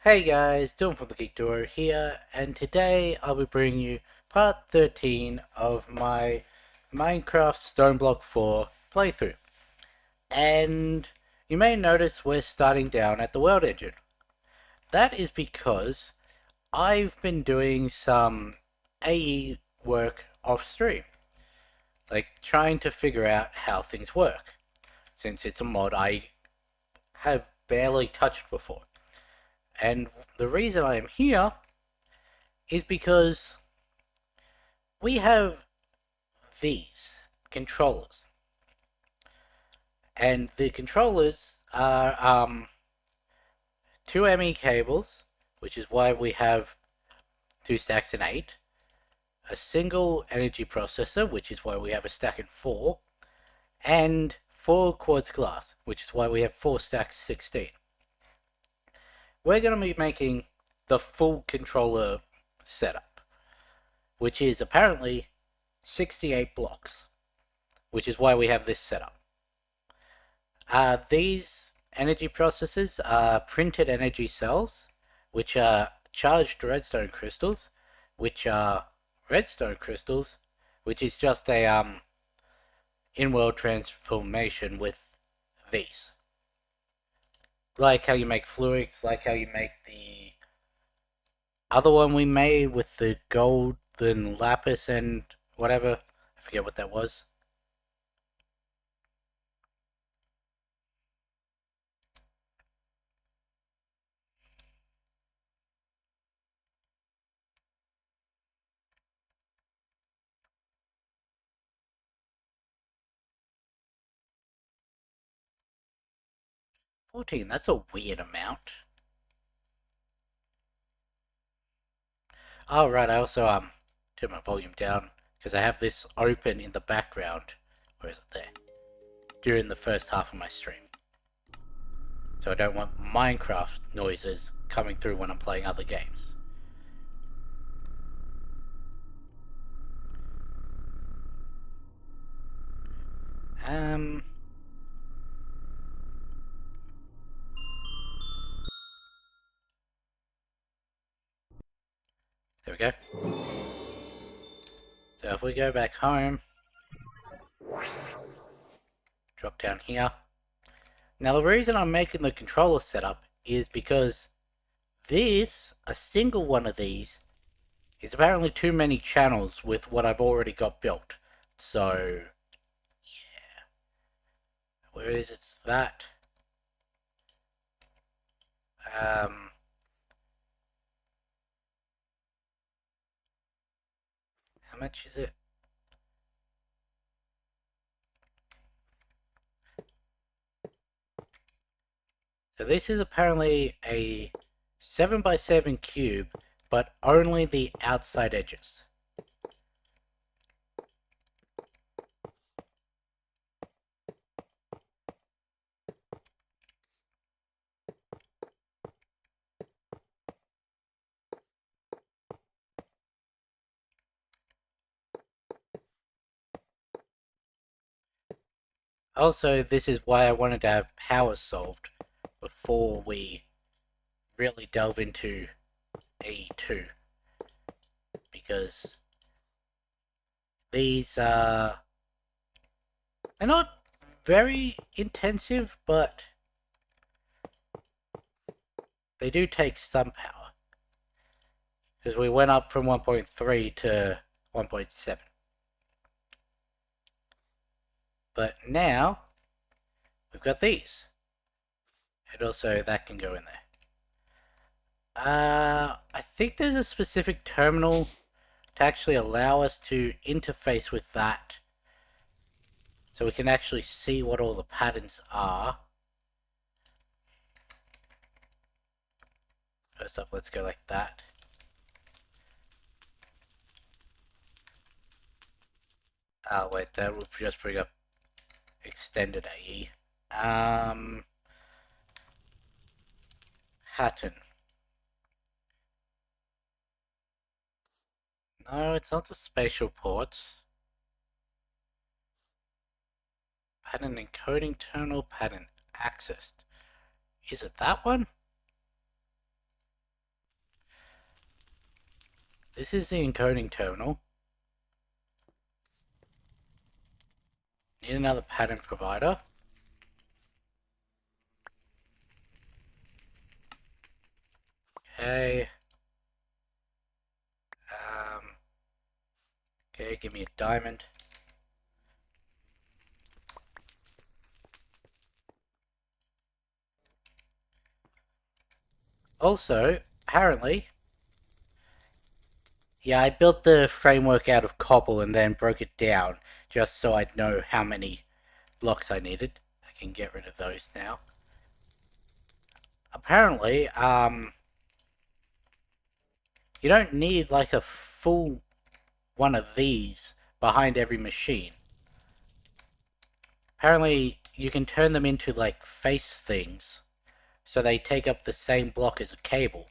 Hey guys, Dylan from the Geek Duo here, and today I'll be bringing you part 13 of my Minecraft Stoneblock 4 playthrough. And you may notice we're starting down at the world engine. That is because I've been doing some AE work off stream, like trying to figure out how things work, since it's a mod I have barely touched before. And the reason I am here is because we have these controllers, and the controllers are two ME cables, which is why we have two stacks in 8, a single energy processor, which is why we have a stack in 4, and 4 quartz glass, which is why we have 4 stacks 16. We're going to be making the full controller setup, which is apparently 68 blocks, which is why we have this setup. These energy processors are printed energy cells, which are charged redstone crystals, which are redstone crystals, which is just a in-world transformation with these. Like how you make fluids, like how you make the other one we made with the golden lapis and whatever. I forget what that was. $14, that's a weird amount. Oh, right, I also turn my volume down because I have this open in the background. Where is it? There. During the first half of my stream. So I don't want Minecraft noises coming through when I'm playing other games. Um... There we go. So if we go back home, drop down here. Now the reason I'm making the controller setup is because this, a single one of these, is apparently too many channels with what I've already got built. So, yeah. Where is it? That. Um, how much is it? So this is apparently a 7x7 cube, but only the outside edges. Also, this is why I wanted to have power solved before we really delve into A2. Because these are... they're not very intensive, but they do take some power. Because we went up from 1.3 to 1.7. But now, we've got these. And also, that can go in there. I think there's a specific terminal to actually allow us to interface with that. So we can actually see what all the patterns are. First up, let's go like that. Wait, that will just bring up extended AE. Pattern. No, it's not the spatial ports. Pattern encoding terminal pattern accessed. Is it that one? This is the encoding terminal. Need another pattern provider. Okay. Okay, give me a diamond. Also, apparently, yeah, I built the framework out of cobble and then broke it down just so I'd know how many blocks I needed. I can get rid of those now. Apparently, you don't need like a full one of these behind every machine. Apparently, you can turn them into like face things so they take up the same block as a cable.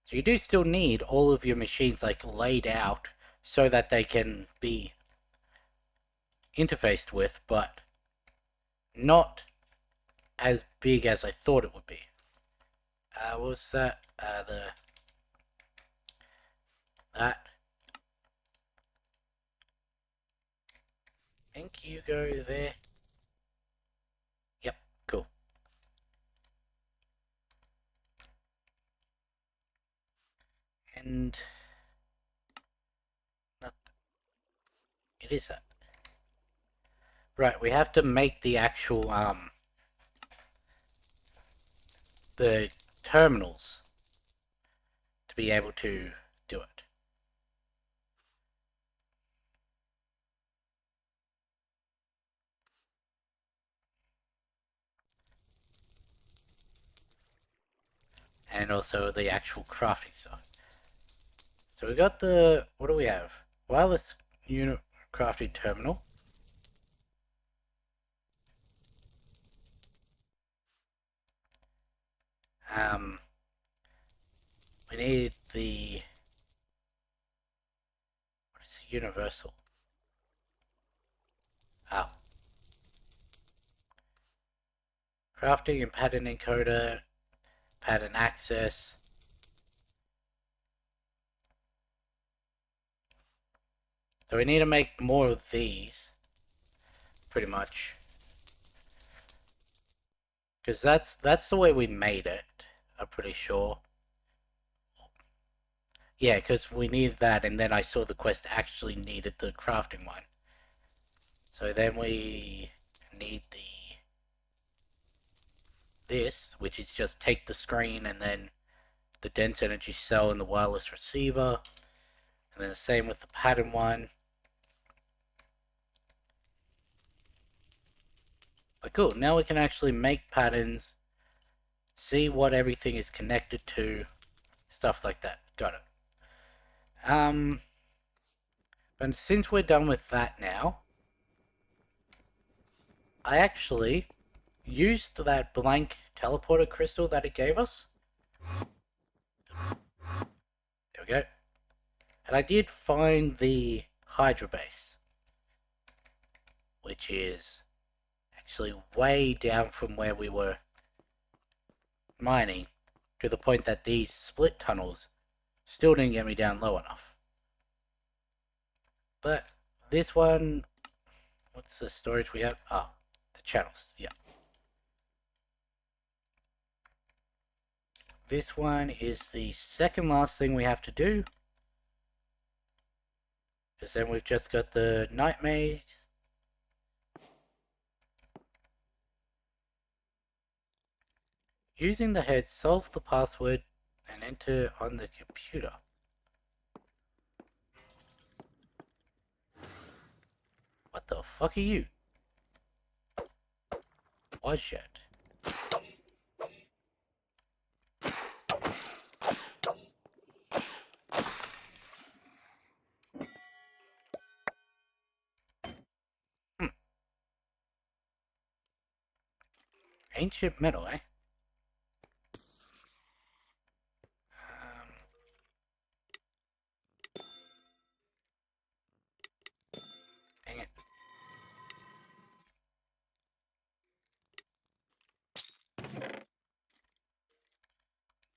So you do still need all of your machines like laid out so that they can be interfaced with, but not as big as I thought it would be. What was that? That. I think you go there. Yep, cool. And not, it is that. Right, we have to make the actual the terminals to be able to do it. And also the actual crafting stuff. So we got the, what do we have? Wireless unit crafting terminal. Um, we need the, what is it, universal? Oh. Crafting and pattern encoder, pattern access. So we need to make more of these, pretty much. Because that's the way we made it, I'm pretty sure. Yeah, because we needed that, and then I saw the quest actually needed the crafting one. So then we need this, which is just take the screen and then the dense energy cell and the wireless receiver. And then the same with the pattern one. But cool, now we can actually make patterns, see what everything is connected to, stuff like that. Got it. But since we're done with that now, I actually used that blank teleporter crystal that it gave us. There we go. And I did find the Hydra base, which is actually way down from where we were mining, to the point that these split tunnels still didn't get me down low enough. But this one, what's the storage we have? Oh, the channels, yeah. This one is the second last thing we have to do. Because then we've just got the night maze. Using the head, solve the password and enter on the computer. What the fuck are you? Wadshed. Hmm. Ancient metal, eh? Dang it.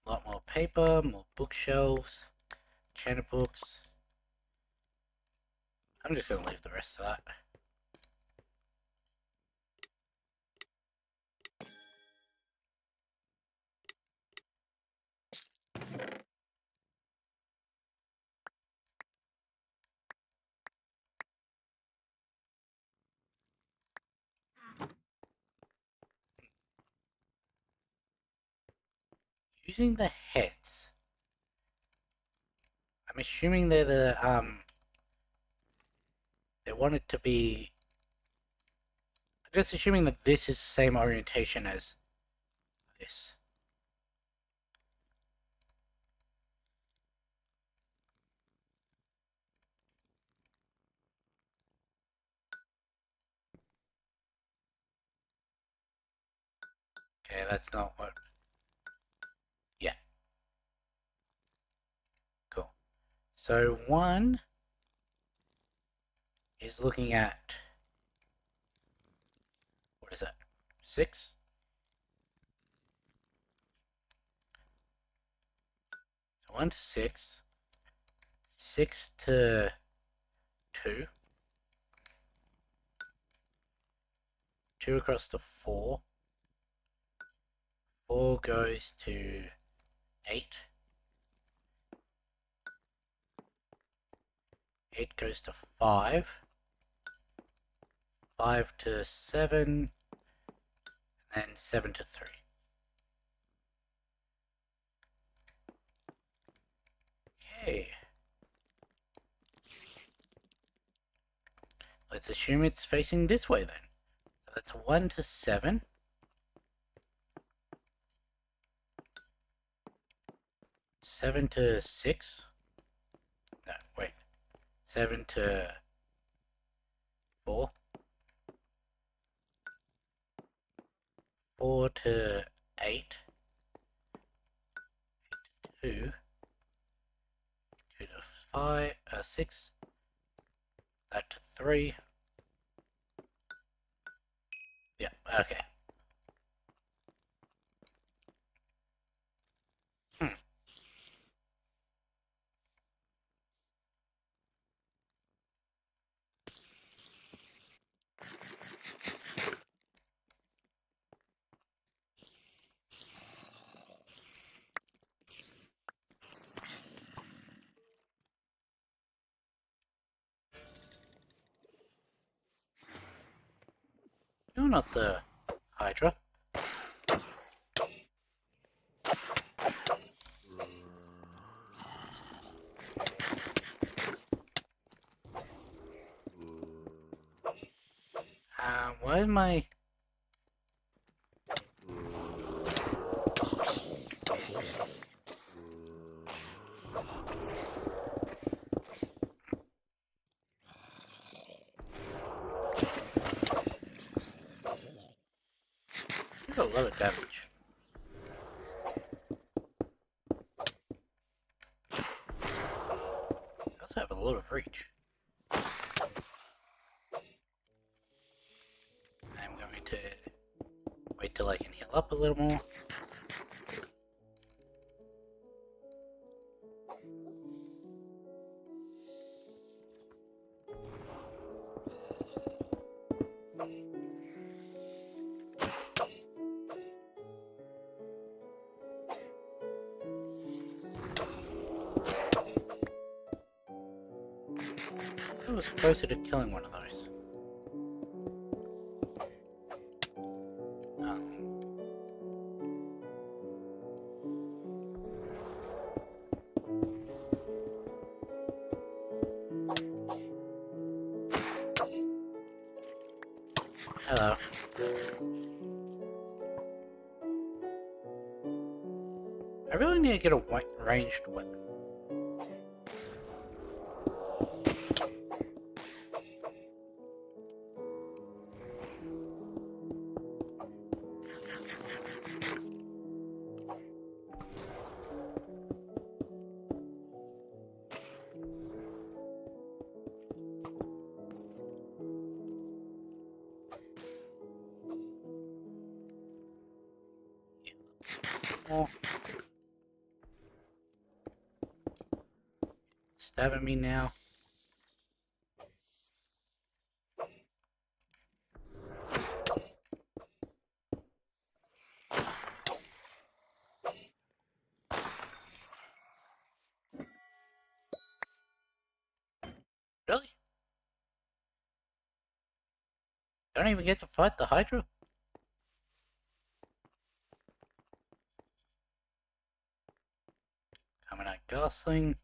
A lot more paper, more bookshelves. Channel books. I'm just gonna leave the rest of that. Using the heads. I'm assuming they're they want it to be. I'm just assuming that this is the same orientation as this. Okay, that's not what. Yeah. Cool. So one is looking at, what is that? 6? 1 to 6. 6 to 2. 2 across to 4. 4 goes to 8. 8 goes to 5. 5 to 7. And 7 to 3. Okay. Let's assume it's facing this way then. So that's 1 to 7. 7 to 6. No, wait. 7 to 4. 4 to 8. 2. 2 to 5. 6. That to 3. Yeah, okay. You're not the Hydra. Why am I... I got a lot of damage. I also have a lot of reach. I'm going to wait till I can heal up a little more. I was closer to killing one of those. Hello. I really need to get a ranged weapon. Oh. stabbing me now. Really? Don't even get to fight the Hydra? Coming out Gosling,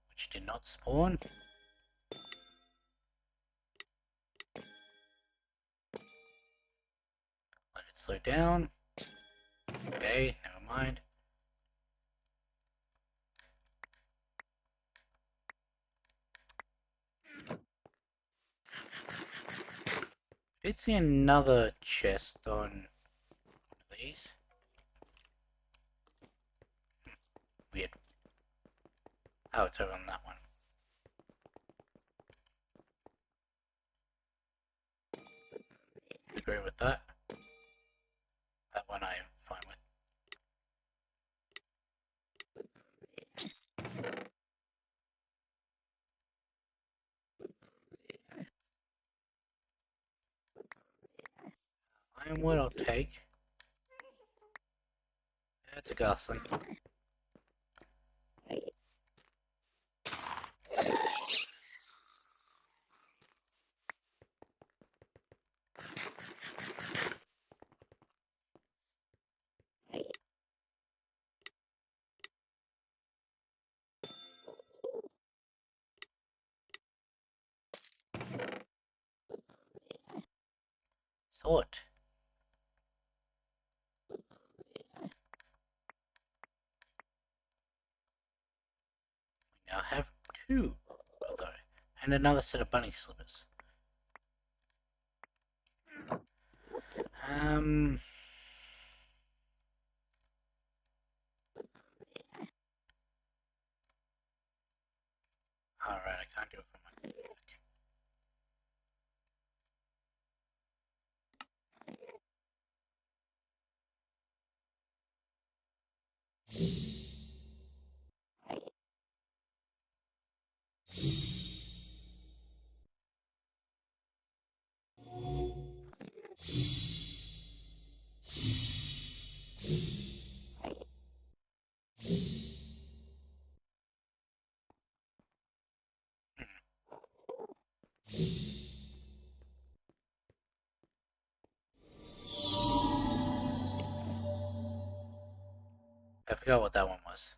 which did not spawn. Let it slow down. Okay, never mind. I did see another chest on one of these. Weird. Oh, it's over on that one. Agree with that. That one I am fine with. Ironwood I'll take. That's a Gosling. Sword. We now have two of those. And another set of bunny slippers. Um... Alright, I can't do it from my back. I forgot what that one was.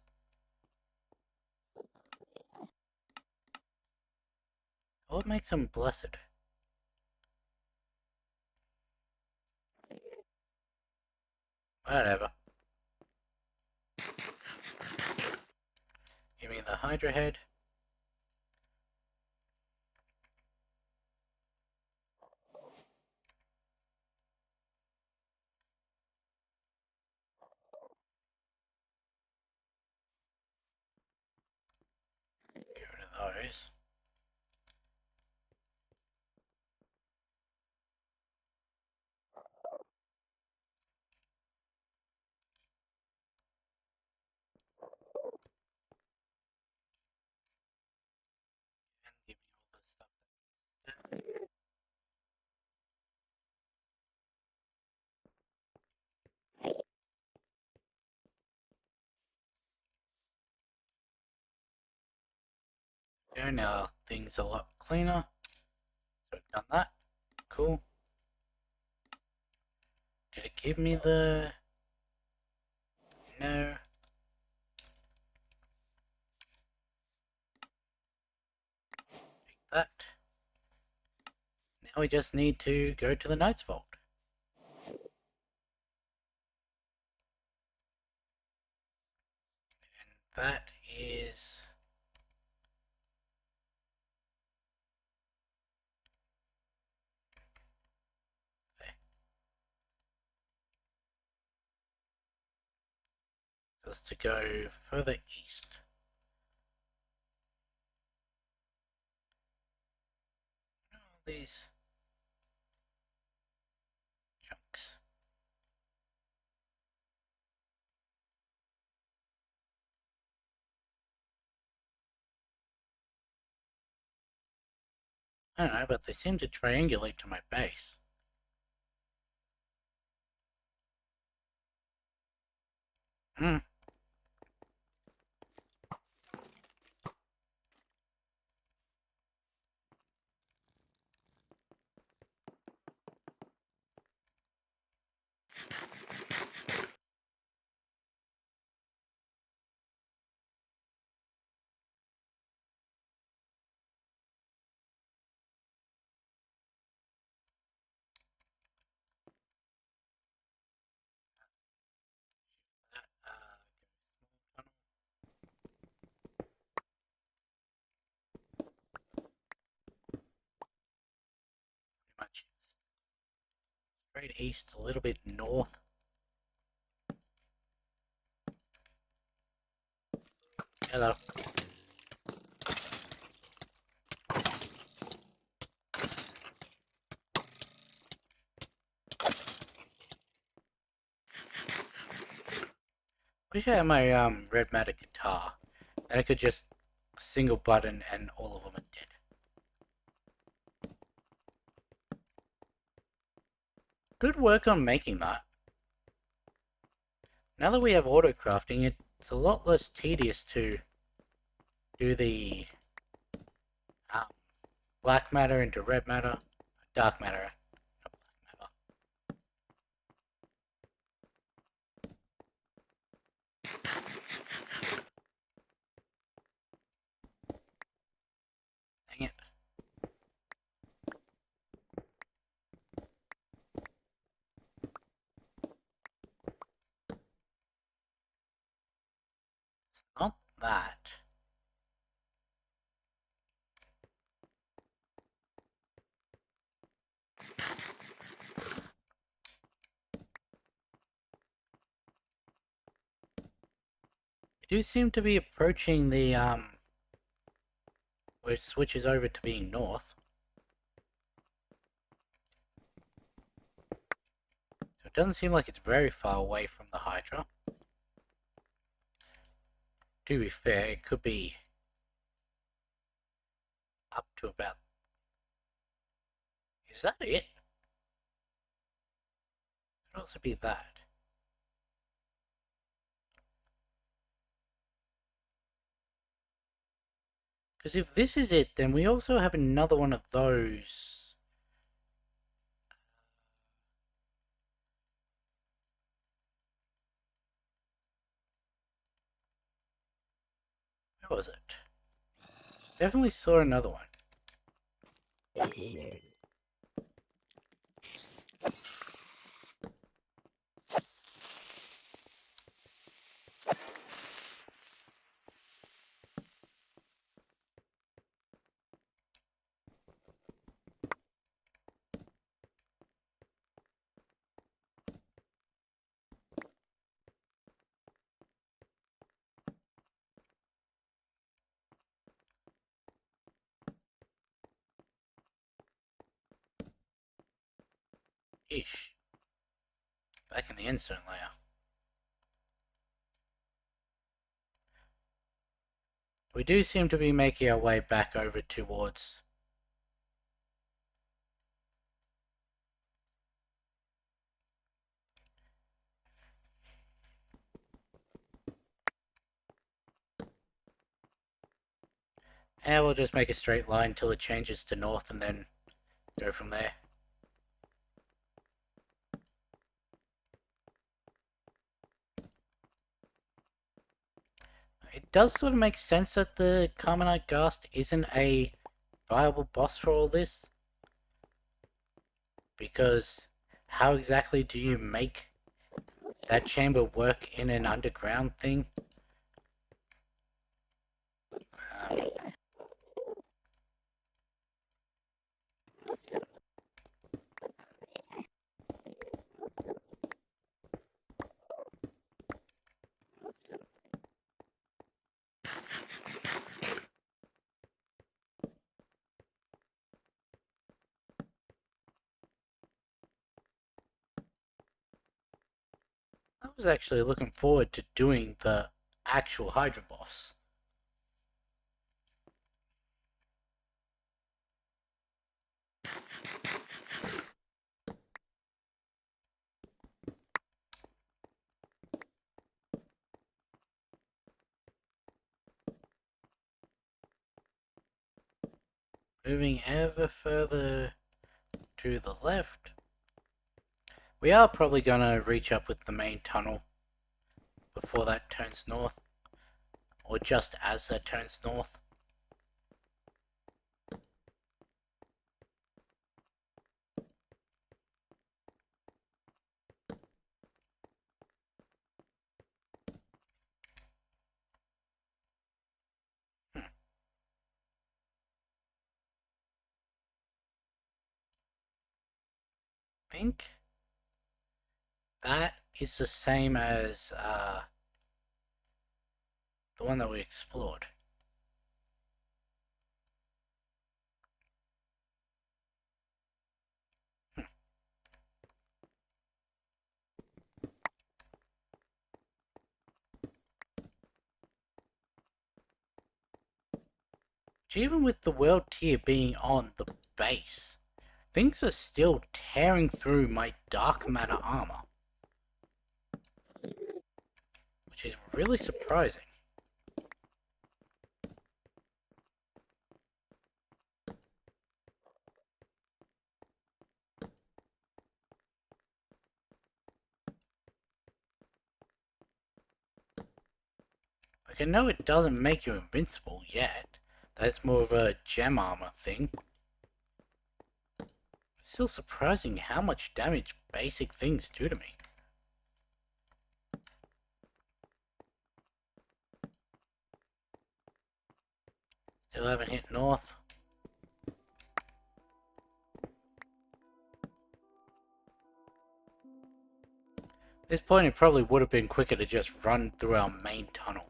What makes him blessed? Whatever. Give me the Hydra head. Get rid of those. And give me all the stuff that there. Now things are a lot cleaner. So we've done that. Cool. Did it give me the... No. Take that. Now we just need to go to the Knight's Vault. And that is... there. Just to go further east. All these chunks. I don't know, but they seem to triangulate to my base. Hmm. Pretty much straight east, a little bit north. Hello. Wish I had my red matter guitar. Then I could just single button and all of them are dead. Good work on making that. Now that we have auto crafting, it's a lot less tedious to do the um, black matter into red matter, dark matter, not black matter. Dang it. It's not that. We do seem to be approaching the where it switches over to being north. So it doesn't seem like it's very far away from the Hydra. To be fair, it could be up to about... Is that it? Could also be that. Because if this is it, then we also have another one of those. Where was it? Definitely saw another one. Eesh. Back in the instant layer. We do seem to be making our way back over towards... And we'll just make a straight line till it changes to north and then go from there. It does sort of make sense that the Carmenite Ghast isn't a viable boss for all this. Because how exactly do you make that chamber work in an underground thing? Um, I was actually looking forward to doing the actual Hydra boss. Moving ever further to the left. We are probably gonna reach up with the main tunnel before that turns north, or just as that turns north. I think that is the same as the one that we explored. Even with the world tier being on the base, things are still tearing through my dark matter armor, which is really surprising. Like, I know it doesn't make you invincible yet. That's more of a gem armor thing. It's still surprising how much damage basic things do to me. Still haven't hit north. At this point it probably would have been quicker to just run through our main tunnel.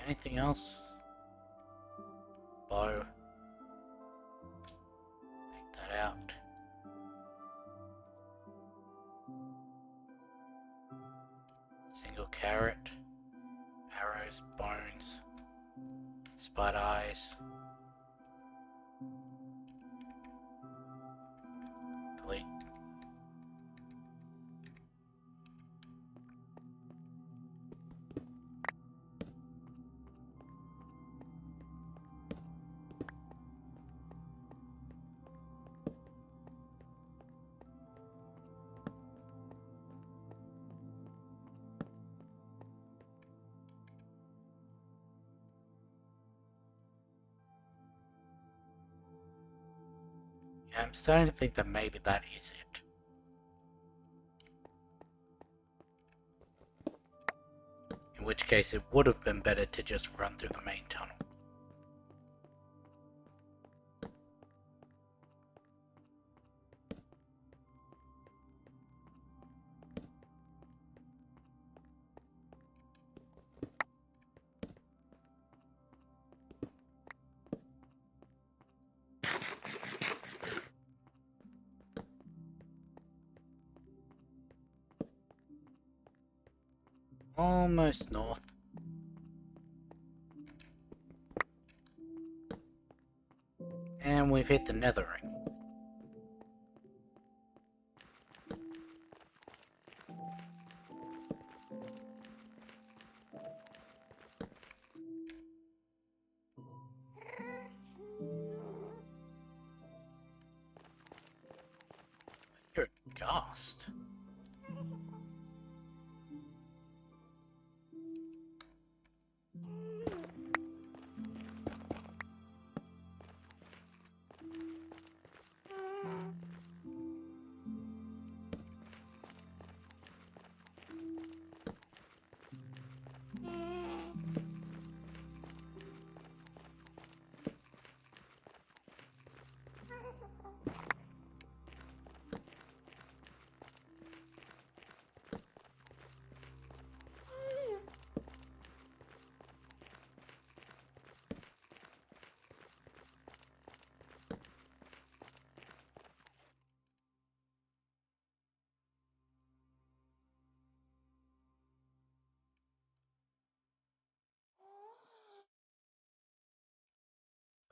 Anything else? Bow. Take that out. Single carrot. Arrows, bones. Spud eyes. Delete. Yeah, I'm starting to think that maybe that is it. In which case it would have been better to just run through the main tunnel. Almost north. And we've hit the nether ring. You're a ghast.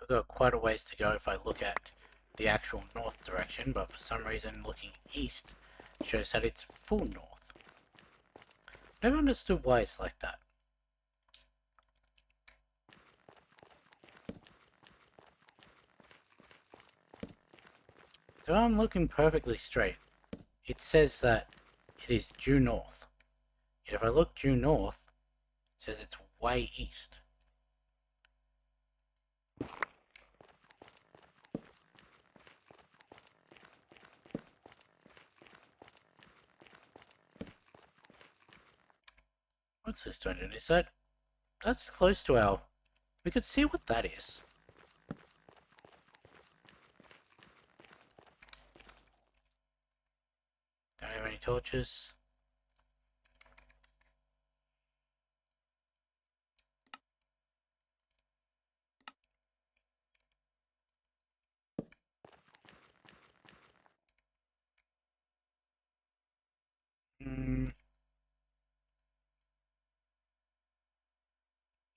I've got quite a ways to go if I look at the actual north direction, but for some reason looking east shows that it's full north. Never understood why it's like that. So I'm looking perfectly straight. It says that it is due north. Yet if I look due north, it says it's way east. What's this doing? Is that's close to our... We could see what that is. Don't have any torches.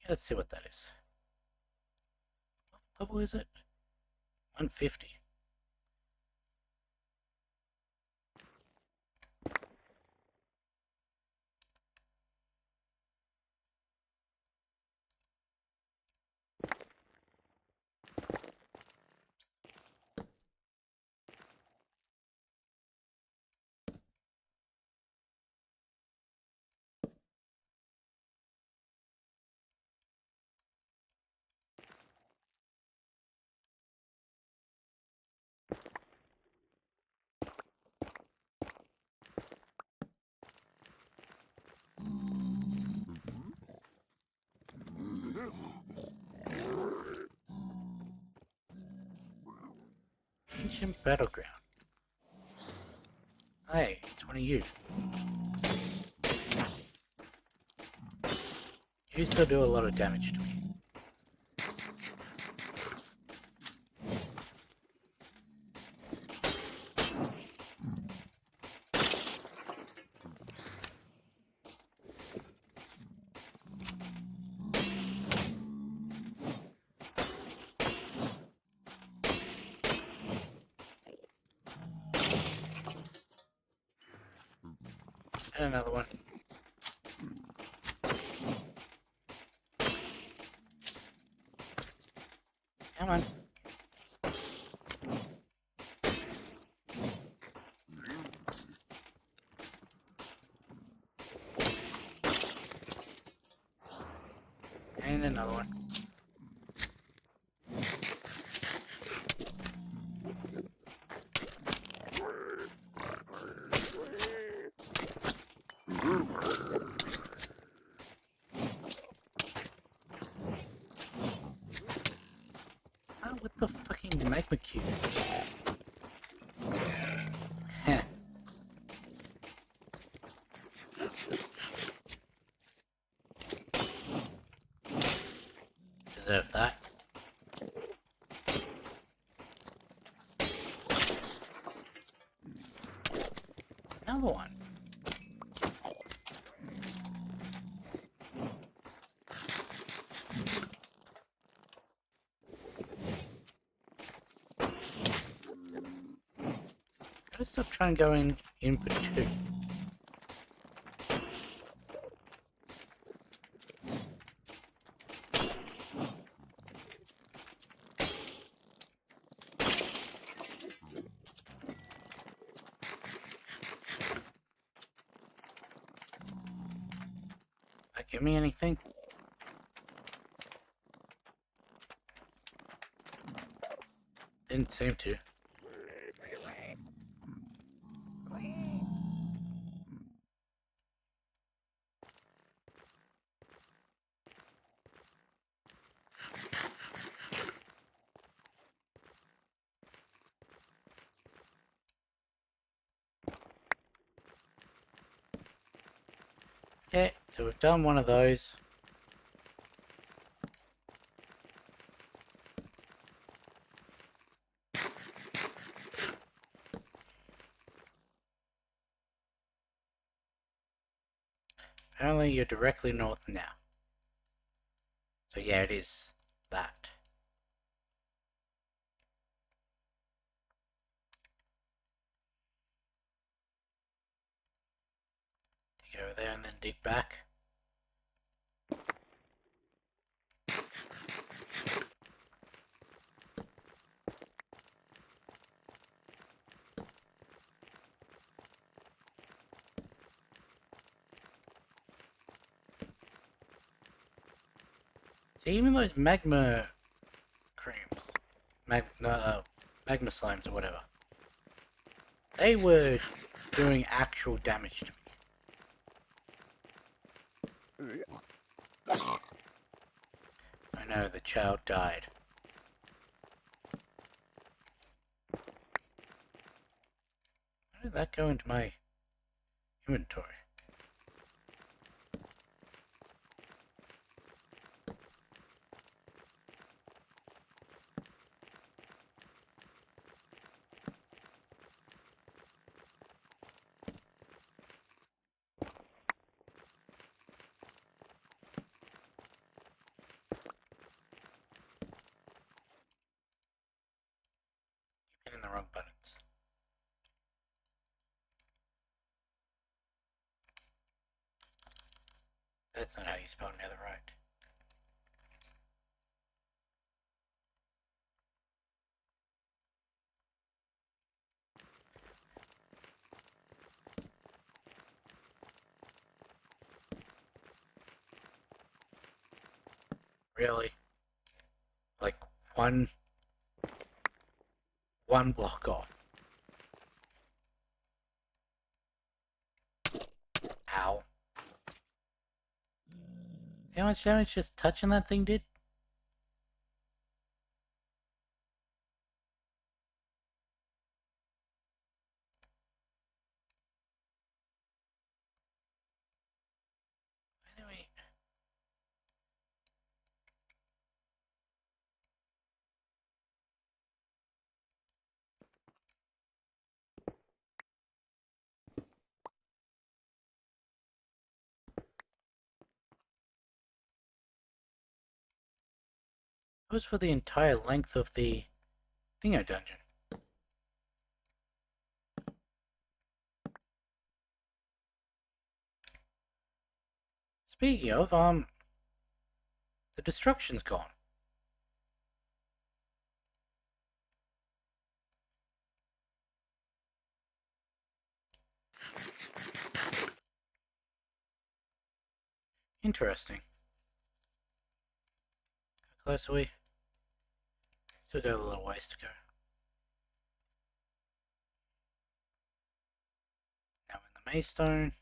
Yeah, let's see what that is. What level is it? 150. Ancient Battleground. Hey, it's one of you. You still do a lot of damage to me. And another one. Come on. And another one. Ah, what the fucking magma cubes? Heh. Deserve that. Another one. Gotta stop trying going in for two. That give me anything? Didn't seem to. Okay, so we've done one of those. Apparently you're directly north now. So yeah, it is that. there and then dig back. See, even those magma creams, magma slimes or whatever, they were doing actual damage to me. I know, the child died. How did that go into my inventory? Keep hitting the wrong buttons. That's not how you spell netherite. Really? Like one block off. Ow. See how much damage just touching that thing did? Anyway. It was for the entire length of the Thingo dungeon. Speaking of, the destruction's gone. Interesting. How close are we? Still got a little ways to go. Now in the Maystone.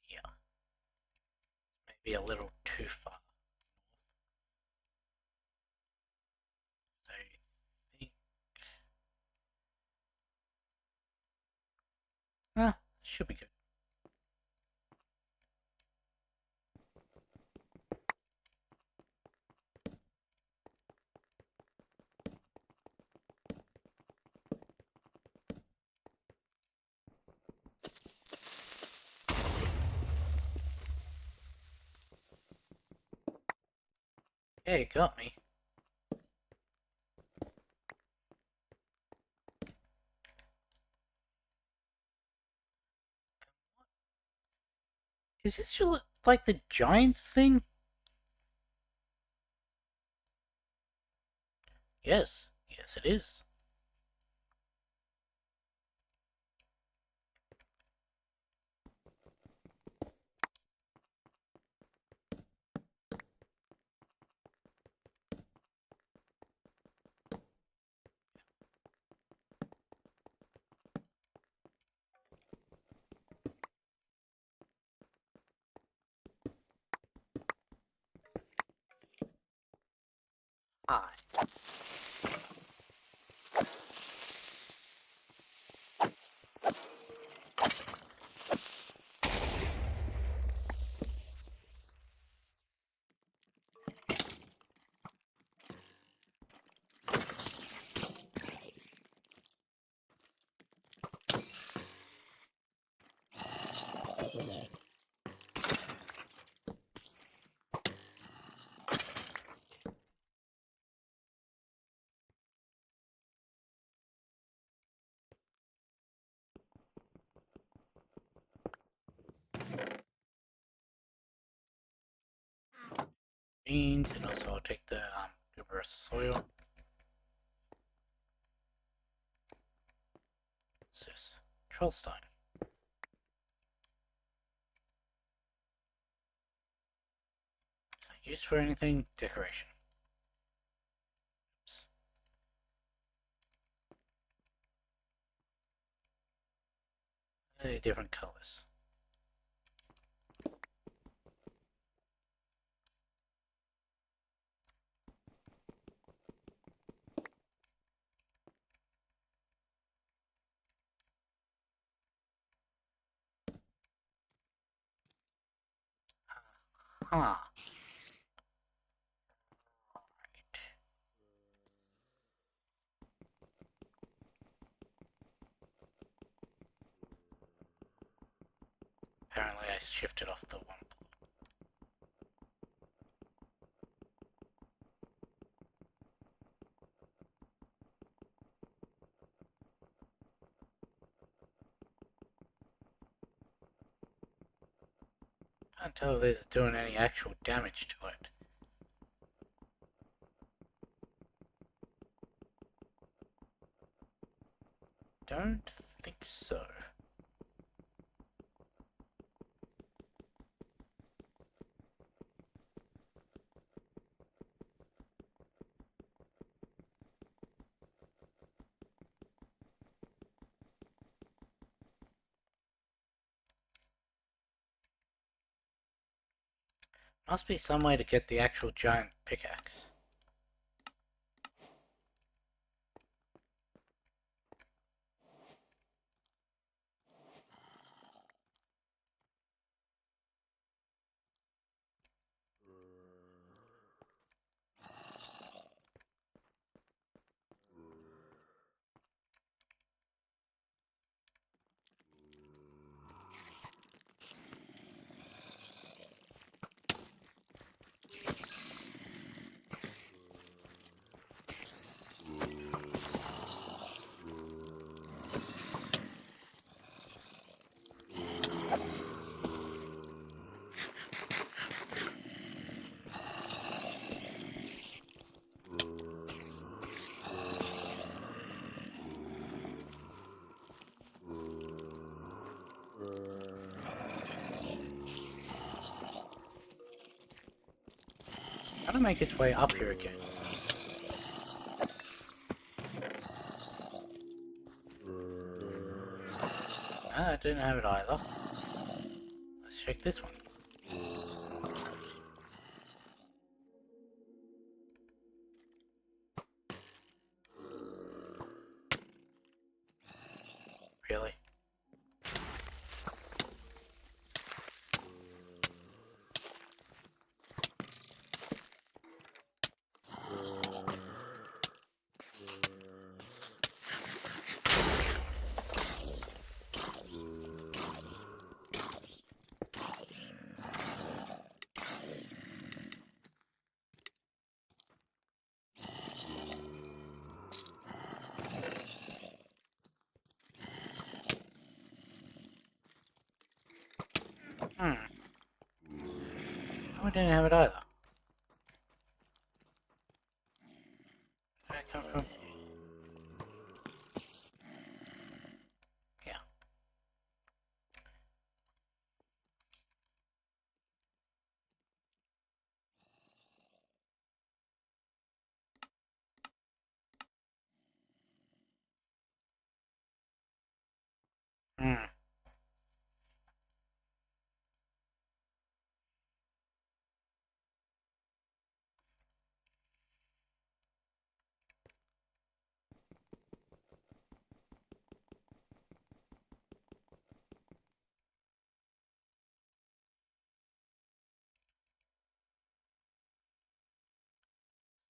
Yeah. Maybe a little too far. I think. Should be good. Hey, it got me. Is this just like the giant thing? Yes. Yes, it is. Hi. beans, and also I'll take the uber soil. What's this? Trollstone. Used for anything? Decoration. Oops. Different colors. Huh. Right. Apparently I shifted off the one. Can't tell if this is doing any actual damage to it. Don't think so. Must be some way to get the actual giant pickaxe. How to make its way up here again? Ah, I didn't have it either. Let's check this one. Really? Hmm. Oh, I didn't have it either. Where did it come from? Yeah. Hmm.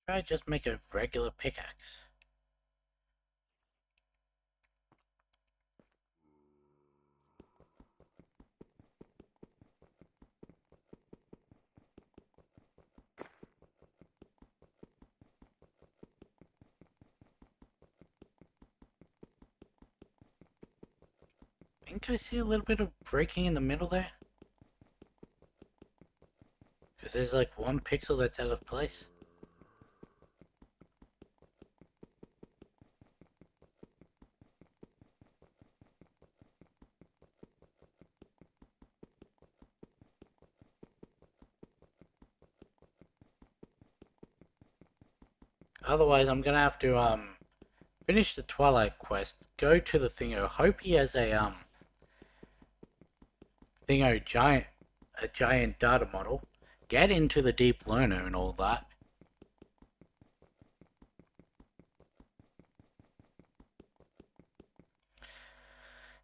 Try just make a regular pickaxe. Think I see a little bit of breaking in the middle there? Because there's like one pixel that's out of place. Otherwise, I'm gonna have to finish the Twilight quest, go to the Thingo, hope he has a Thingo giant data model, get into the deep learner and all that.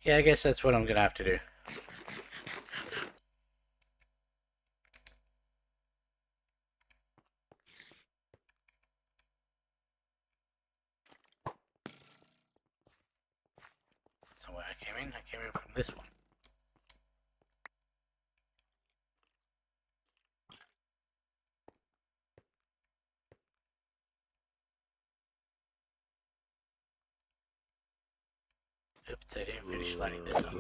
Yeah, I guess that's what I'm gonna have to do. That's not where I came in. I came in from this one. Oops, I didn't finish lighting this up.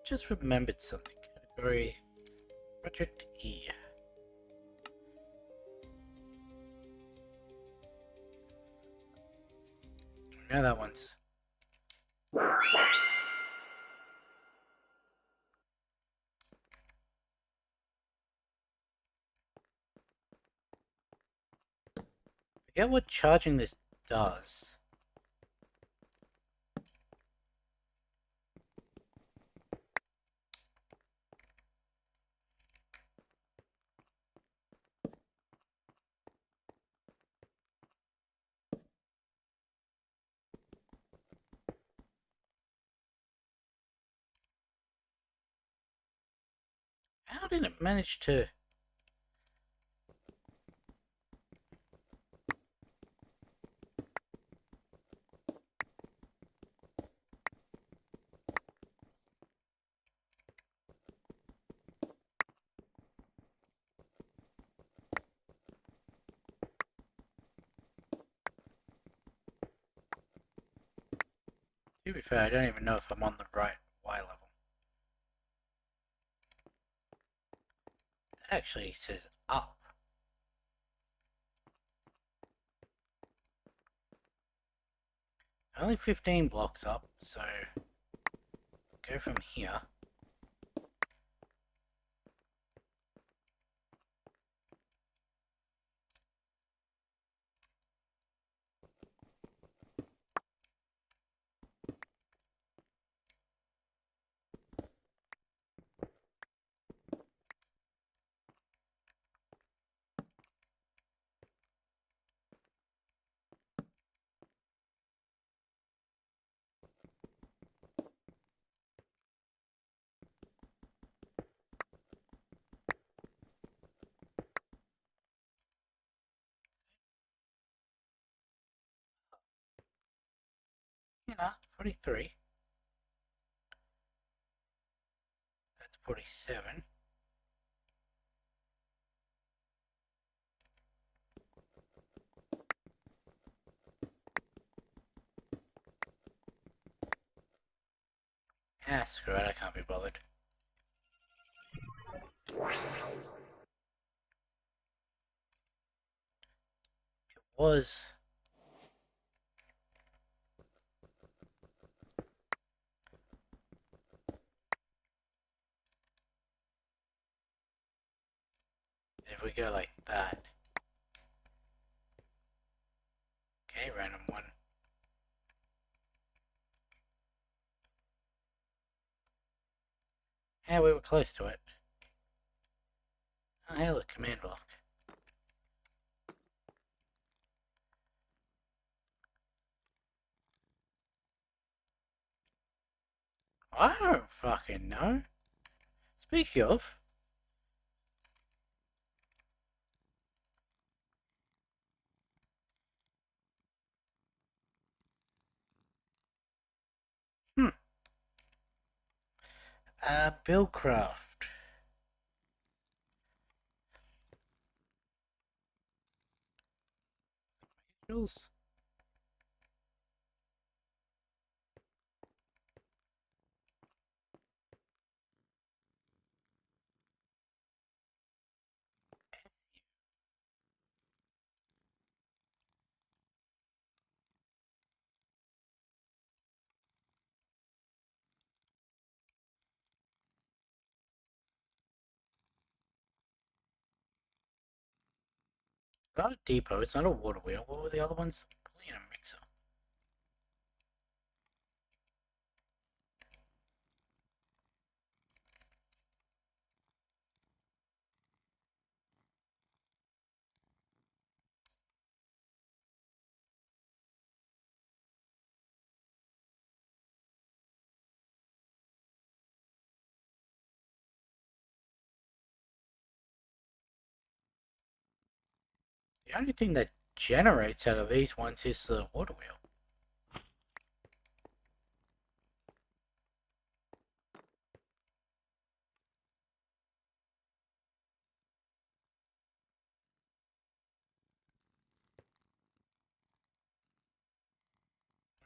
Just remembered something. Category Project E. No, that one's. Forget what charging this does. How did it manage to... To be fair, I don't even know if I'm on the right Y level. That actually says up. Only 15 blocks up, so... Go from here. You know, 43. That's 47. Ah, screw it, I can't be bothered. It was... If we go like that... Okay, random one. Yeah, we were close to it. Oh, hey, look, command block. I don't fucking know. Speaking of... Billcraft. Bills. Not a depot, it's not a water wheel. What were the other ones? Probably in a mixer. The only thing that generates out of these ones is the water wheel.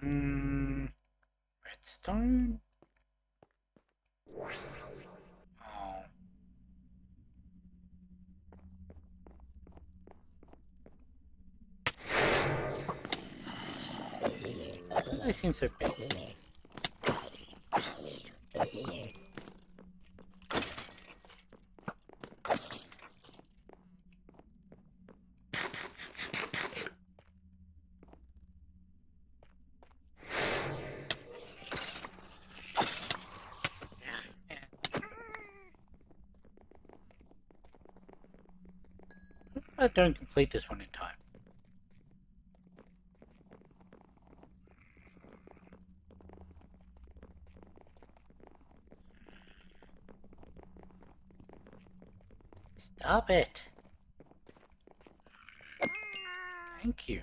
Hmm, redstone? Oh, they seem so big. I don't complete this one in time. Stop it. Thank you.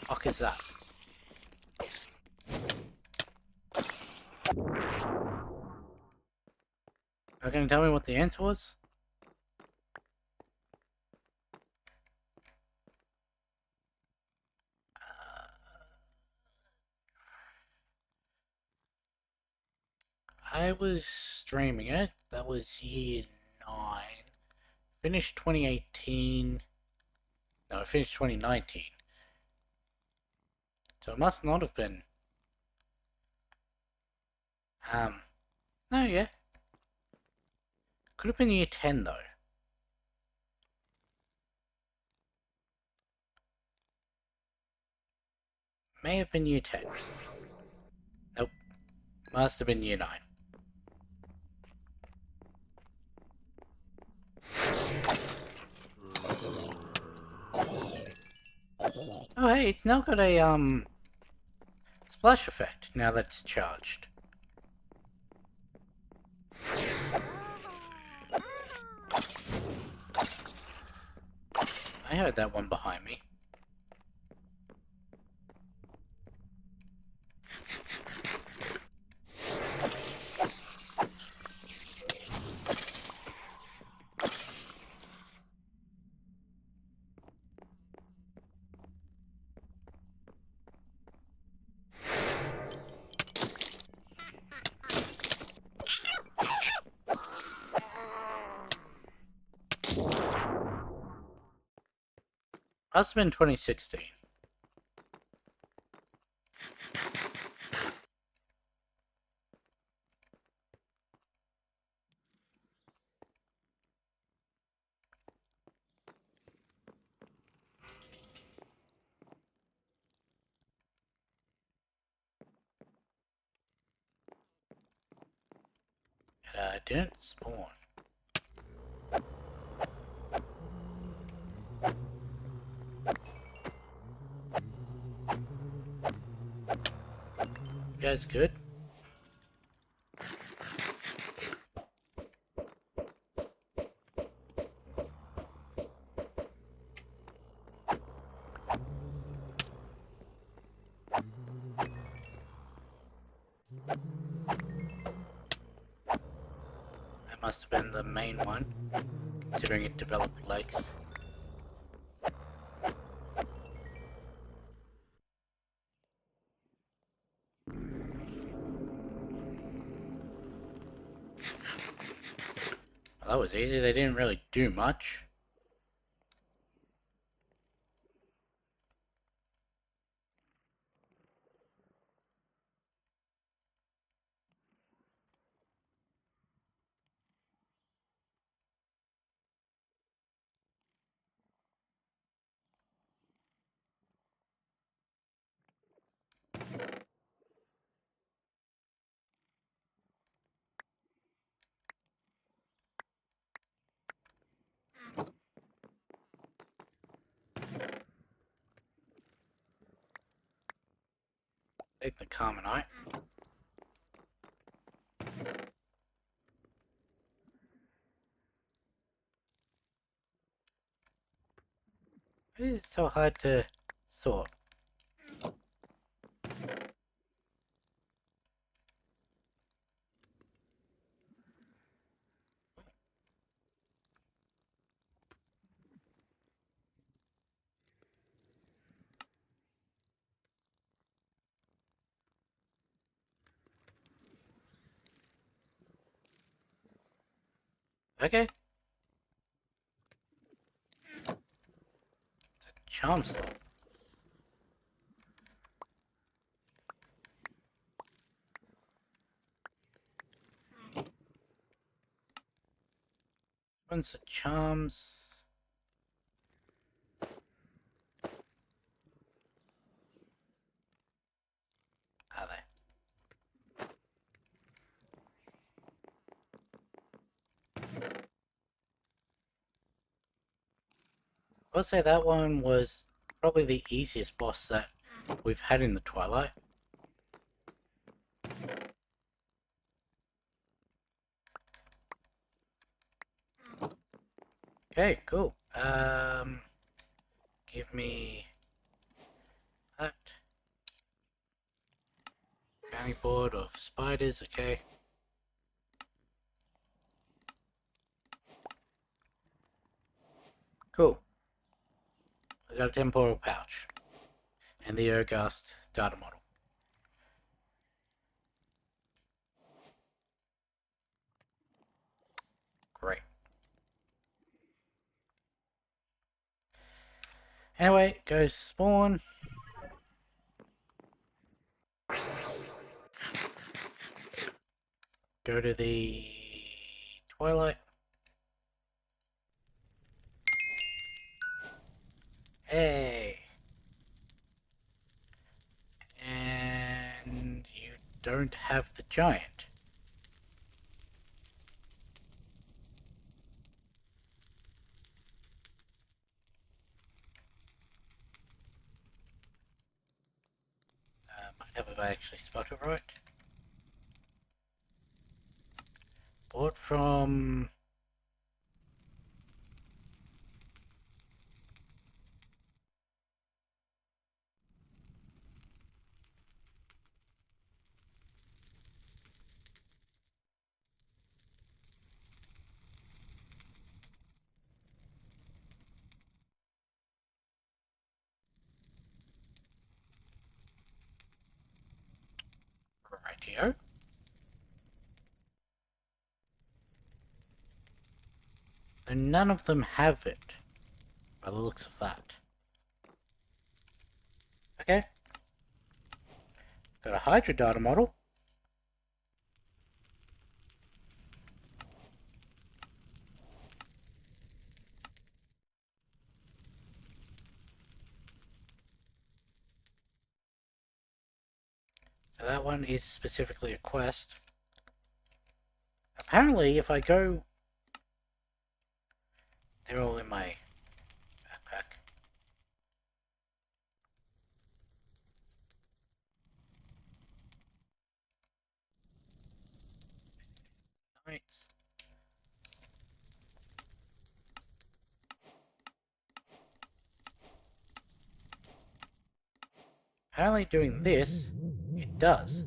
Fuck is that? Are you gonna tell me what the answer was? I was streaming it. That was year 9. Finished 2018. No, I finished 2019. So it must not have been. No, yeah. Could have been year 10 though. May have been year 10. Nope. Must have been year 9. Oh hey, it's now got a splash effect now that it's charged. I heard that one behind me. Must have been 2016. And didn't spawn. You guys good? must have been the main one, considering it developed legs. Well, that was easy, they didn't really do much. Take the Carmenite. Why is it so hard to sort? Okay. Charm slot. One's the charms. Are they? I'll say that one was probably the easiest boss that we've had in the Twilight. Okay, cool. Give me that. Bounty board of spiders, okay. Cool. I got a temporal pouch. And the Ergast data model. Great. Anyway, go spawn. Go to the Twilight. Hey! And you don't have the giant. Might have I actually spelled it right. Bought from... Rightio. And none of them have it, by the looks of that. Okay. Got a Hydra data model. So that one is specifically a quest. Apparently, if I go... They're all in my backpack. Nice. Apparently doing this, it does.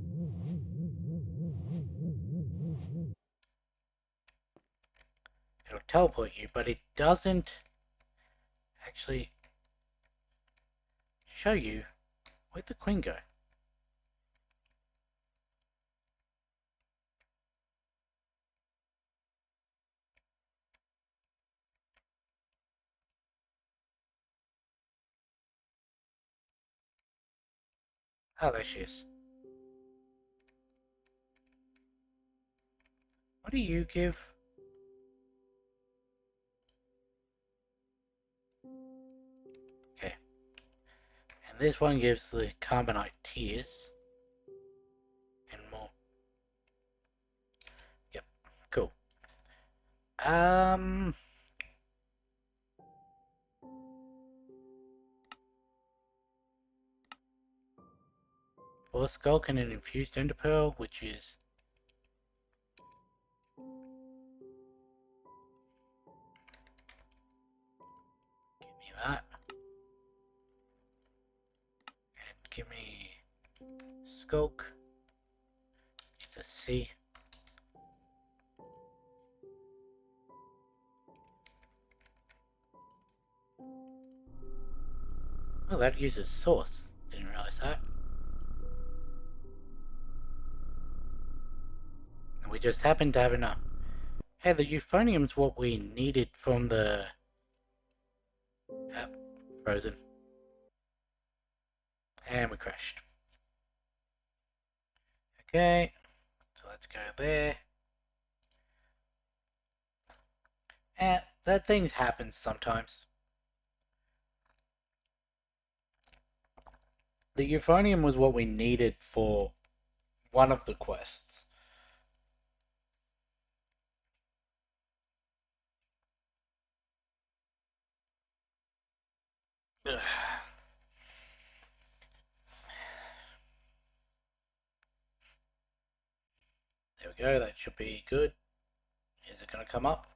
teleport you, but it doesn't actually show you where'd the queen go. Oh, there she is. What do you give? Okay. And this one gives the carbonite tears. And more. Yep. Cool. Um... Force Skulk and an infused Ender Pearl, which is... Give me that. And give me... Skulk. It's a C. Oh, that uses Source. Didn't realize that. And we just happen to have enough. Hey, the euphonium's what we needed from the... frozen. And we crashed. Okay. So let's go there. And that thing happens sometimes. The euphonium was what we needed for one of the quests. Ugh. There we go, that should be good. Is it going to come up?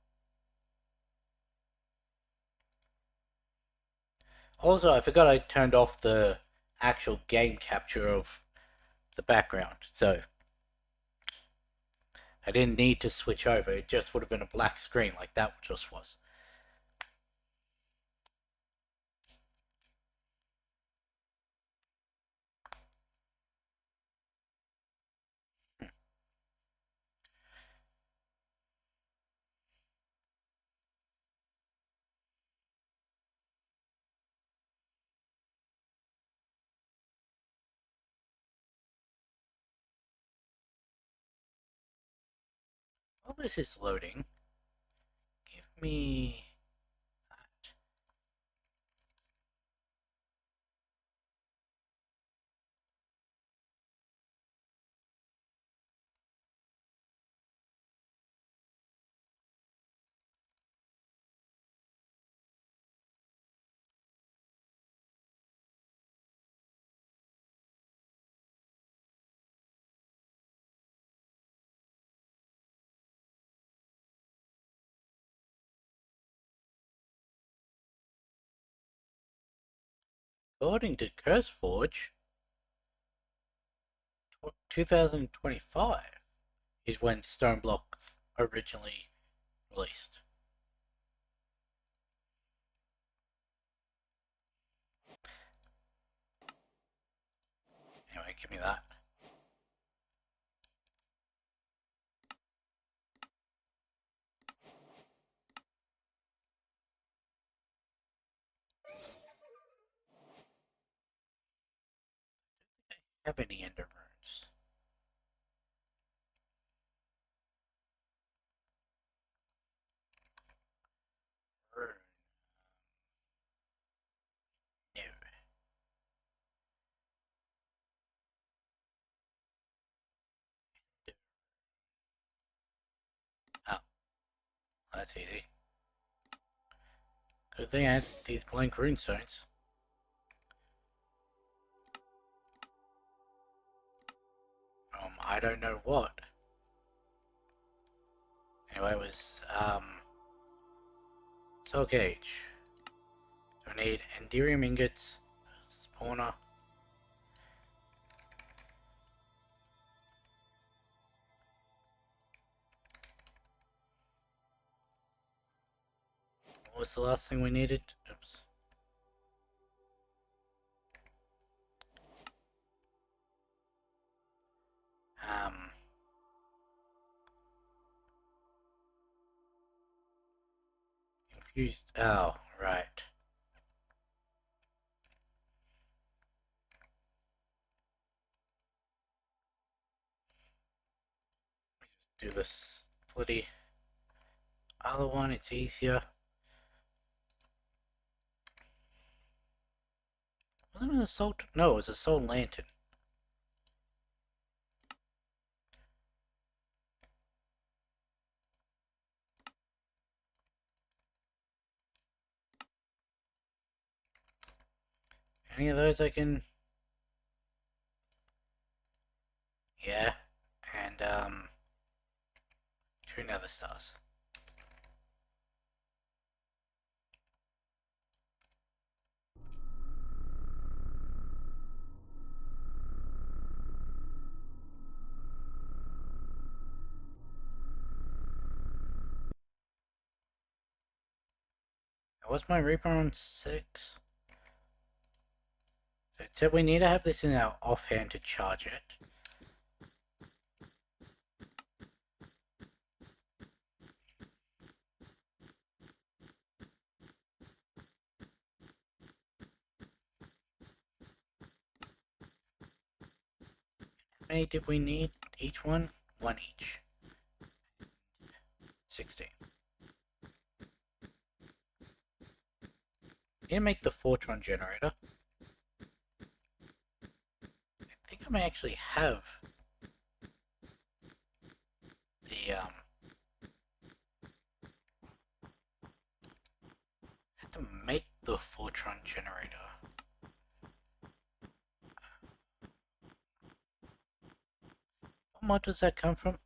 Also, I forgot I turned off the actual game capture of the background, so I didn't need to switch over. It just would have been a black screen like that just was. While this is loading, give me that. According to CurseForge, 2025 is when Stoneblock originally released. Anyway, give me that. Have any ender runes? Rune. No. Oh, that's easy. Good thing I had these blank rune stones. I don't know what. Anyway, it was, Soul Cage. So I need Enderium ingots, spawner. was the last thing we needed? Oops. Um. Confused. Oh, right. Do this bloody other one, it's easier. Wasn't it an assault? No, it was a soul lantern. Any of those I can... Yeah. And, 2 nether stars. Was my Reaper on 6? So it said we need to have this in our offhand to charge it. How many did we need? Each one? 1 each. 16. Need to make the Fortron generator. I think I may actually have the, have to make the Fortron generator. What mod does that come from?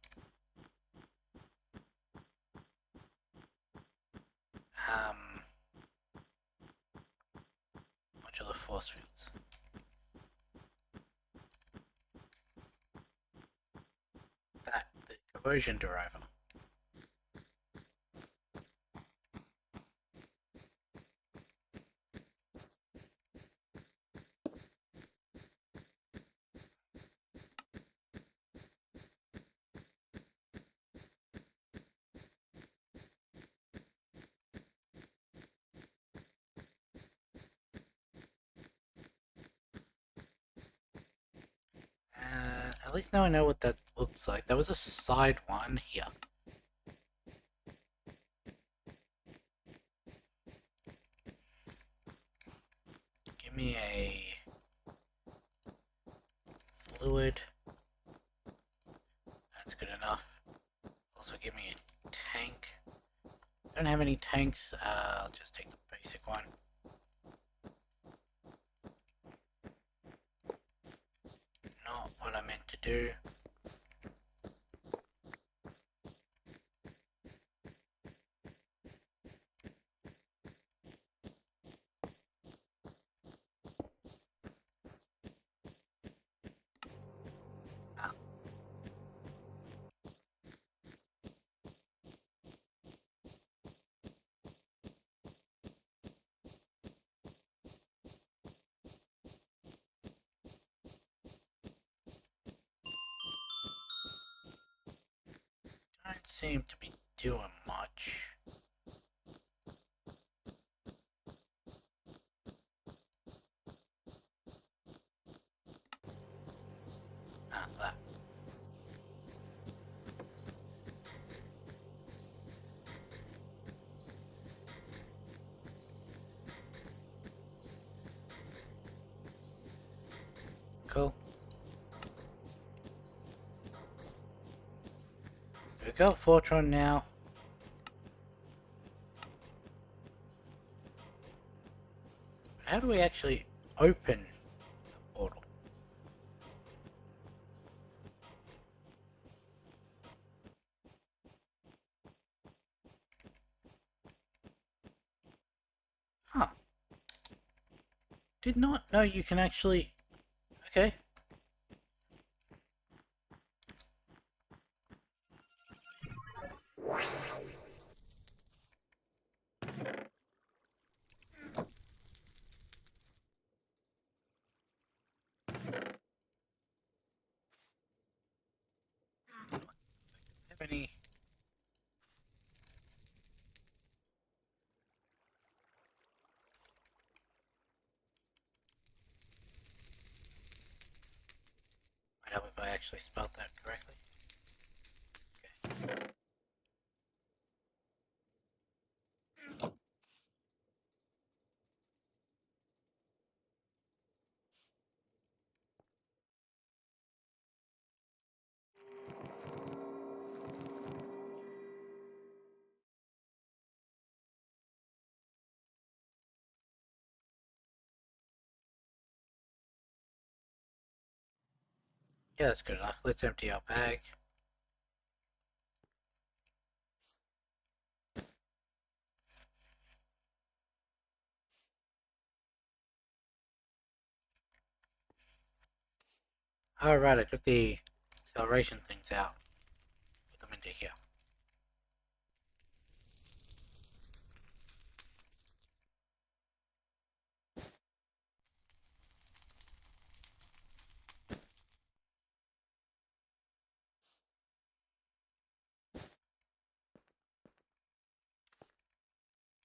Modular force fields. That, the conversion deriver. At least now I know what that looks like. There was a side one here. Give me a fluid. That's good enough. Also give me a tank. Don't have any tanks. I'll just take the basic one. Not what I meant to do. Ah. Don't seem to be doing much. Ah, that. Cool. We got Fortron now. How do we actually open the portal? Huh. Did not know you can actually... Okay. have any... I don't know if I actually spelled that correctly. Okay. Yeah, that's good enough. Let's empty our bag. Alright, I took the acceleration things out. Put them into here.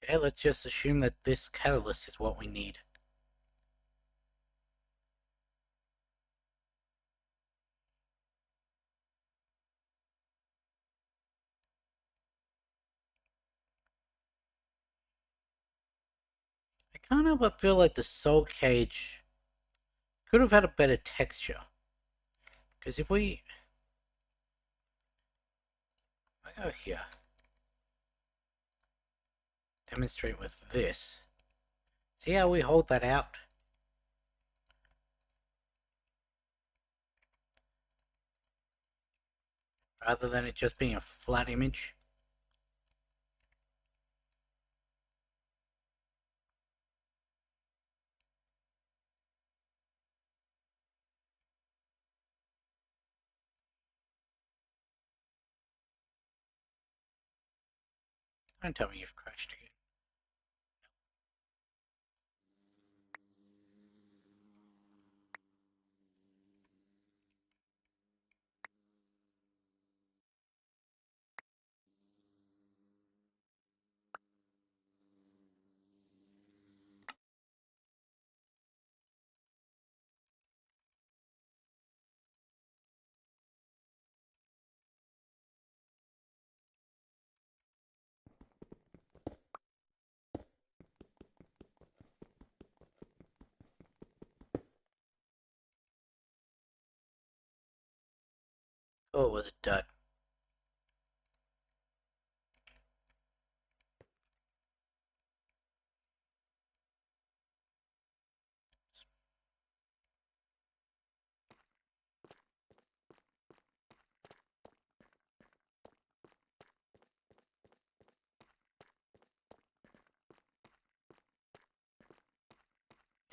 Okay, let's just assume that this catalyst is what we need. I can't help but feel like the soul cage could have had a better texture. Because if I go here, demonstrate with this. See how we hold that out? Rather than it just being a flat image. Don't tell me you've crashed again. Oh, it was a dud.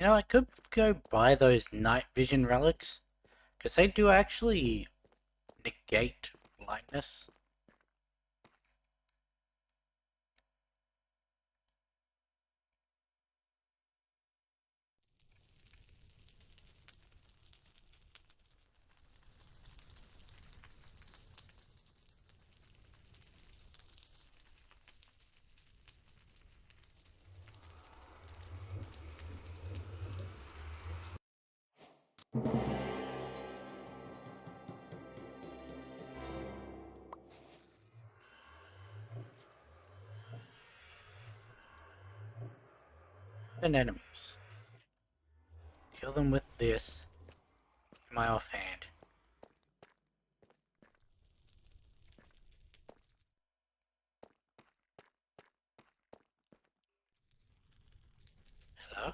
You know, I could go buy those night vision relics. Because they do actually negate blindness. And enemies. Kill them with this in my offhand. Hello?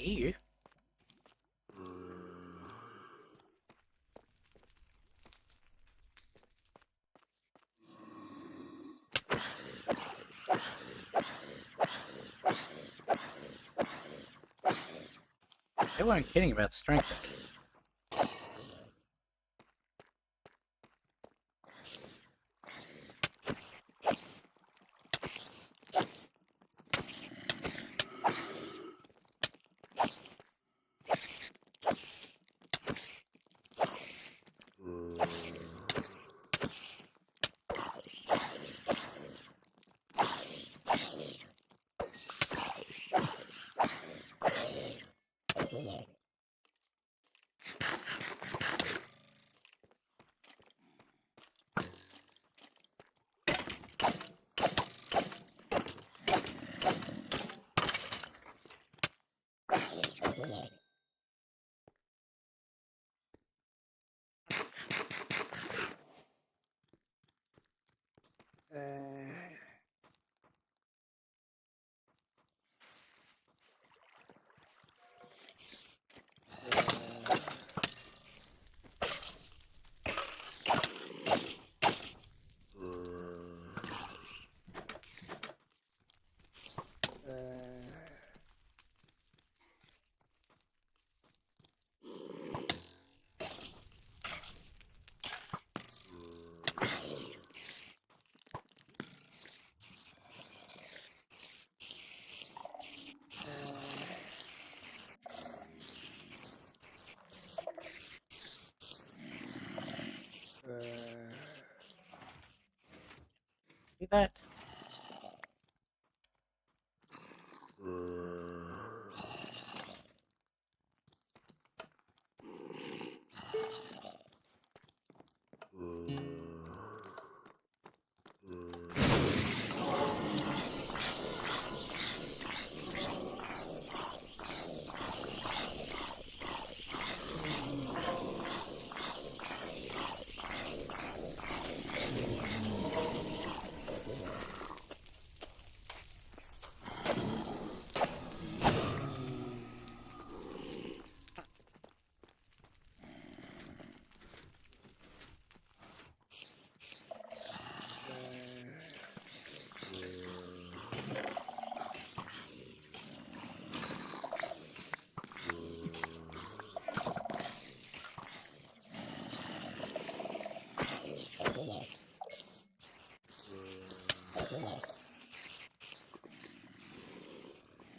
You? They weren't kidding about strength. See that?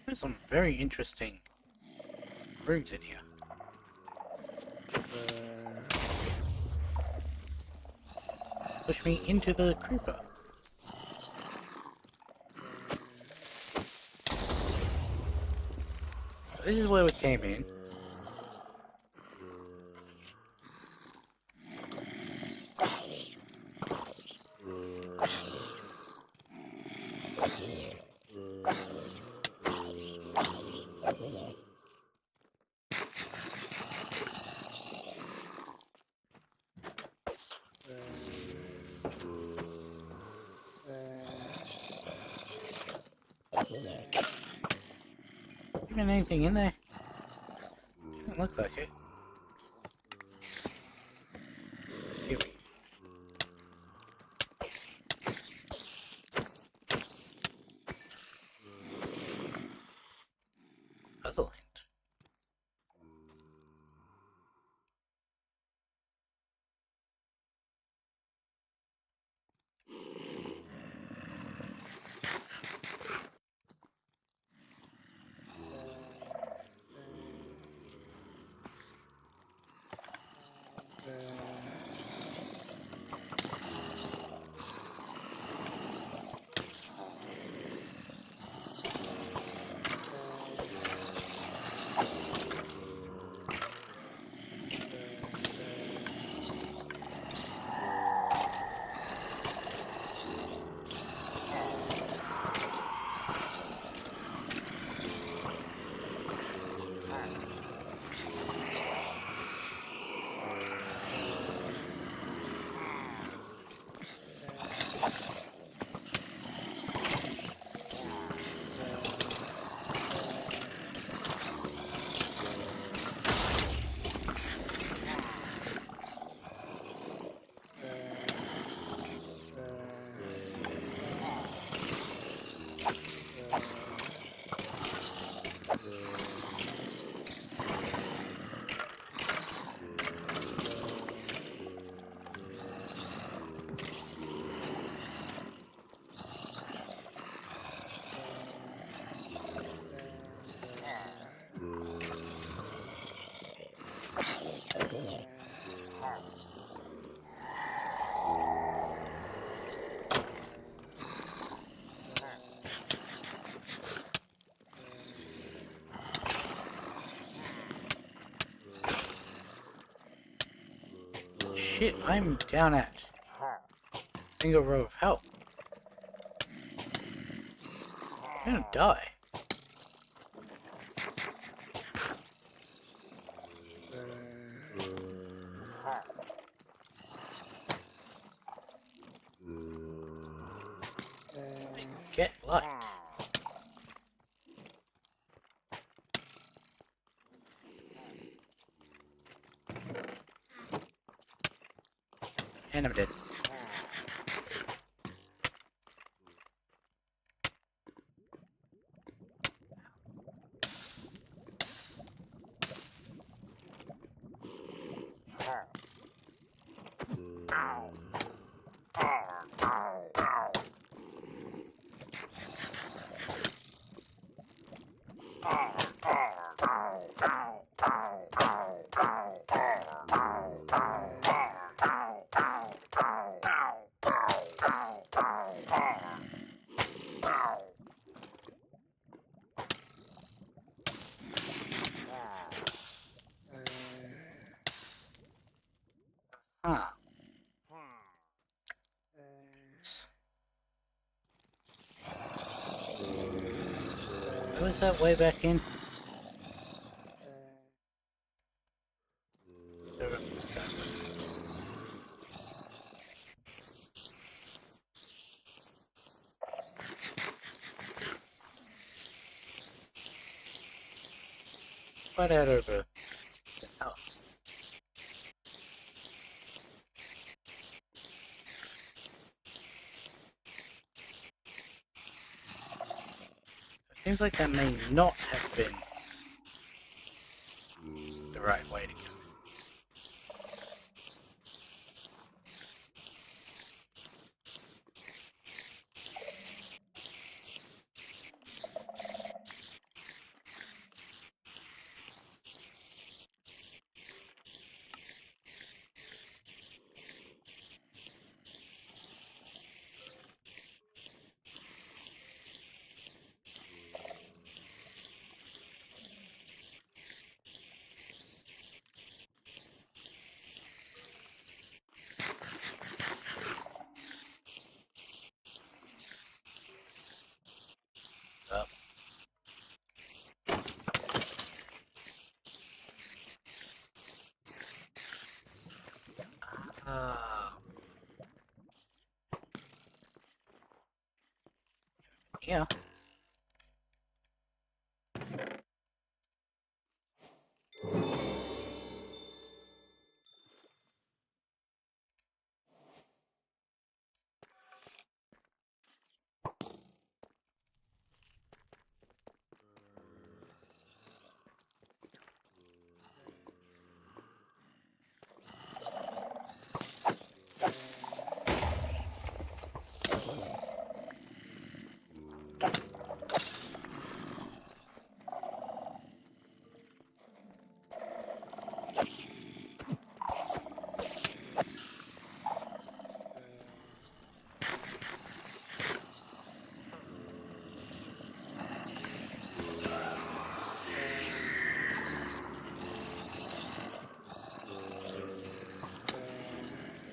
There's some very interesting rooms in here. Push me into the creeper. This is where we came in. Even anything in there? Doesn't look like it. Here we puzzle hint. Shit, I'm down at single row of help. I'm gonna die. Get light. And I'm dead. is that way back in? They're up the side, wasn't it? Right out over the house. It seems like that may not have been the right way to go. Up. Ah. Yeah.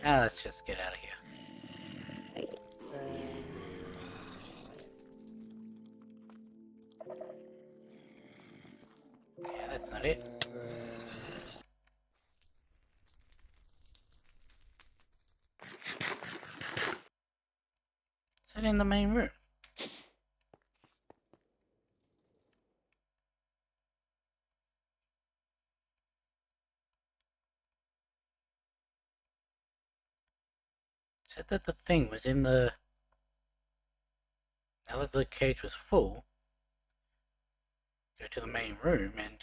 Now let's just get out of here. Okay, that's not it. Is that in the main room? Said that the thing was in the... Now that the cage was full, go to the main room and...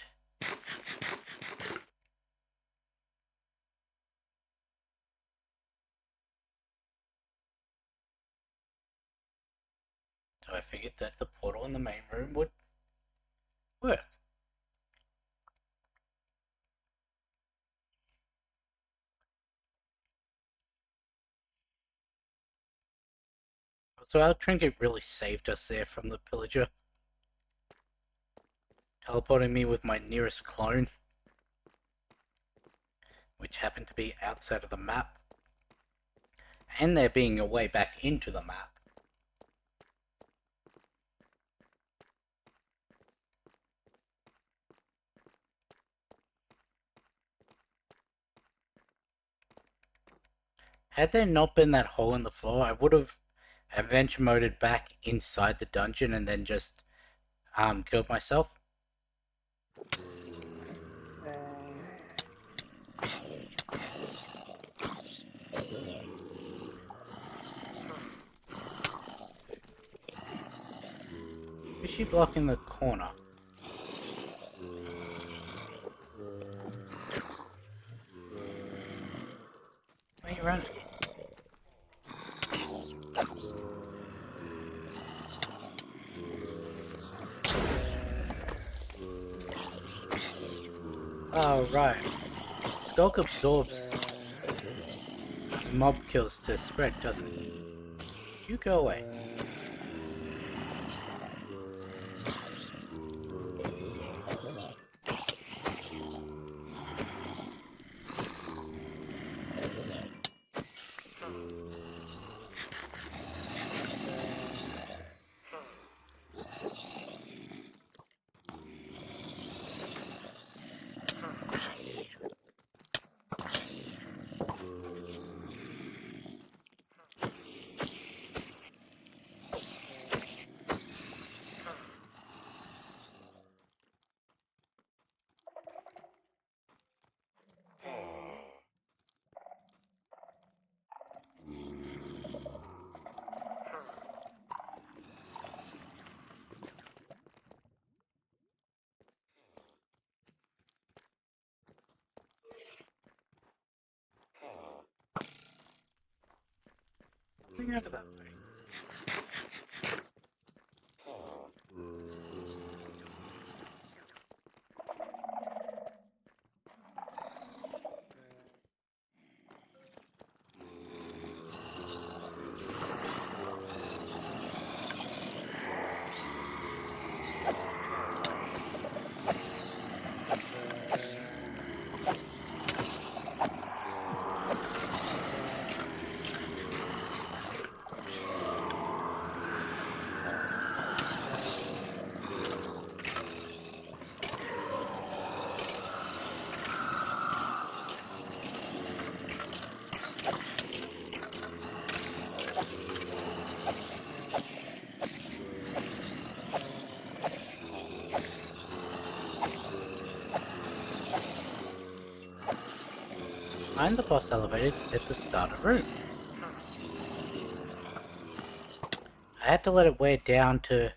So I figured that the portal in the main room would work. So our trinket really saved us there from the pillager. Teleporting me with my nearest clone, which happened to be outside of the map. And there being a way back into the map. Had there not been that hole in the floor, I would have adventure moded back inside the dungeon and then just killed myself. Is she blocking the corner? Where are you running? Oh, right. Skulk absorbs mob kills to spread, doesn't it? You go away. Coming out of that way. Find the boss elevators at the start of room. I had to let it wear down to...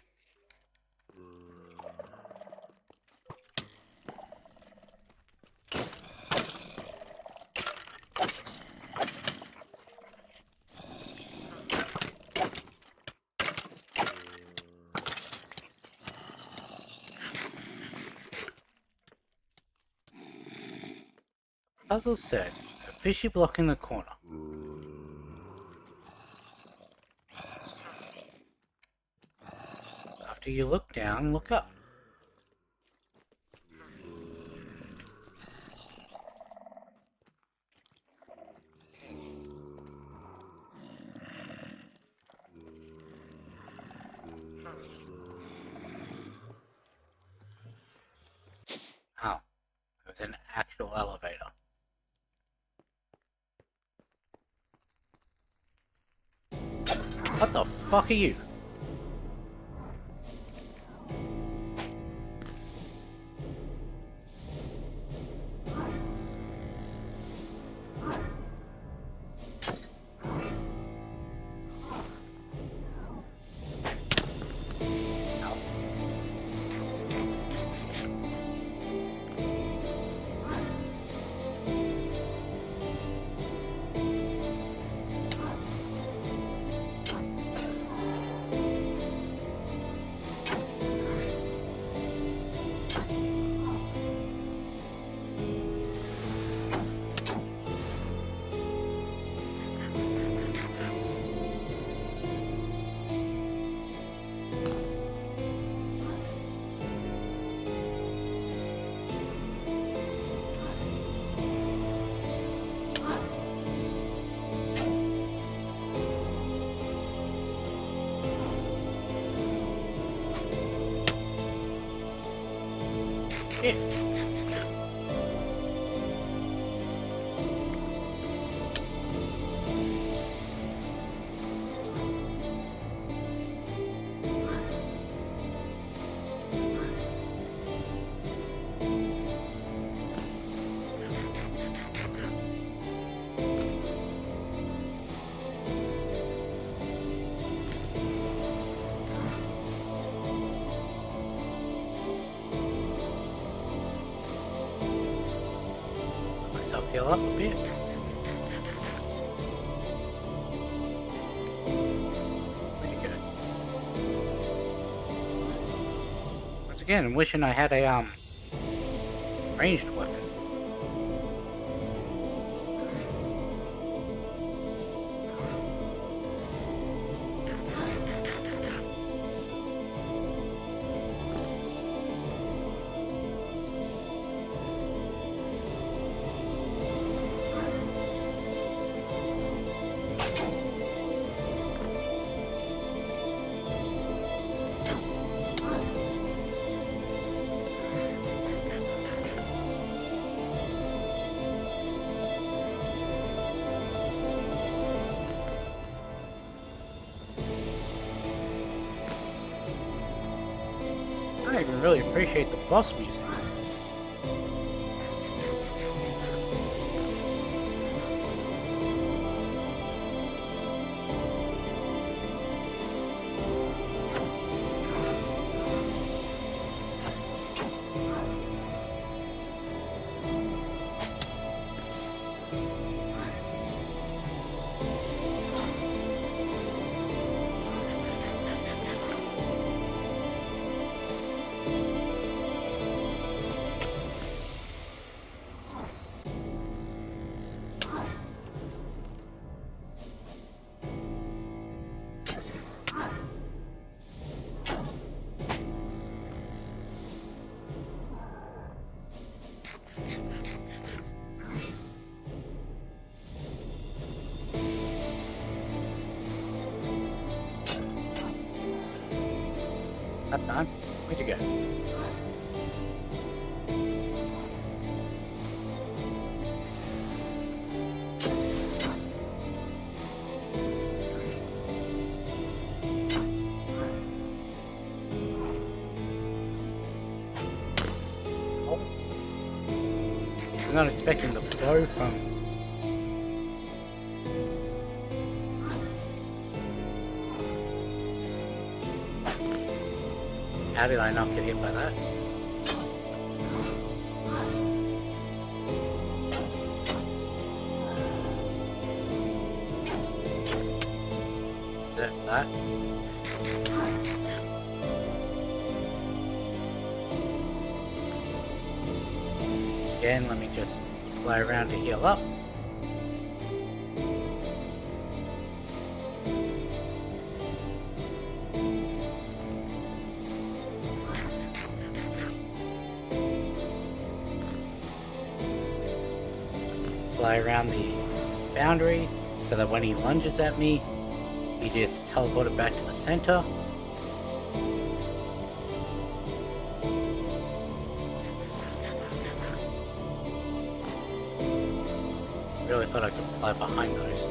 Puzzle said, a fishy block in the corner. After you look down, look up. Oh, it was an actual elevator. What the fuck are you? Shit. Myself heal up a bit. Where'd you go? Once again, I'm wishing I had a ranged weapon. I don't even really appreciate the boss music. That time? Where'd you go? Oh, I'm not expecting the blow from... How did I not get hit by that? That. Again, let me just fly around to heal up. Fly around the boundary so that when he lunges at me, he gets teleported back to the center. Really thought I could fly behind those.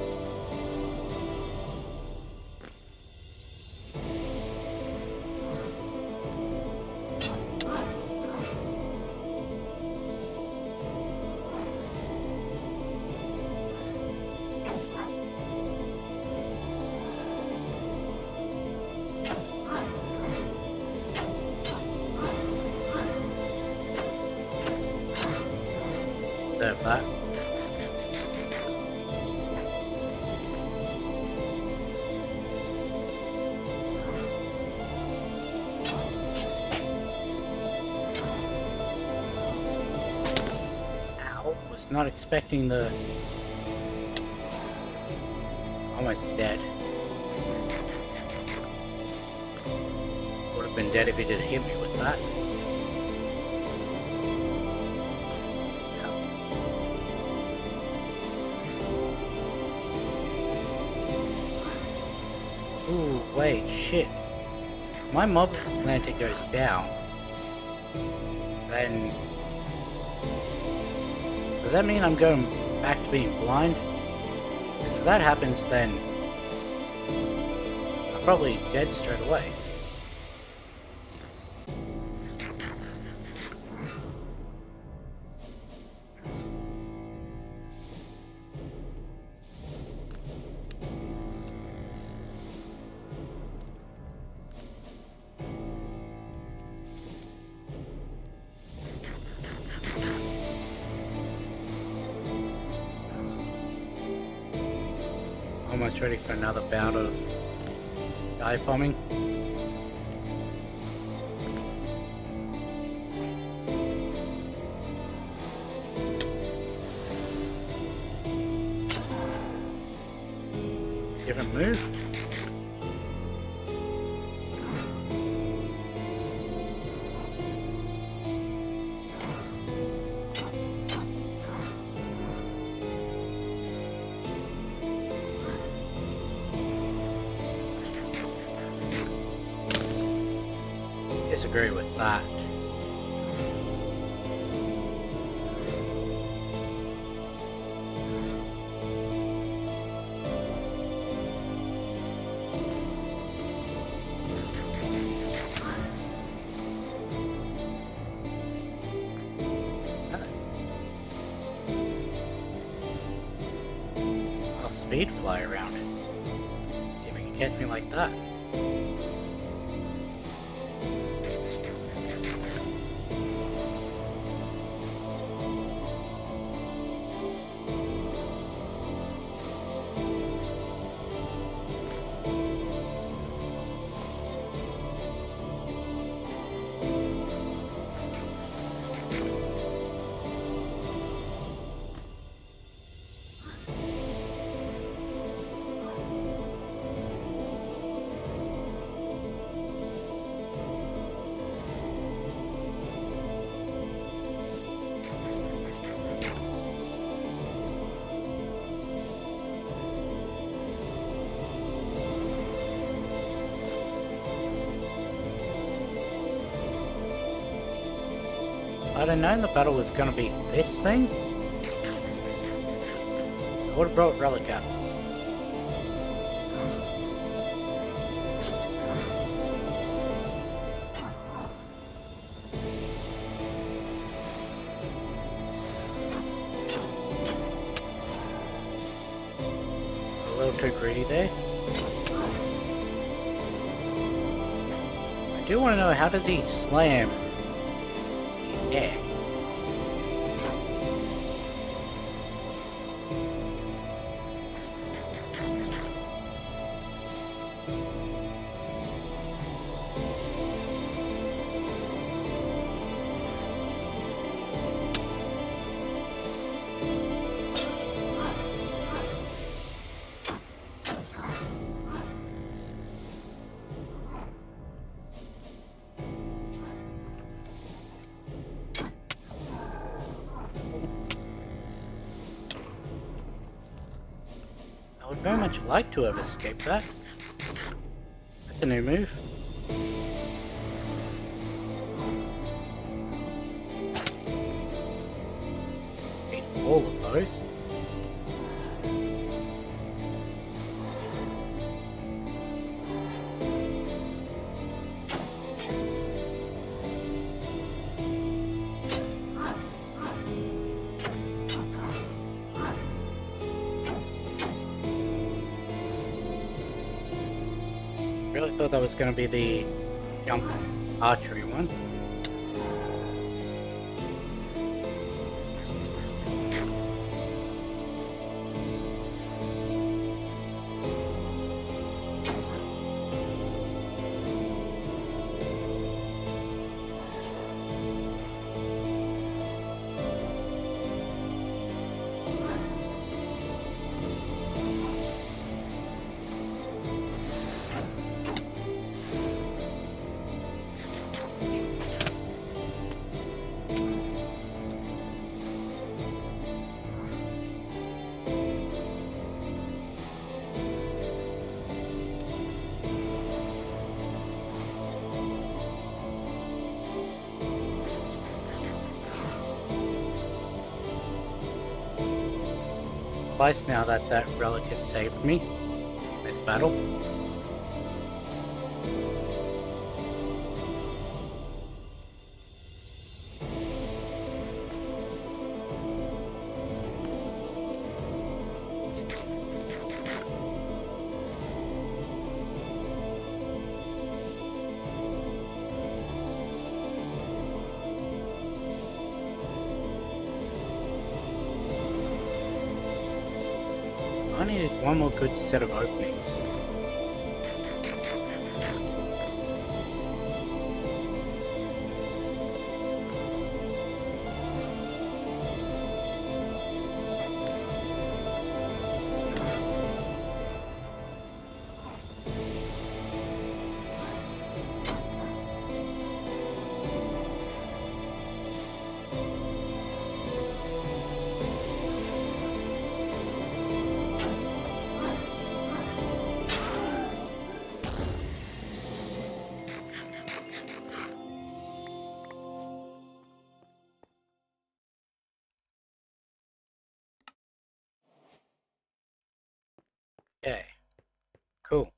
There's that. Ow, was not expecting the... Almost dead. Would have been dead if he didn't hit me with that. Ooh, wait, shit. My mob lantern goes down. Then... Does that mean I'm going back to being blind? If that happens, then... I'm probably dead straight away. Almost ready for another bout of dive bombing. Different move. Disagree with that. I'll speed fly around. See if you can catch me like that. I'd have known the battle was gonna be this thing, I would have brought relic apples. A little too greedy there. I do want to know, how does he slam the air? I would very much like to have escaped that. That's a new move. Eat all of those. Really thought that was going to be the jump archery one. Twice now that that relic has saved me in this battle. I needed one more good set of openings. Okay, cool.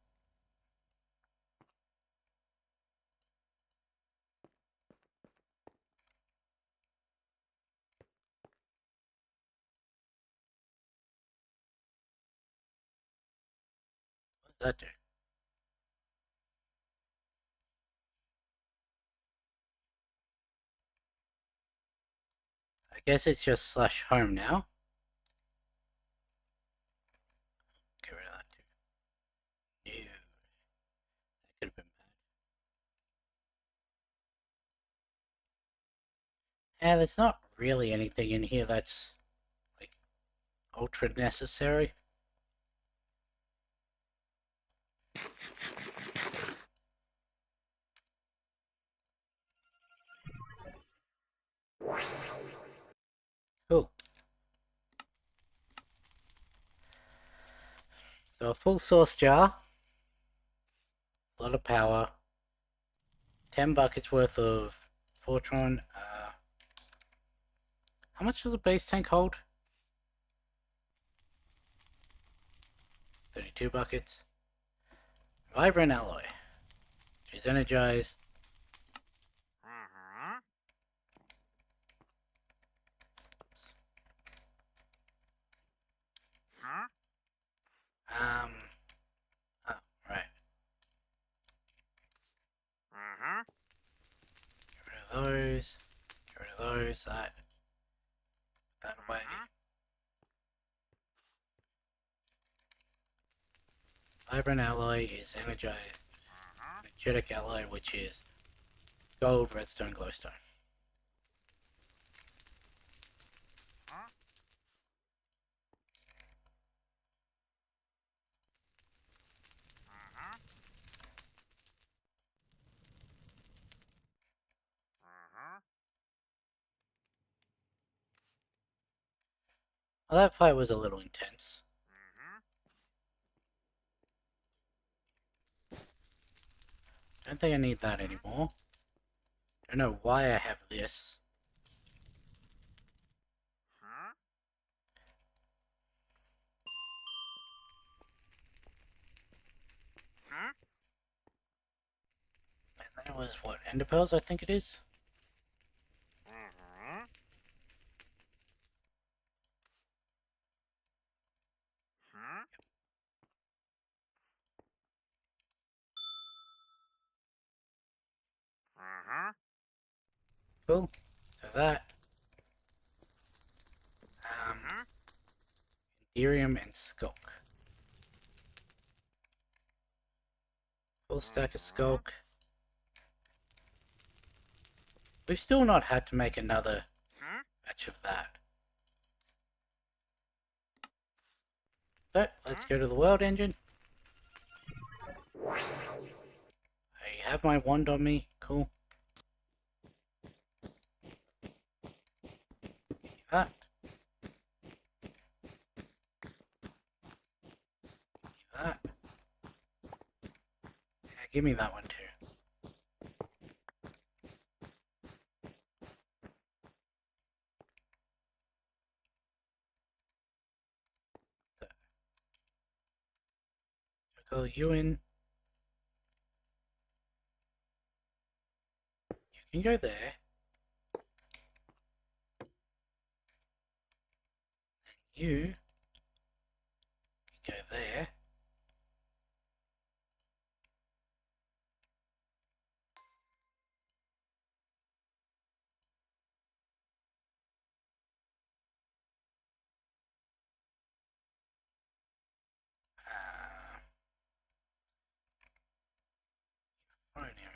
What does that do? I guess it's just slash home now. Get rid of that too. No, that could have been bad. Yeah, there's not really anything in here that's like ultra necessary. Cool. So a full sauce jar, a lot of power, 10 buckets worth of Fortron. How much does a base tank hold? 32 buckets. Vibrant alloy. She's energized. Oops. Oh, right. Get rid of those. Get rid of those. That away. Vibrant alloy is energized. Energetic alloy, which is gold, redstone, glowstone. Well, that fight was a little intense. Don't think I need that anymore. Don't know why I have this. And that was what, ender pearls I think it is? Cool. So that. Ethereum and Skulk. Full stack of Skulk. We've still not had to make another batch of that. So, let's go to the world engine. I have my wand on me. Cool. That. That. Yeah, give me that one too. So, I'll go you in. You can go there. You can go there. Phone him.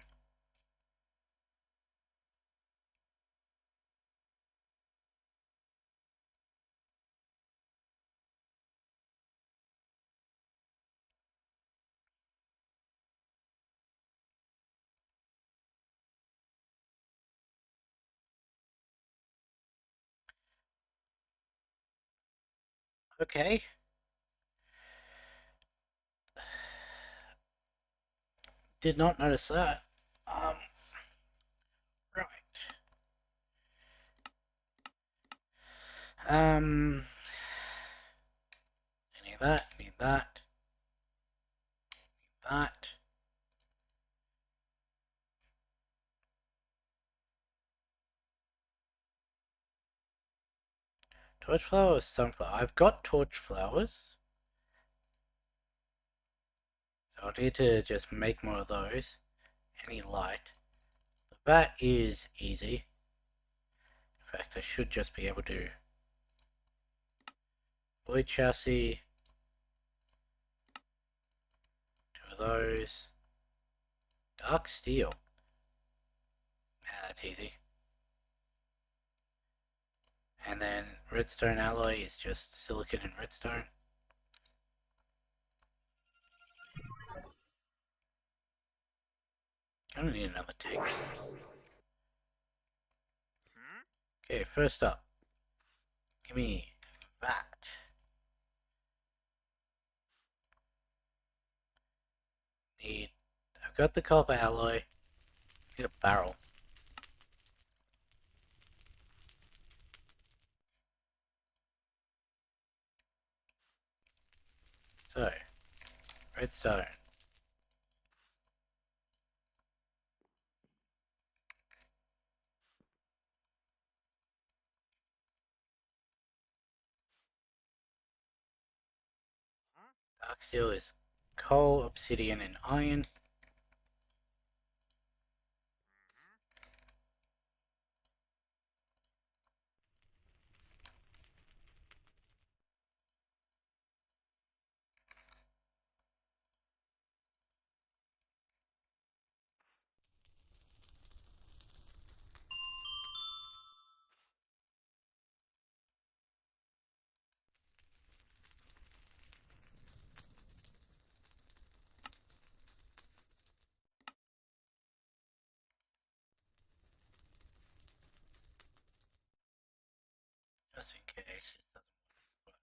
Okay. Did not notice that. Right. Um, need that, need that, need that. Torch flower or sunflower? I've got torch flowers. So I'll need to just make more of those. Any light. That is easy. In fact, I should just be able to void chassis. Two of those. Dark steel. Yeah, that's easy. And then redstone alloy is just silicon and redstone. I don't need another tank. Okay, first up. Give me that. I've got the copper alloy. Need a barrel. So, redstone. Dark steel is coal, obsidian, and iron. Just in case it doesn't work.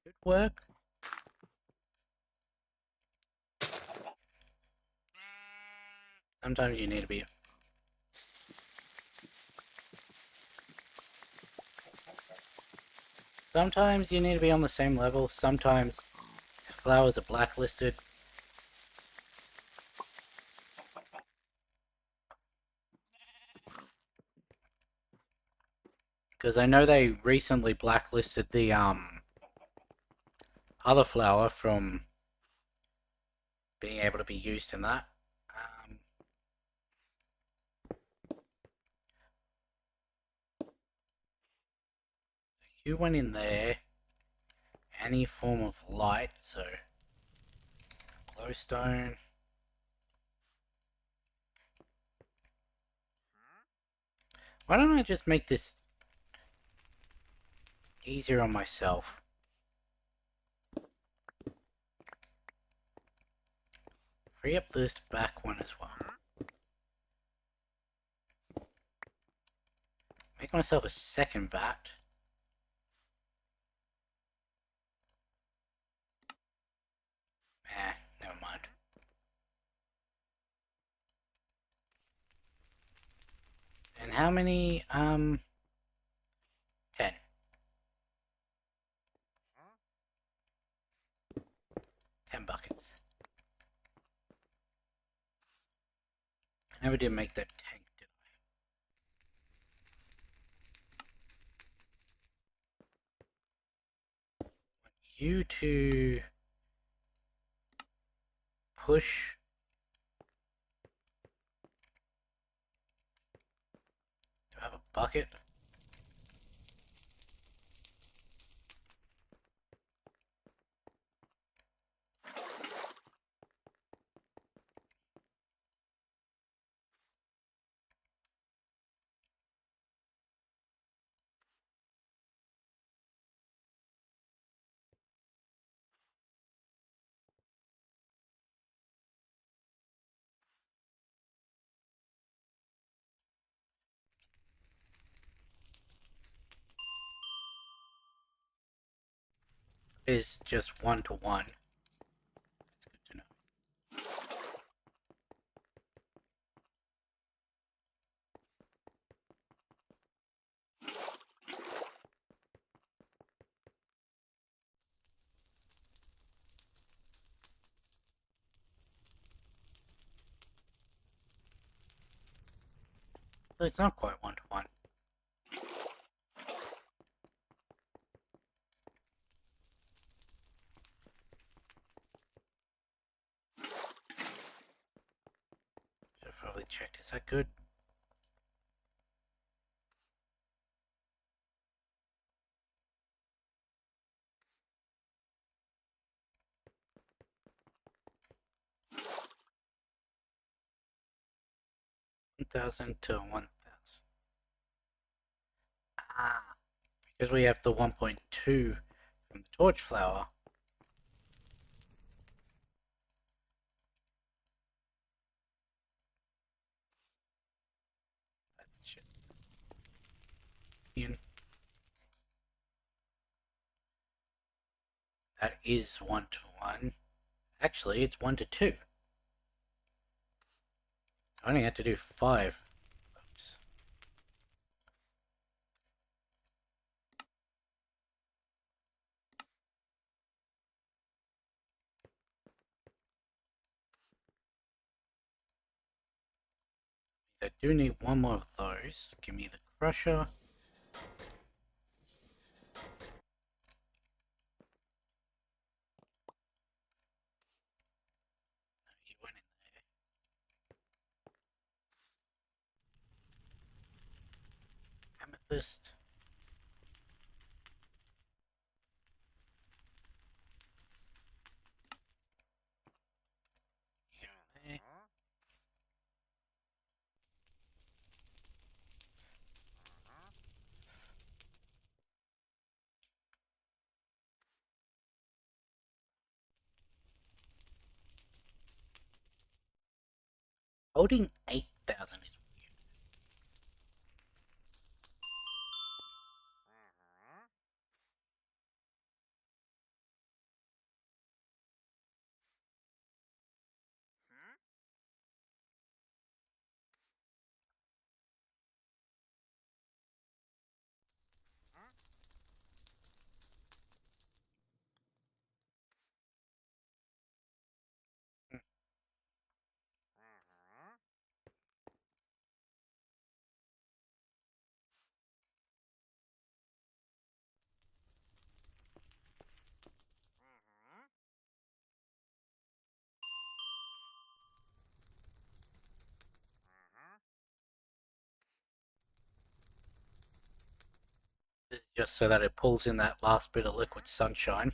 Could work. Sometimes you need to be. Sometimes you need to be on the same level. Sometimes flowers are blacklisted. Because I know they recently blacklisted the other flower from being able to be used in that. You went in there. Any form of light, so glowstone. Why don't I just make this easier on myself? Free up this back one as well. Make myself a second vat. Never mind. And how many, 10. 10 buckets. I never did make that tank, did I? I want you to push. Do I have a bucket? It's just 1-to-1. That's good to know. So it's not quite 1-to-1. Should have probably checked. Is that good? $1,000 to $1,000. Ah, because we have the 1.2 from the torch flower. That's shit. That is 1 to 1. Actually, it's 1 to 2. I only had to do 5. Oops. I do need one more of those. Give me the crusher. You went in there. Amethyst. You go in there. Holding 8,000 is weird. Just so that it pulls in that last bit of liquid sunshine.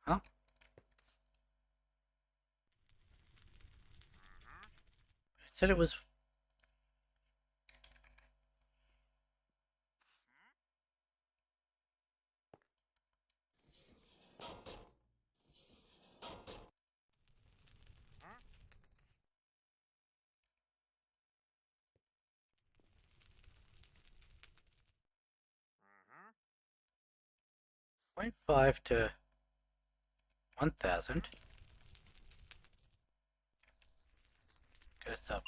Huh? It said it was 0.5 to 1,000. Goes up.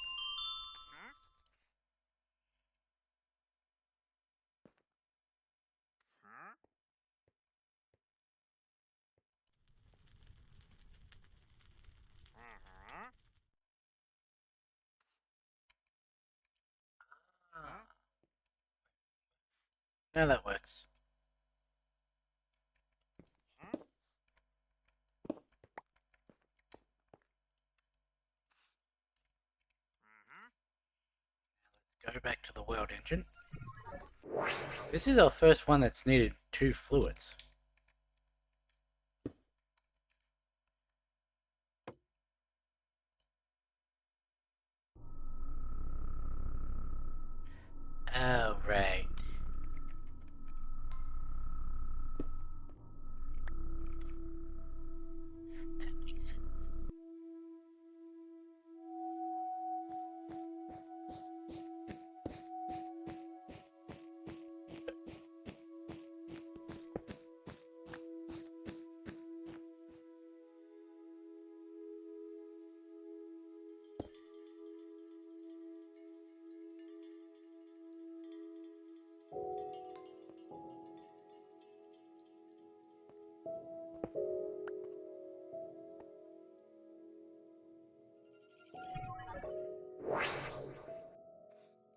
Ah. Now that works. Go back to the world engine. This is our first one that's needed 2 fluids. Oh, right. That makes sense.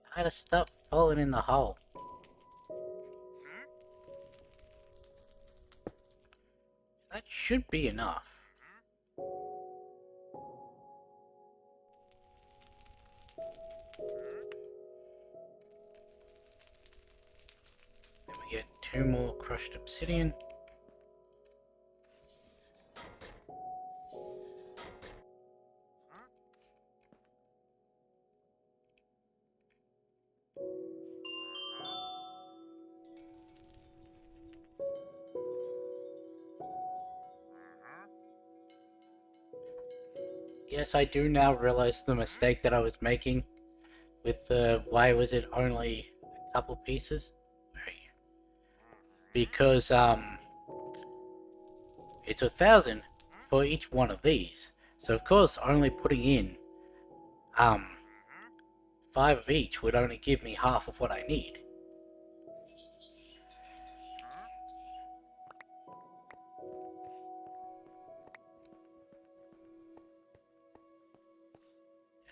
I gotta stop falling in the hole. That should be enough. Then we get 2 more crushed obsidian. Yes, I do now realize the mistake that I was making with the why was it only a couple pieces? Where are you? Because it's 1,000 for each one of these. So of course only putting in um 5 of each would only give me half of what I need.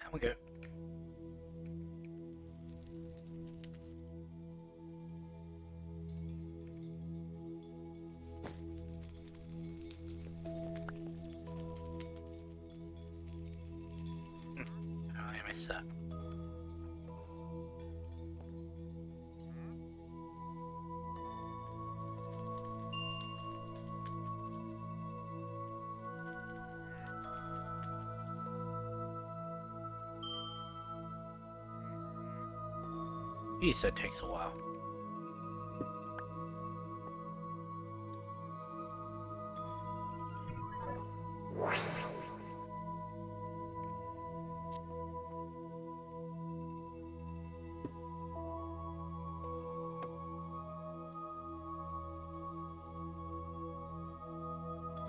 There we go. I missed that. Geez, that takes a while.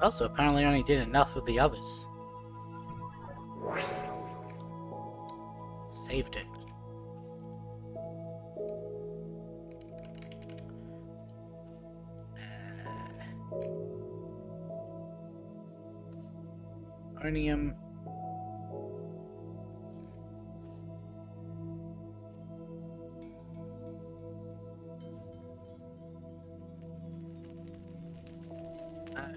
Also, apparently only did enough of the others. Saved it. Onium. That.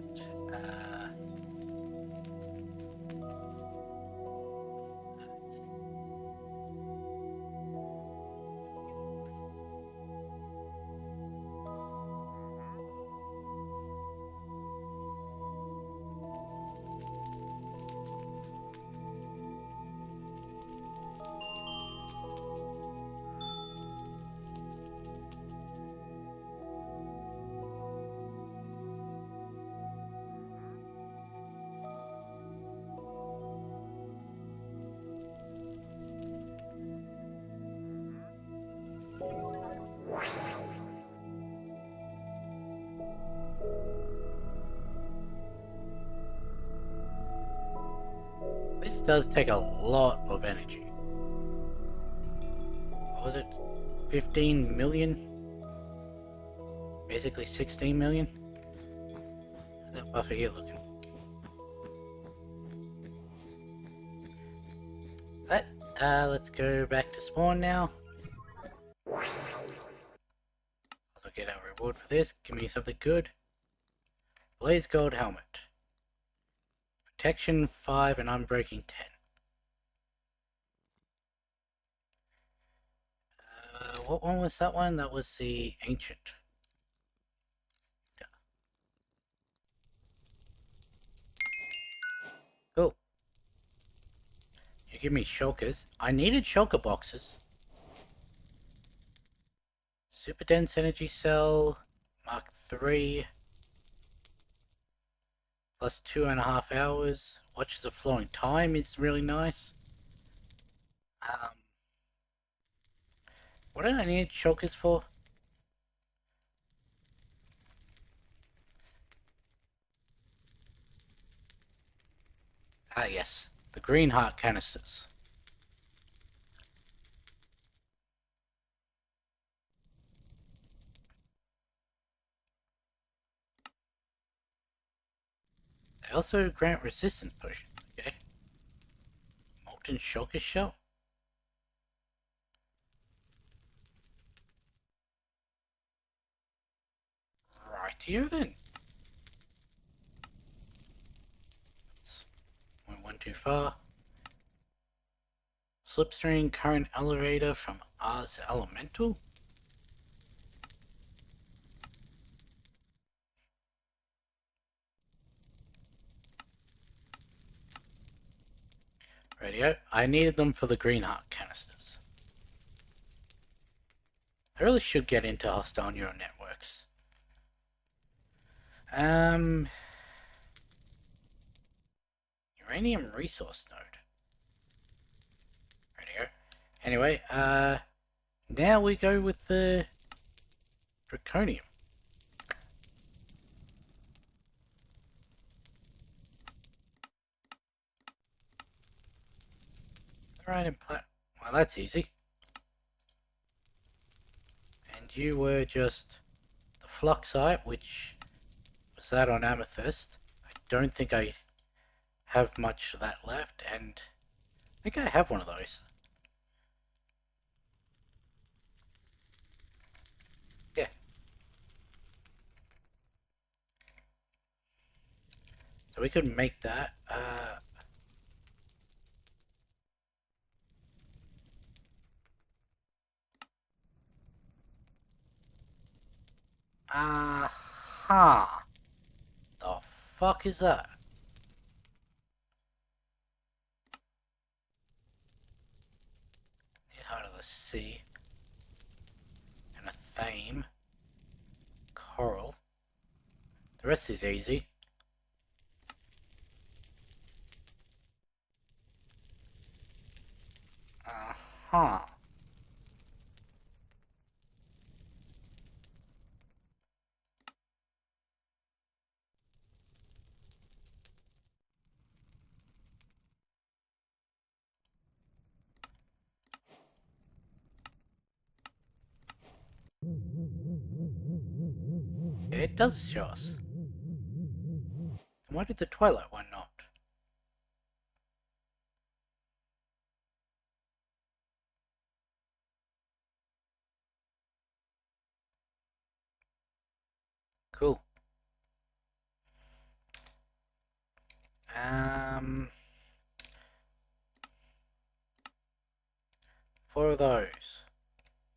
This does take a lot of energy. What was it? 15 million? Basically 16 million? How's that buffer here looking? But, let's go back to spawn now. I'll get our reward for this. Give me something good. Blaze Gold Helmet. Protection 5 and Unbreaking 10. What one was that one? That was the Ancient. Cool. You give me shulkers. I needed shulker boxes. Super Dense Energy Cell. Mark 3. Plus 2.5 hours. Watches of Flowing Time is really nice. What did I need shulkers for? Ah, yes. The green heart canisters. They also grant resistance potion. Okay. Molten shulker shell. Right here then. Went one too far. Slipstream current elevator from Ars Elemental. Radio. I needed them for the green heart canisters. I really should get into hostile neural networks. Uranium resource node. Right here. Anyway, now we go with the draconium. Right in plat. Well, that's easy. And you were just the fluxite, which was that on amethyst. I don't think I have much of that left, and I think I have one of those. Yeah. So we could make that. Aha. The fuck is that? Need heart of the sea. And a thame. Coral. The rest is easy. Uh-huh. Yeah, it does show us. Why did the Twilight one not? Cool. Um, four of those.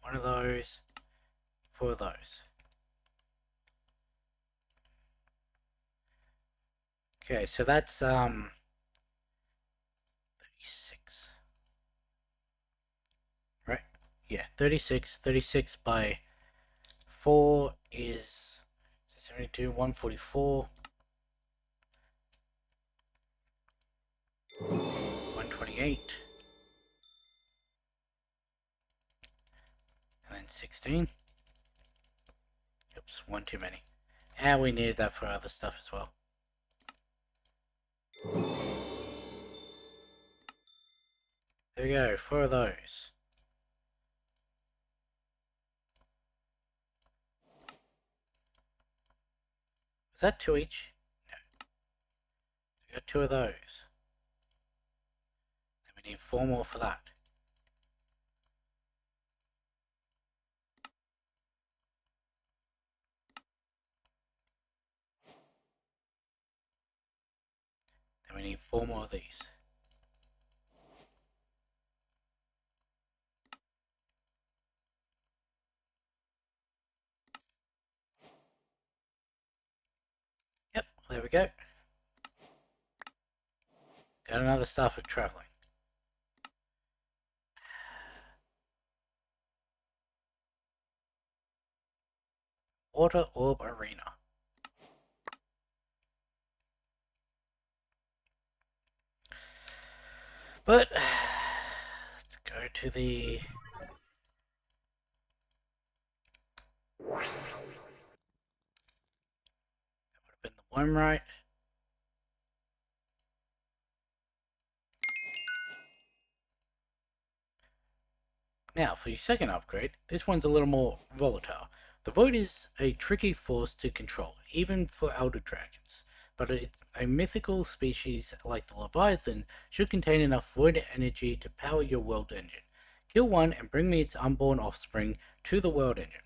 One of those. Four of those. Okay, so that's 36. Right? Yeah, 36. 36 by 4 is 72, 144. 128. And then 16. Oops, one too many. And we needed that for other stuff as well. There we go, four of those. Is that two each? No. We got two of those. Then we need four more for that. Then we need four more of these. Yep, there we go. Got another star for traveling. Water Orb Arena. But let's go to the that would have been the one, right? Now, for your second upgrade, this one's a little more volatile. The Void is a tricky force to control, even for Elder Dragons, but it's a mythical species like the Leviathan should contain enough Void energy to power your world engine. Kill one and bring me its unborn offspring to the world engine.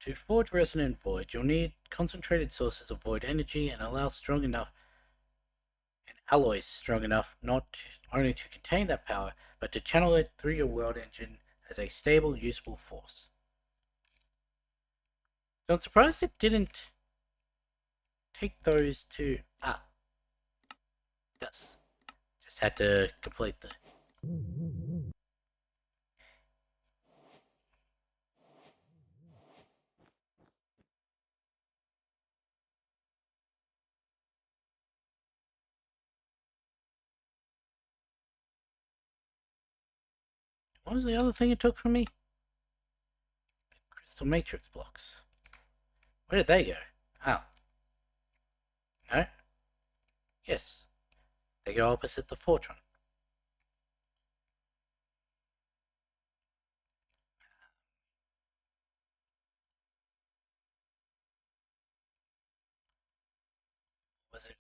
To forge Resonant Void, you'll need concentrated sources of Void energy and alloys strong enough not only to contain that power, but to channel it through your world engine as a stable, usable force. So I'm surprised it didn't take those to... Yes. Just had to complete the... What was the other thing it took from me? Crystal matrix blocks. Where did they go? Oh. No? Yes. They go opposite the fortune. Was it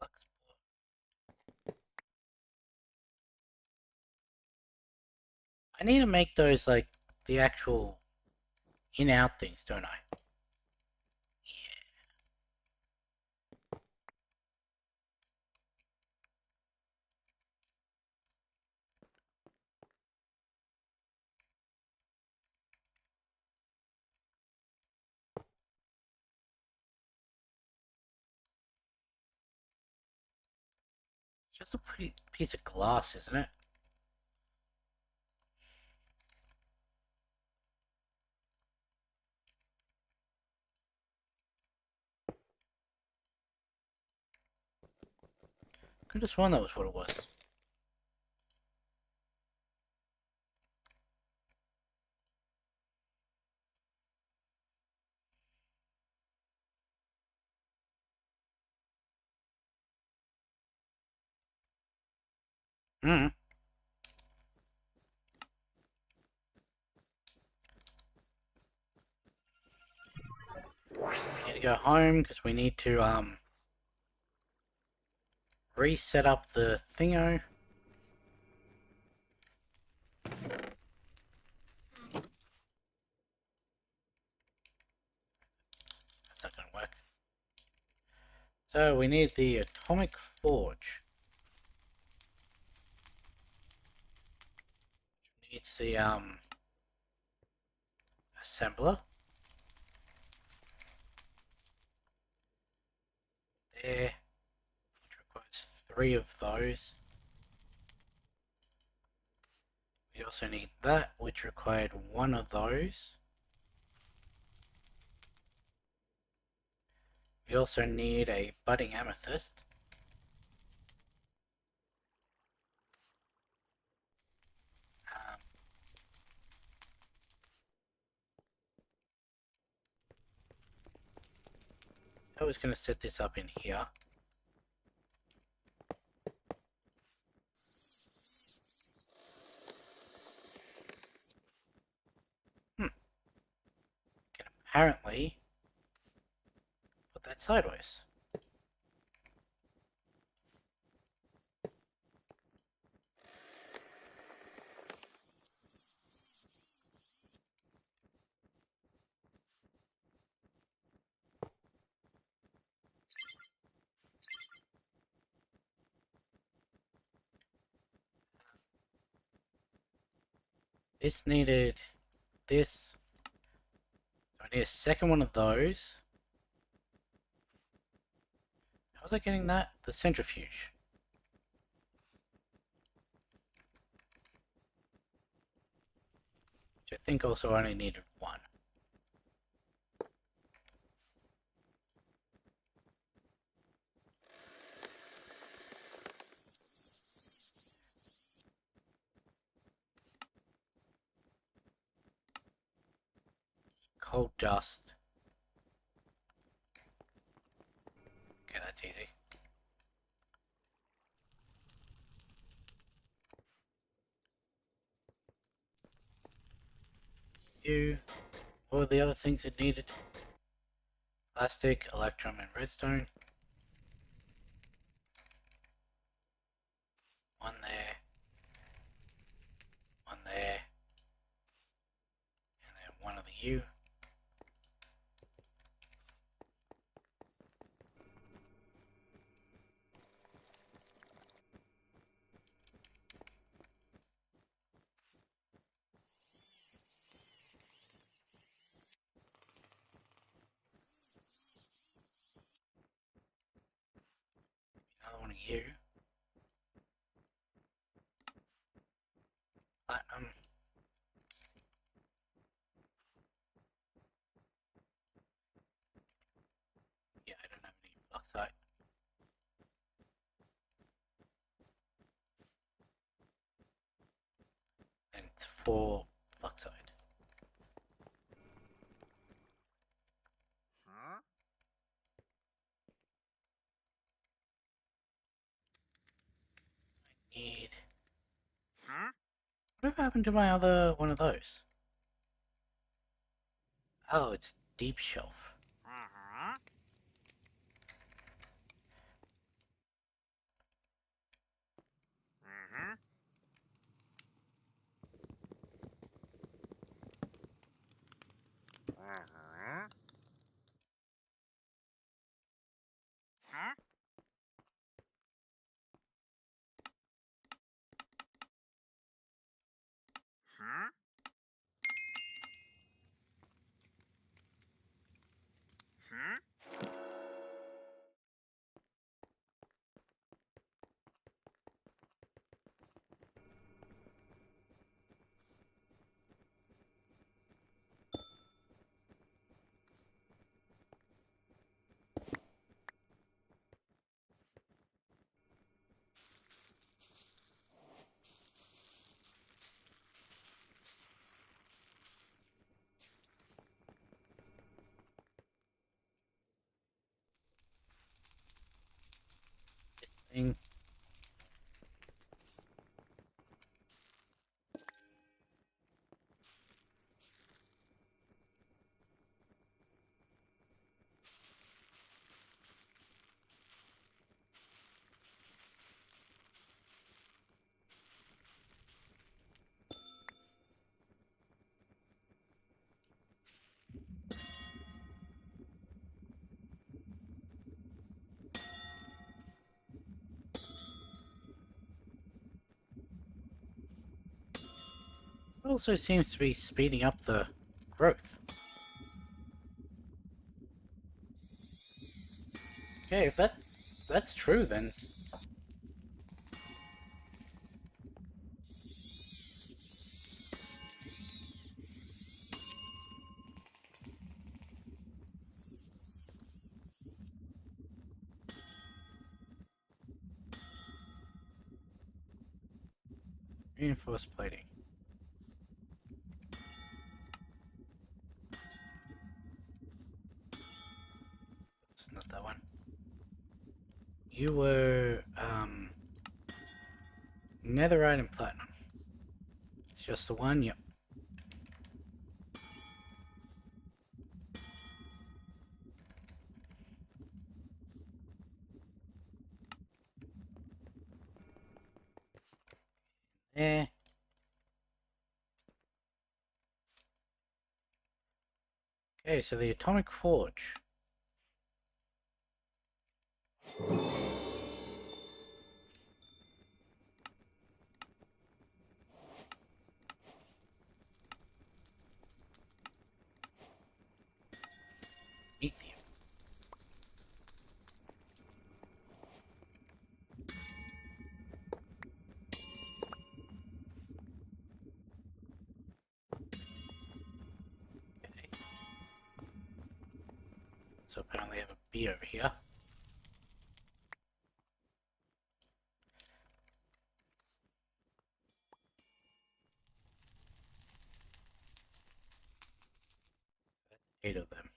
a flux port? I need to make those like the actual in-out things, don't I? Yeah. Just a pretty piece of glass, isn't it? Could have sworn that was what it was. Hmm. Need to go home because we need to reset up the thingo. That's not gonna work. So we need the atomic forge. Needs the assembler. There. Which requires 3 of those. We also need that, which required 1 of those. We also need a budding amethyst. Um, I was going to set this up in here. Can apparently put that sideways. This needed this. So I need a second one of those. How was I getting that? The centrifuge. Which I think also only needed 1. Cold dust. Okay, that's easy. You. What were the other things it needed? Plastic, electrum, and redstone. 1 there. 1 there. And then 1 of the U. Another 1 of U. Platinum. Yeah, I don't have any bauxite. dark side. Need... What happened to my other one of those? Oh, it's a deep shelf. Thing. It also seems to be speeding up the growth. Okay, if that's true, then reinforced plating. It's not that one. You were netherite and platinum. It's just the one. Yep. There. Okay, so the atomic forge. Lithium. Okay. So apparently I have a bee over here. That's 8 of them.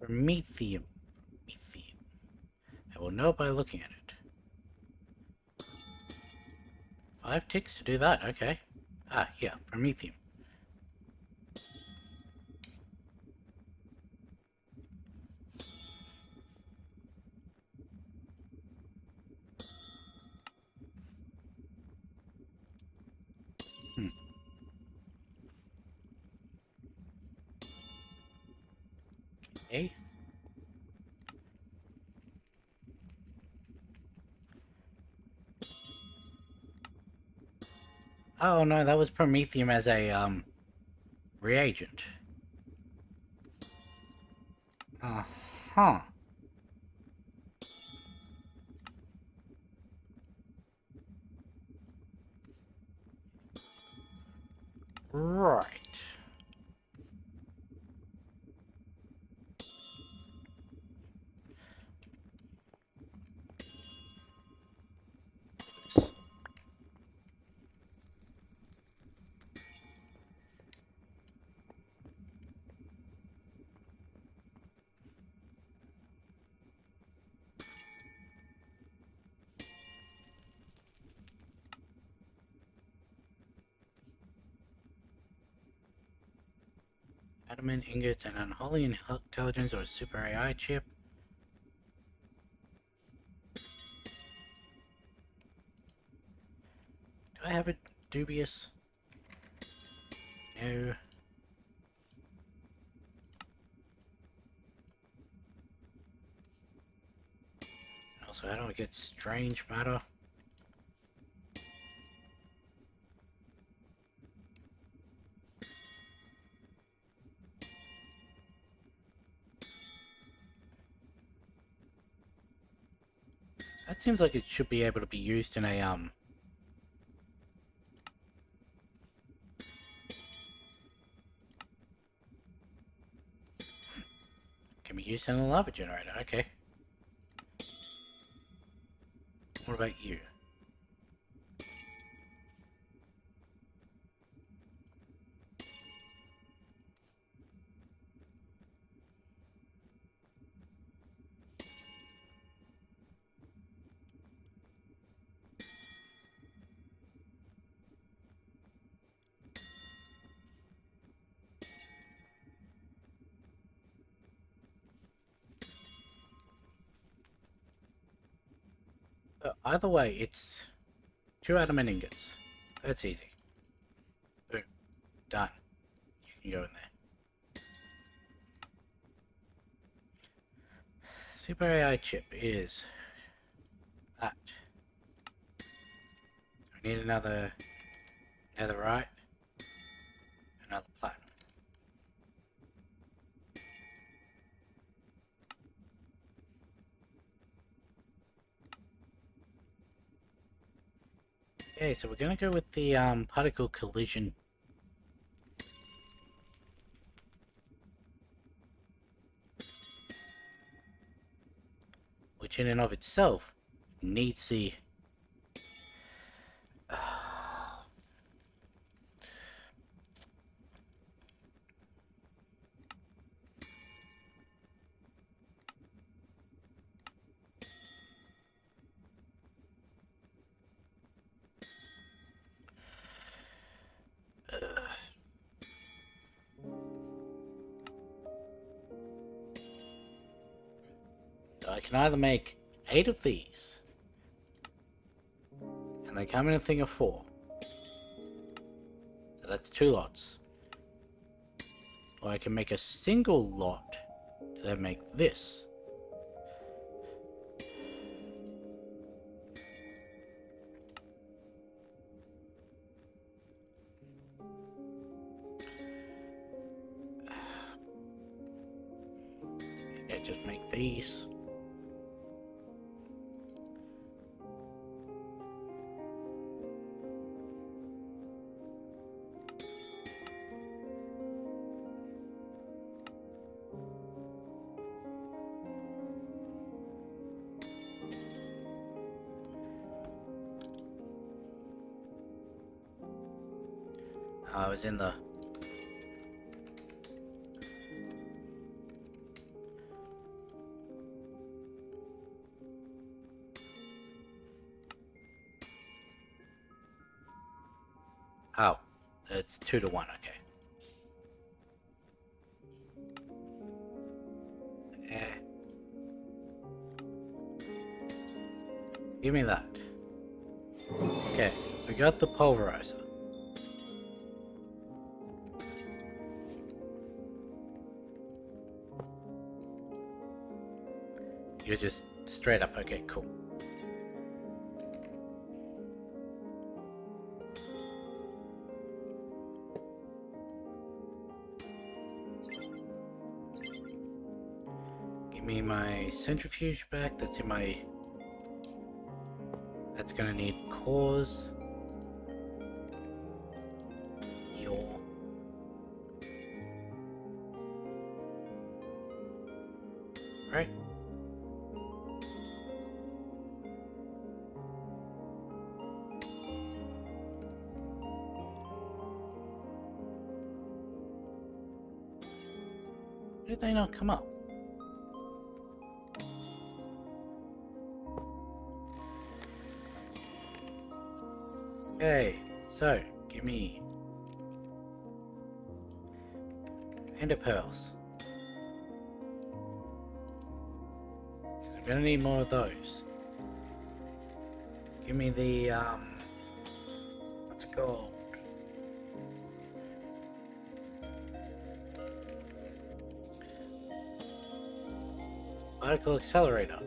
Promethium. Promethium. I will know by looking at it. 5 ticks to do that, okay. Ah, yeah, promethium. Hmm. Okay. Oh no, that was promethium as a Reagent. Uh-huh. Right. Adamant ingots and unholy intelligence or super AI chip. Do I have a dubious? No. Also, how do I get strange matter? That seems like it should be able to be used in a, can be used in a lava generator, okay. What about you? Either way, it's 2 adamant ingots. That's easy. Boom. Done. You can go in there. Super AI chip is that. We need another netherite, another platinum. Okay, so we're gonna go with the particle collision. Which in and of itself needs the I can either make 8 of these, and they come in a thing of 4. So that's 2 lots. Or I can make a single lot to then make this. Yeah, just make these. I was in the... Oh, it's 2 to 1, okay. Eh. Give me that. Okay, we got the pulverizer. You're just straight up, okay, cool. Give me my centrifuge back. That's in my... That's gonna need cores. Your... Right. Why did they not come up? Okay, so give me Ender Pearls. I'm gonna need more of those. Give me the what's it called? Particle accelerator.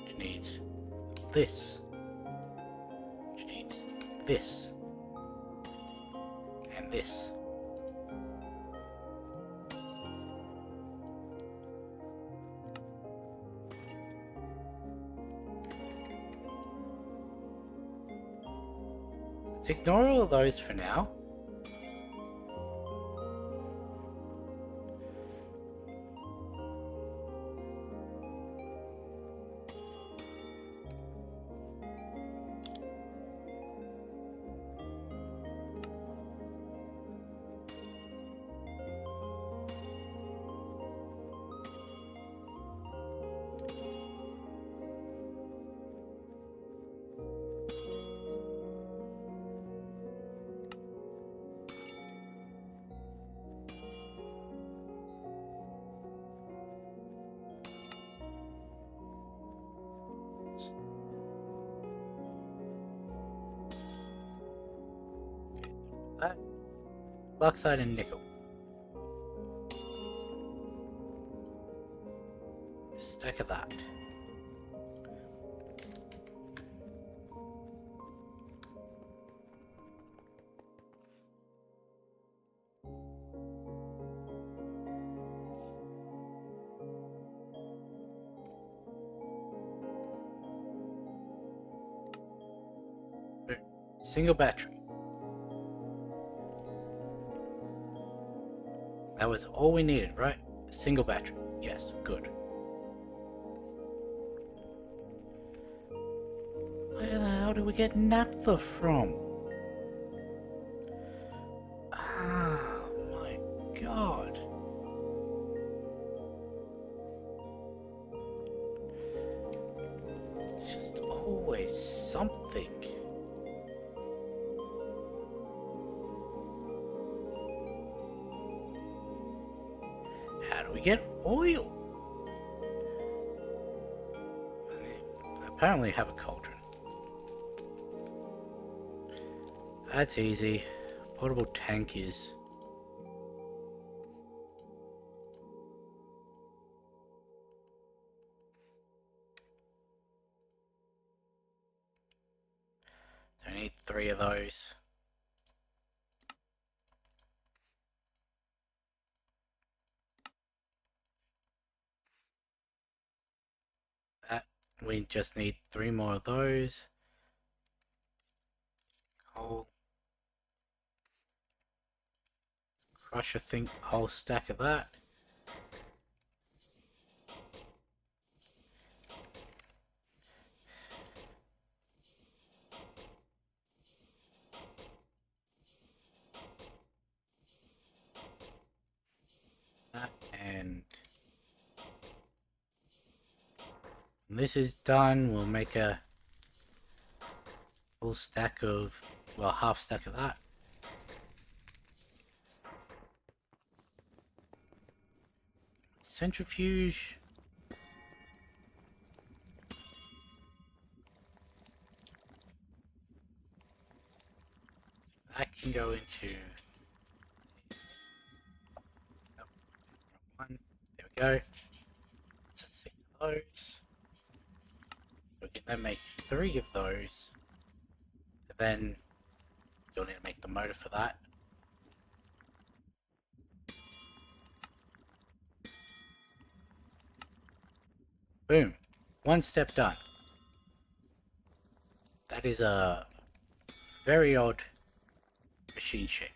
Which needs this. Which needs this. And this. Let's ignore all of those for now. That. Bauxite and nickel. Stack of that. Single battery. That was all we needed, right? A single battery. Yes, good. Where the hell do we get naphtha from? Oh my god. It's just always something. How do we get oil? I apparently have a cauldron. That's easy. Portable tank is... I need 3 of those. That, we just need 3 more of those. Coal. Crush, I think, a whole stack of that. And when this is done, we'll make a full stack of, well, half stack of that. Centrifuge. That can go into one. There we go. So 6 of those. We can then make 3 of those. And then you'll need to make the motor for that. Boom. One step done. That is a very odd machine shape.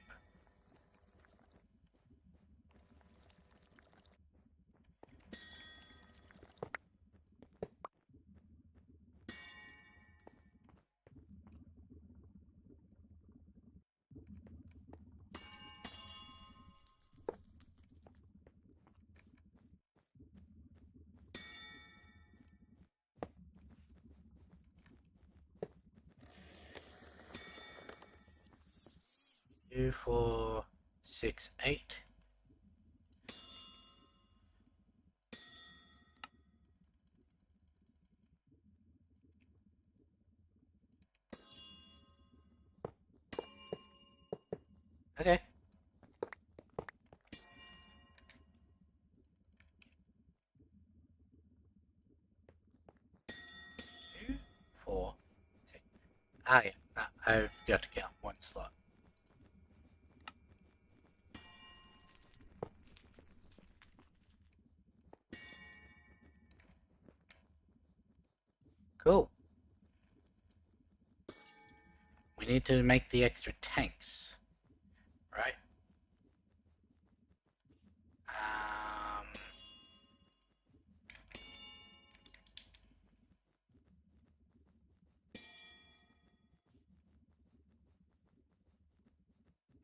Two, four, 6, 8. Okay. 2, 4, 6. Ah, yeah. No, I've got to count one slot. Cool. We need to make the extra tanks, right? Um,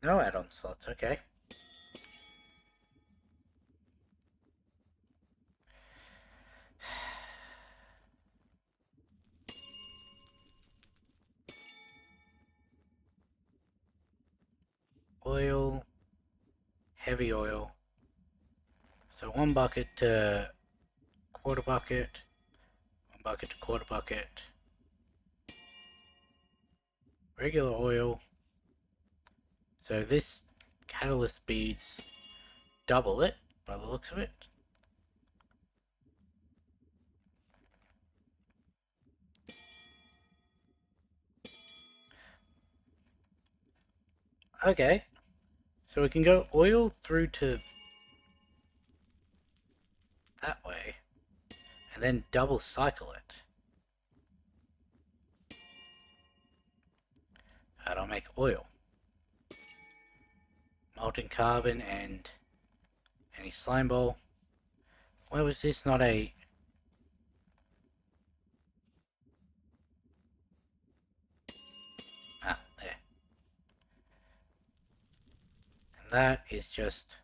no add-on slots, okay. Oil, heavy oil. So 1 bucket to quarter bucket, 1 bucket to quarter bucket. Regular oil. So this catalyst speeds double it by the looks of it. Okay, so we can go oil through to that way, and then double cycle it. That'll make oil. Molten carbon and any slime ball. Why was this not a... Ah, there. And that is just...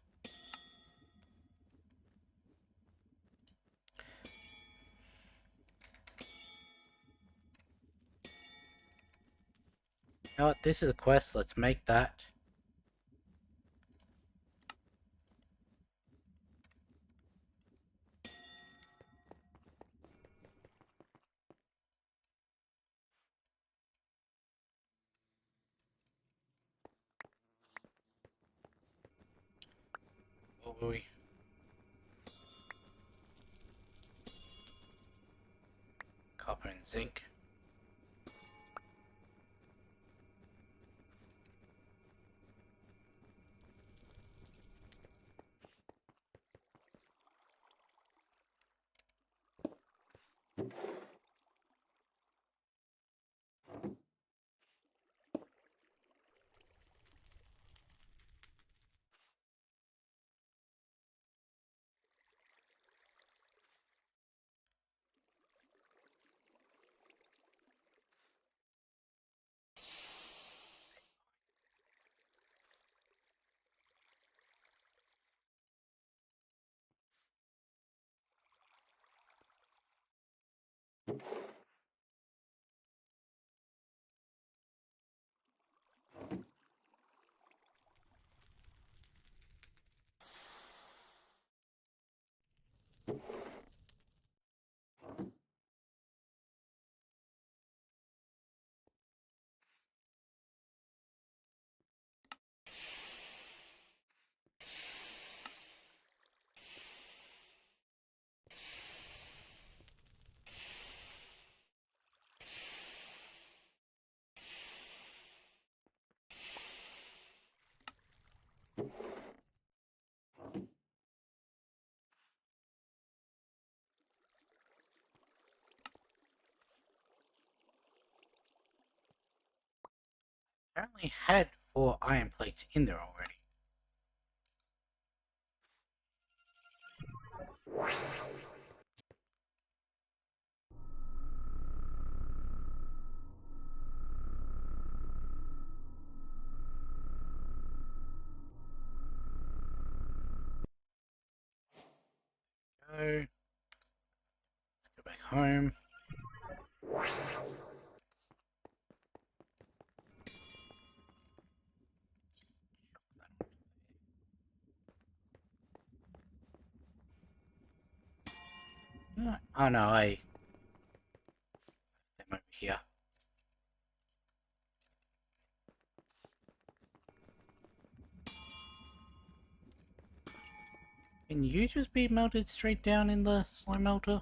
You know what, this is a quest, let's make that. What were we? Copper and zinc. Apparently had 4 iron plates in there already. So, let's go back home. Oh no, I them over here. Can you just be melted straight down in the slime melter?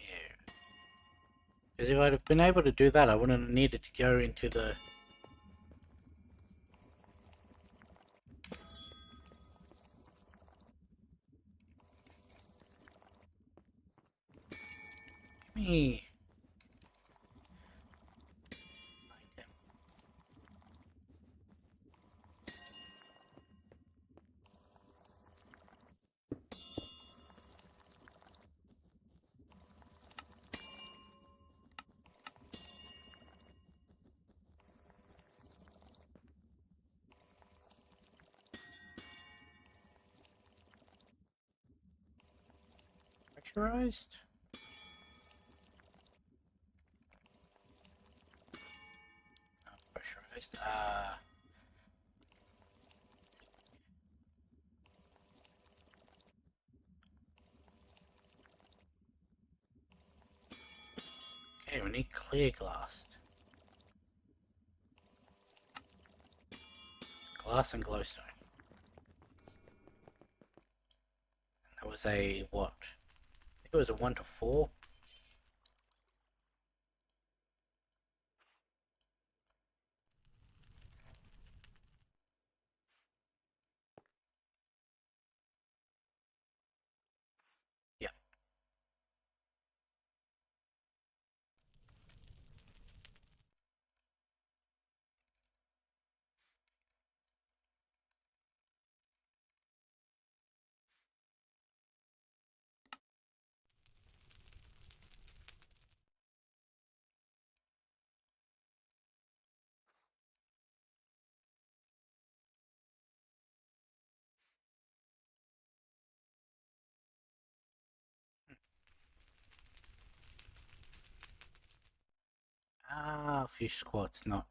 Yeah. Because if I'd have been able to do that, I wouldn't have needed to go into the... Me. Pressurized? Not pressurized. Okay, we need clear glass. Glass and glowstone. That was a what? I think it was a 1 to 4. Yeah. Fish squats, not.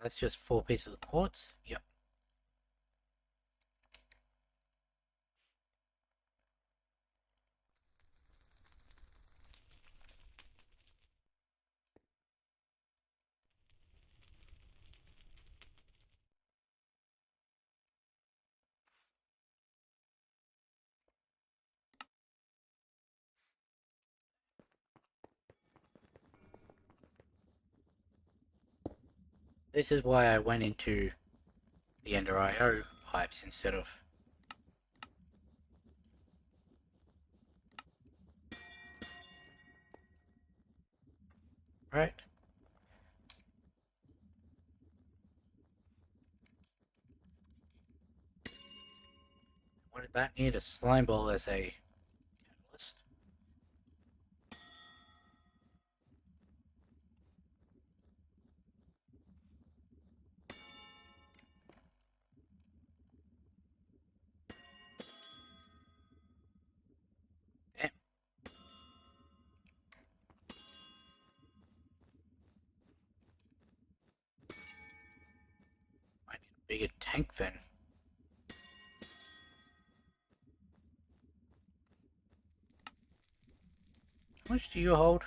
That's just 4 pieces of quartz. Yep. This is why I went into the Ender IO pipes instead of... Right? What did that need? A slime ball as a catalyst? Damn. I need a bigger tank then. How much do you hold?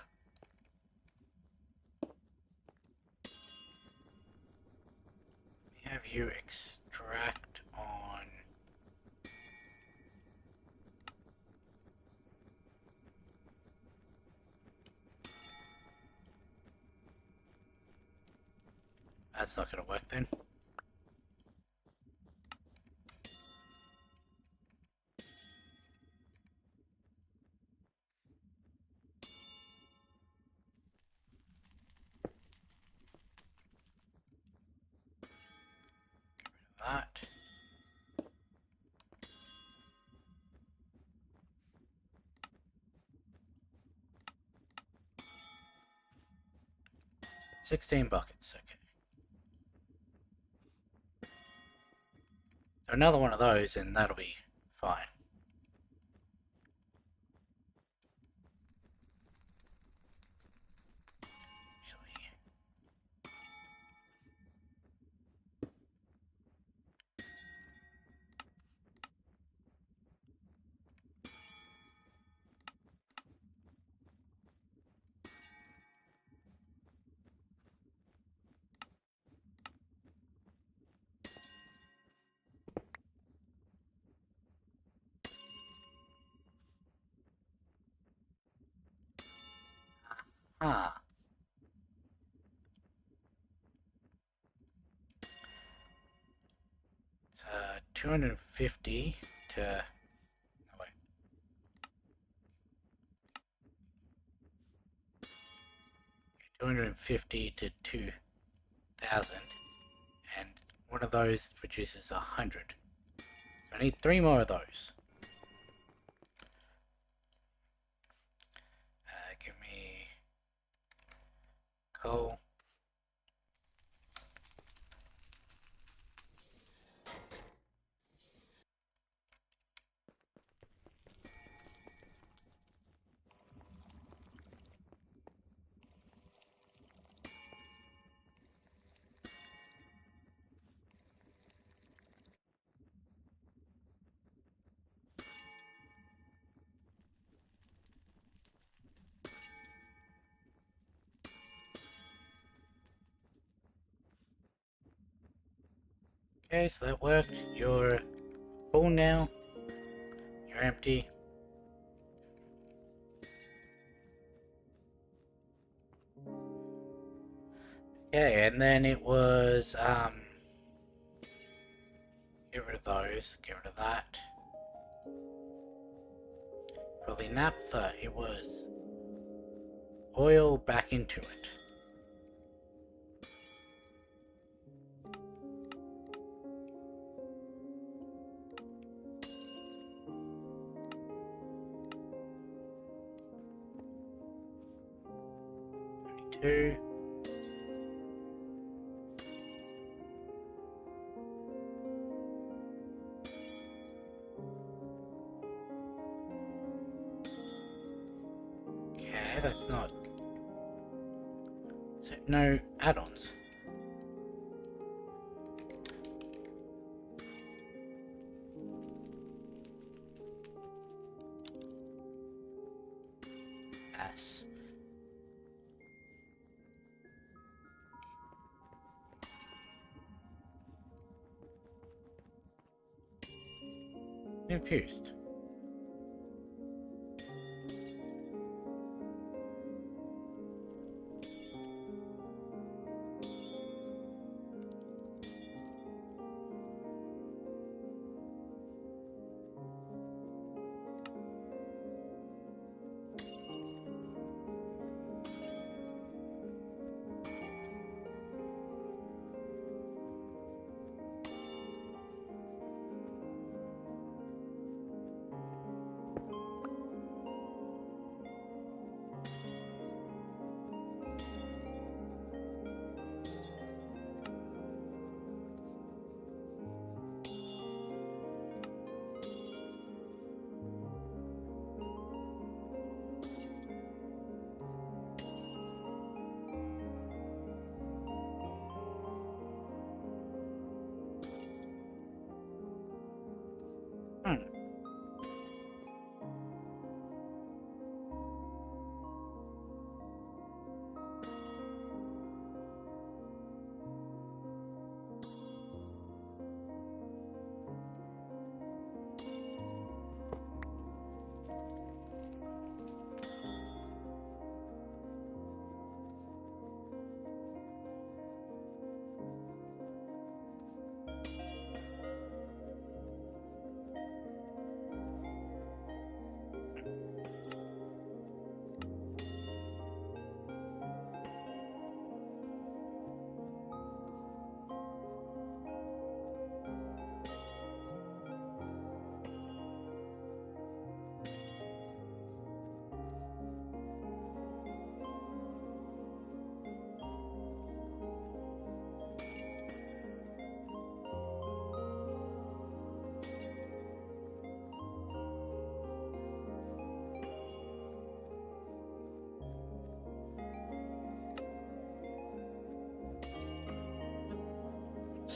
We have you extract on... That's not gonna work then. 16 buckets, okay. So another one of those and that'll be fine. Ah. 250 to... Oh, wait. 250 to 2,000. And one of those produces 100. I need 3 more of those. Give me coal. Okay, so that worked. You're full now. You're empty. Okay, and then it was, get rid of those, get rid of that. For the naphtha, it was oil back into it. Two. Okay, that's not... So, no add-ons. Yes. Infused.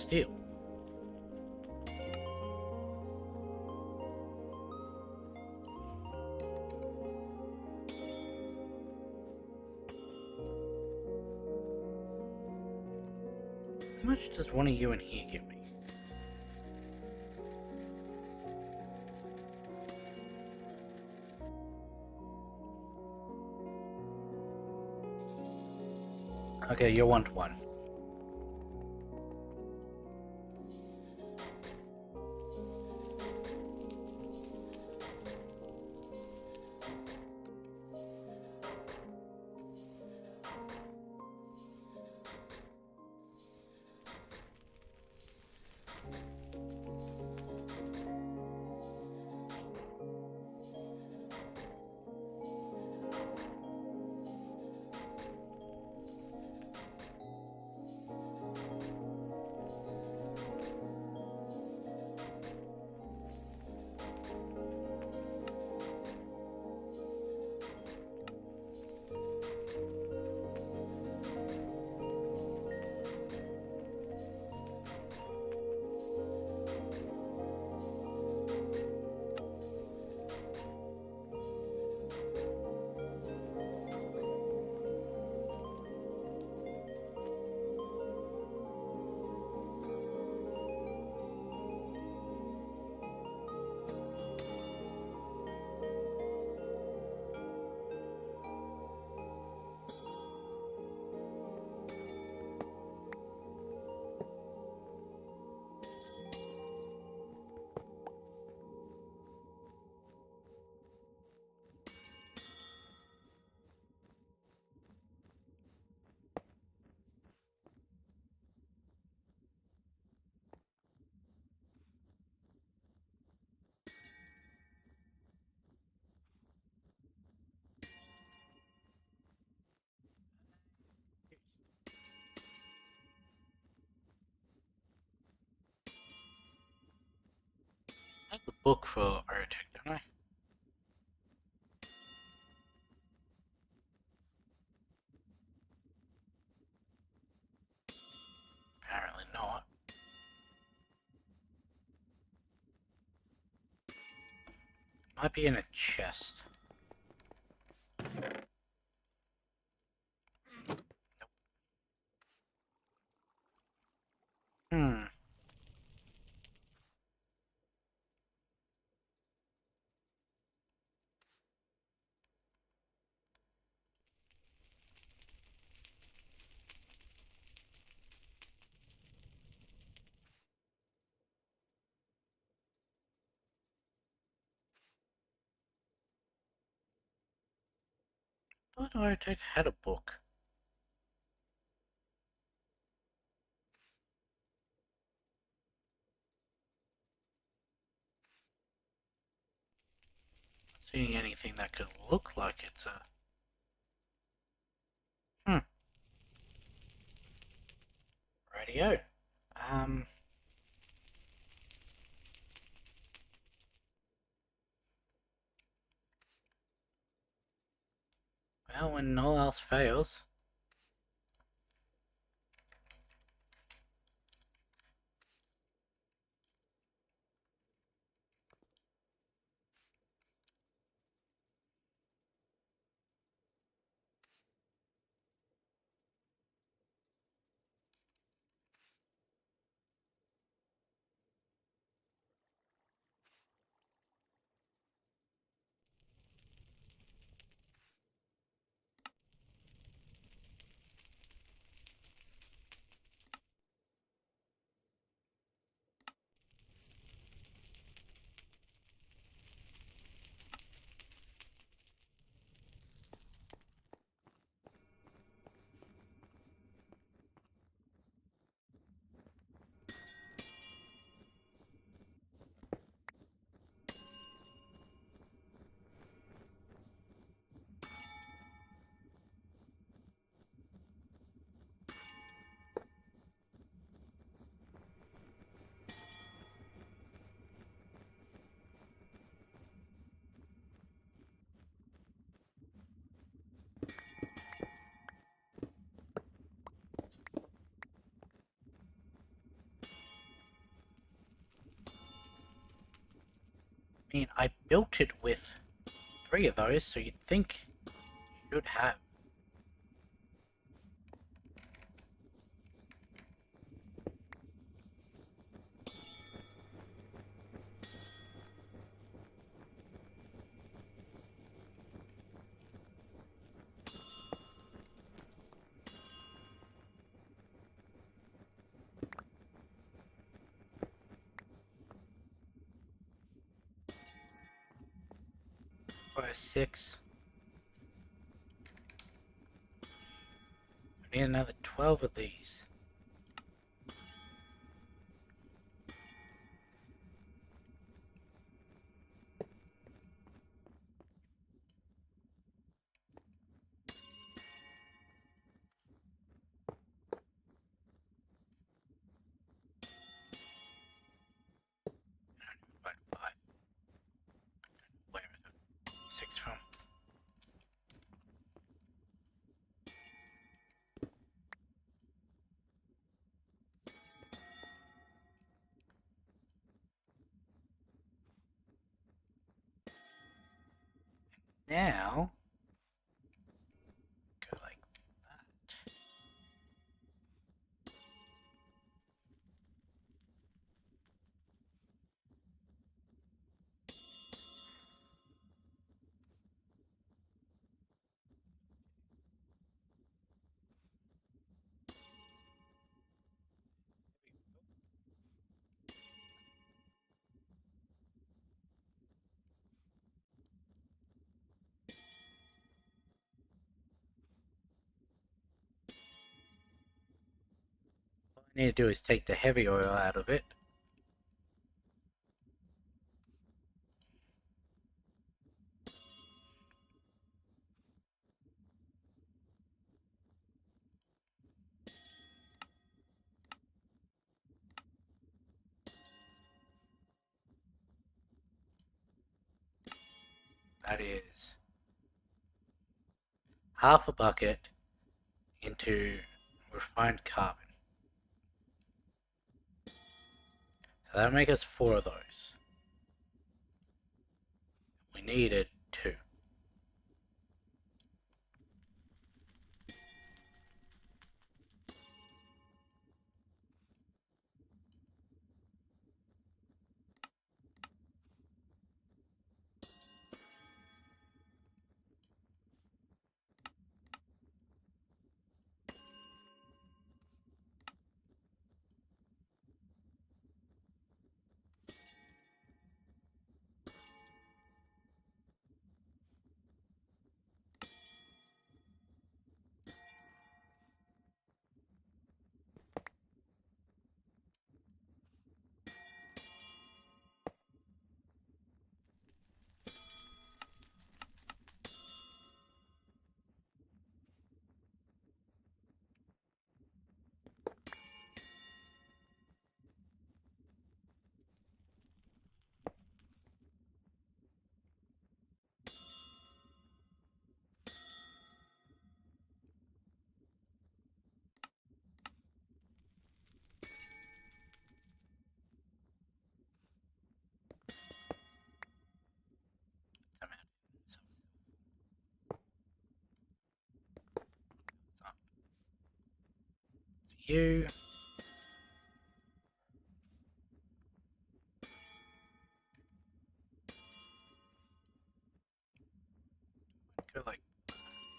steal. How much does one of you in here give me? Okay, you want one. I have the book for Arctic, don't I? Apparently not. Might be in a chest. Hmm. I thought Arctic had a book. Not seeing anything that could look like it's a. Hmm. Radio. Um. Well, when all else fails. mean, I built it with 3 of those, so you'd think you'd have. Or 6. I need another 12 of these. Right, 5. Where is it? 6 from. Now, go like that. All I need to do is take the heavy oil out of it. That is half a bucket into refined carbon. So that'll make us 4 of those. We needed 2. You go like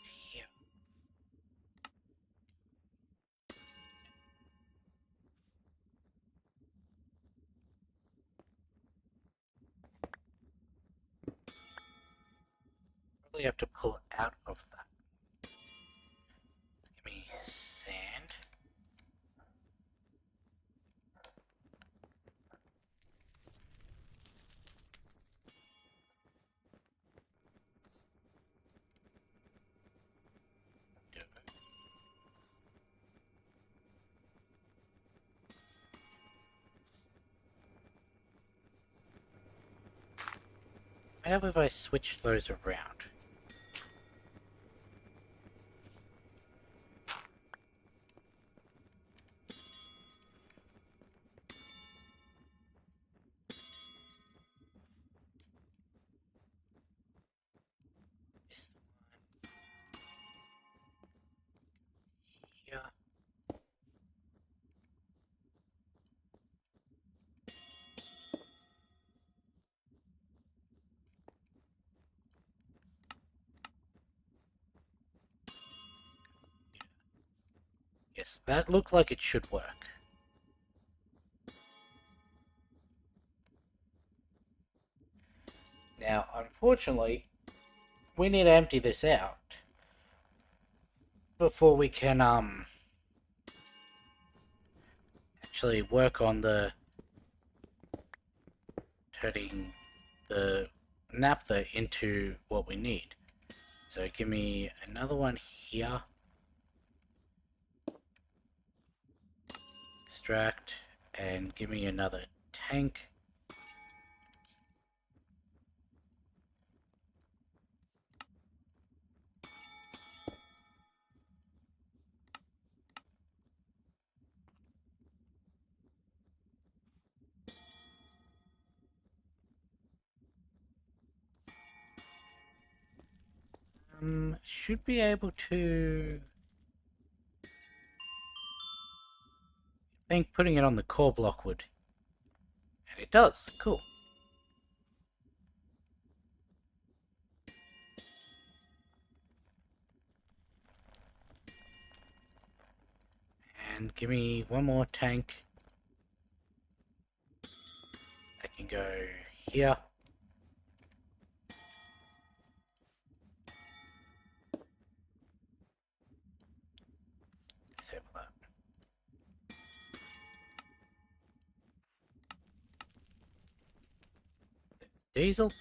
here. Probably have to pull it out of that. Give me sand. What happens if I switch those around? that looked like it should work. Now, unfortunately, we need to empty this out before we can actually work on the turning the naphtha into what we need. So give me another one here. Extract, and give me another tank. Should be able to... I think putting it on the core block would. And it does. Cool. And give me one more tank. That can go here. Disable that. Diesel.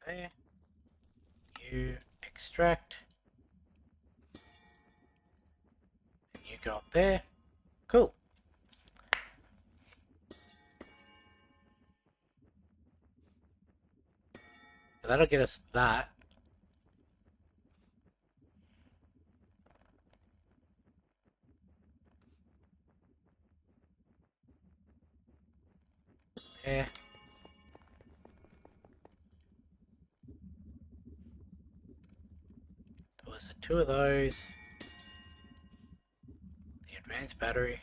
There. You extract. And you go up there. Cool. So that'll get us that. There. There was two of those. The advanced battery.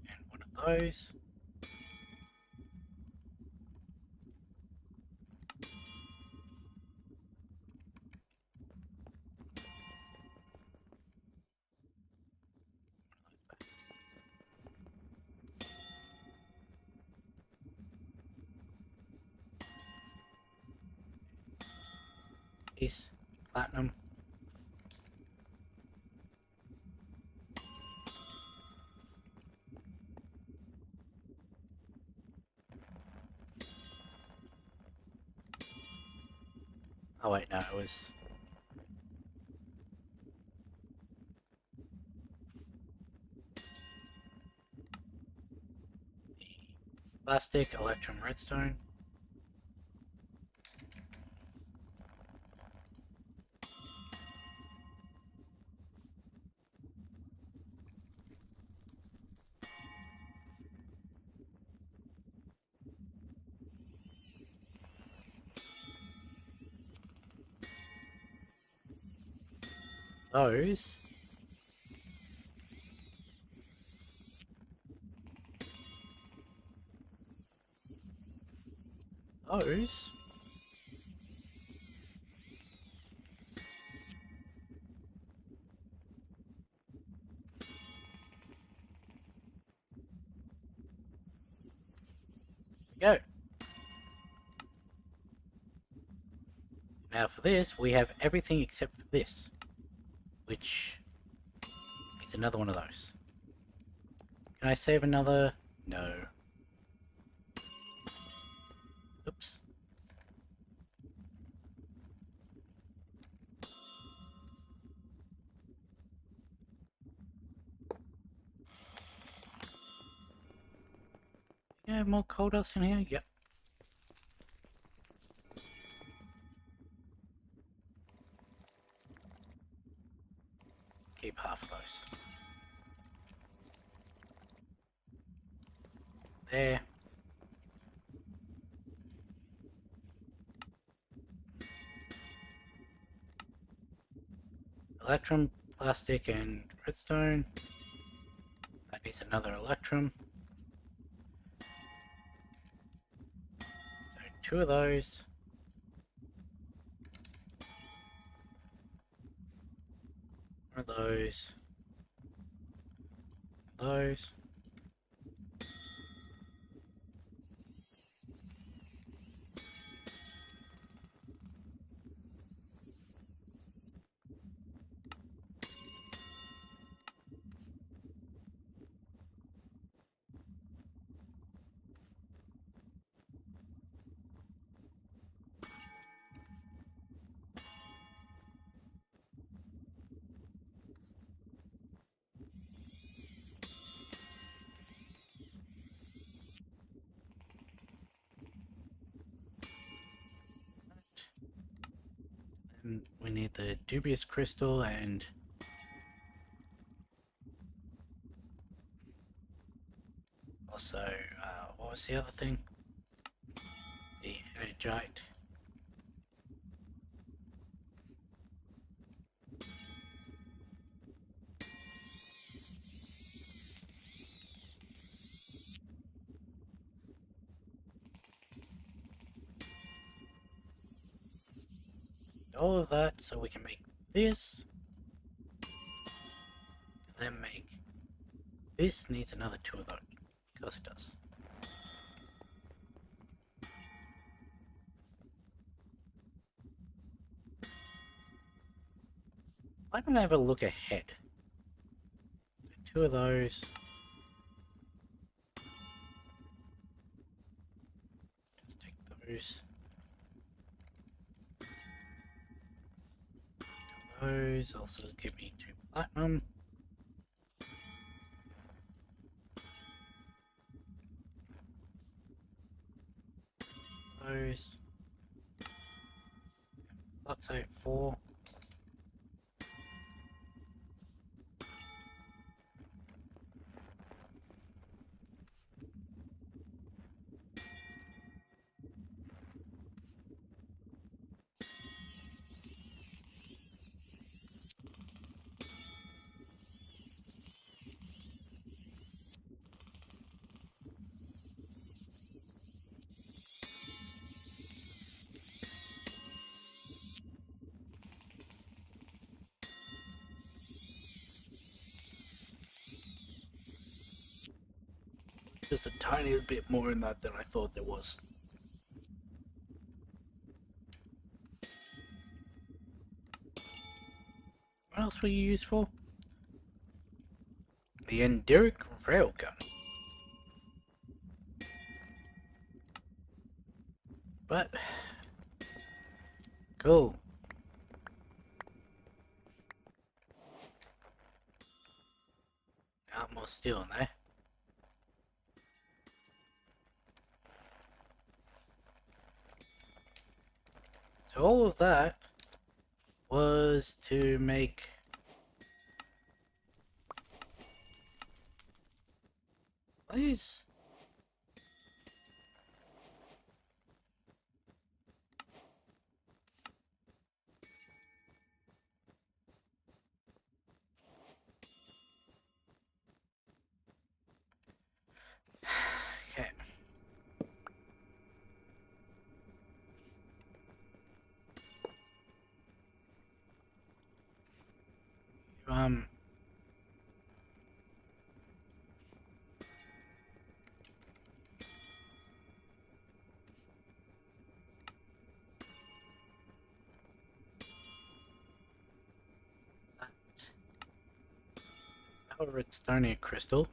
And one of those. Piece. Platinum. Oh wait, no, it was... Plastic, electrum, redstone. Those. Those. Go. Now for this, we have everything except for this, which is another one of those. Can I save another? No. Oops. Yeah, more coal dust in here? Yep. Keep half of those. Electrum, plastic, and redstone. That needs another electrum. So 2 of those. One of those. Those. And we need the dubious crystal and also, what was the other thing? The energite. All of that so we can make this. And then make this needs another 2 of those. Of course it does. Why don't I ever look ahead? So 2 of those. Let's take those. Those also give me 2 platinum. Those. Fluxate 4. Just a tiny bit more in that than I thought there was. What else were you used for? The Enderic Railgun. But cool. Got more steel in there. So all of that was to make these. Okay. Um. Our redstone crystal.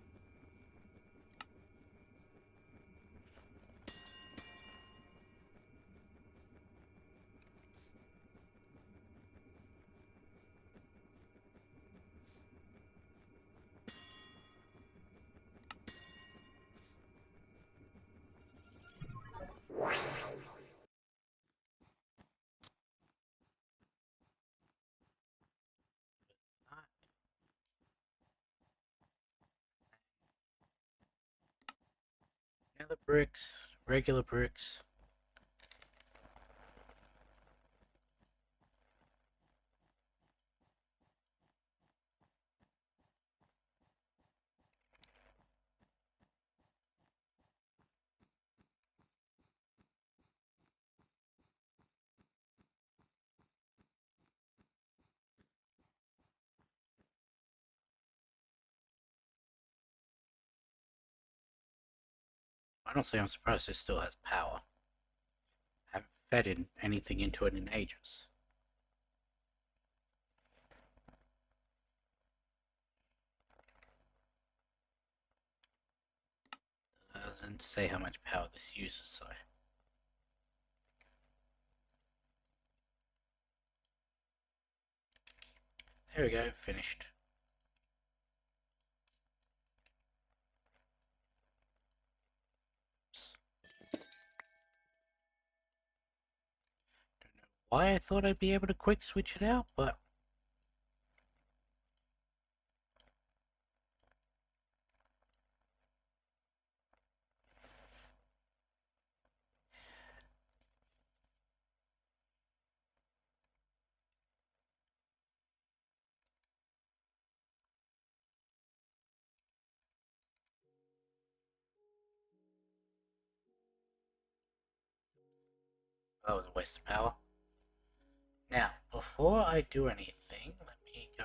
Other bricks, regular bricks. Honestly, I'm surprised it still has power. I haven't fed anything into it in ages. Doesn't say how much power this uses, though. There we go, finished. Don't know why I thought I'd be able to quick switch it out, but that was a waste of power. Now, before I do anything, let me go.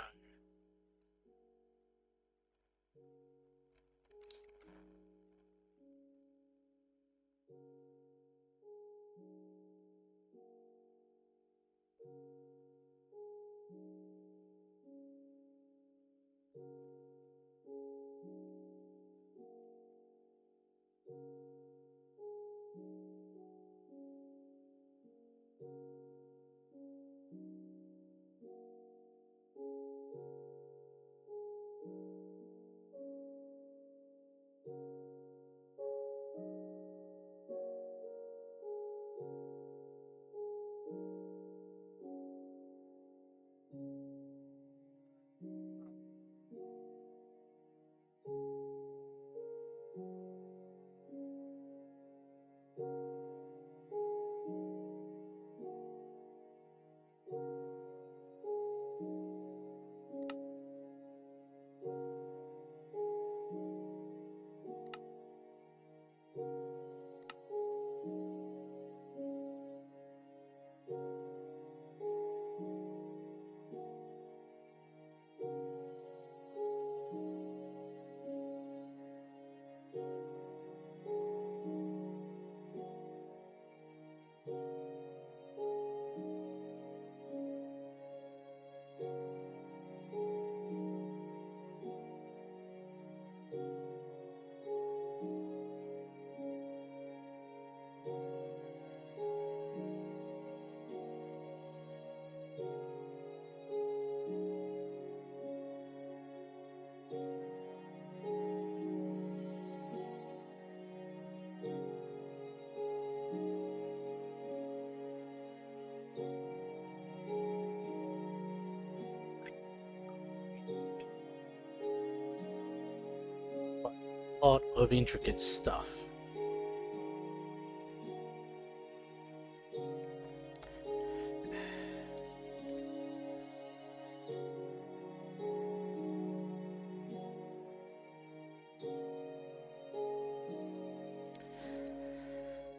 A lot of intricate stuff.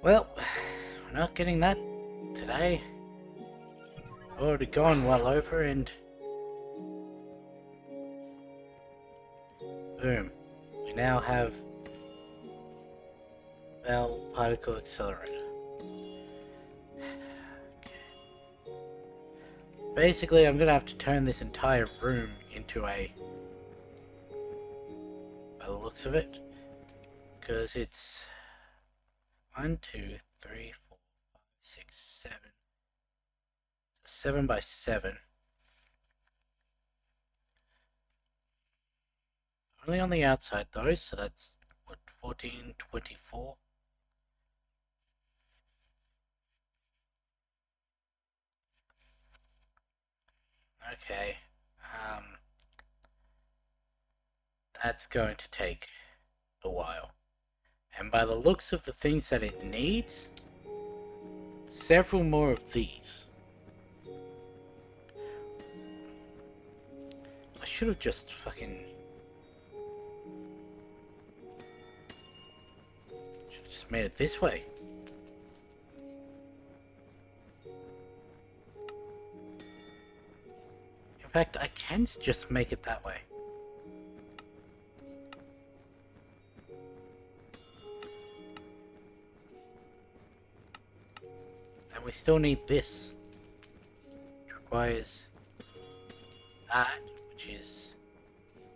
Well, we're not getting that today. Already gone well over, and boom. We now have Bell Particle Accelerator. Basically, I'm gonna have to turn this entire room into a, by the looks of it, because it's 1, 2, 3, 4, 5, 6, 7. 7 by 7. Only on the outside though, so that's what, 14, 24. Okay. That's going to take a while. And by the looks of the things that it needs, several more of these. I should have just fucking... should have just made it this way. In fact, I can just make it that way. we still need this, which requires that, which is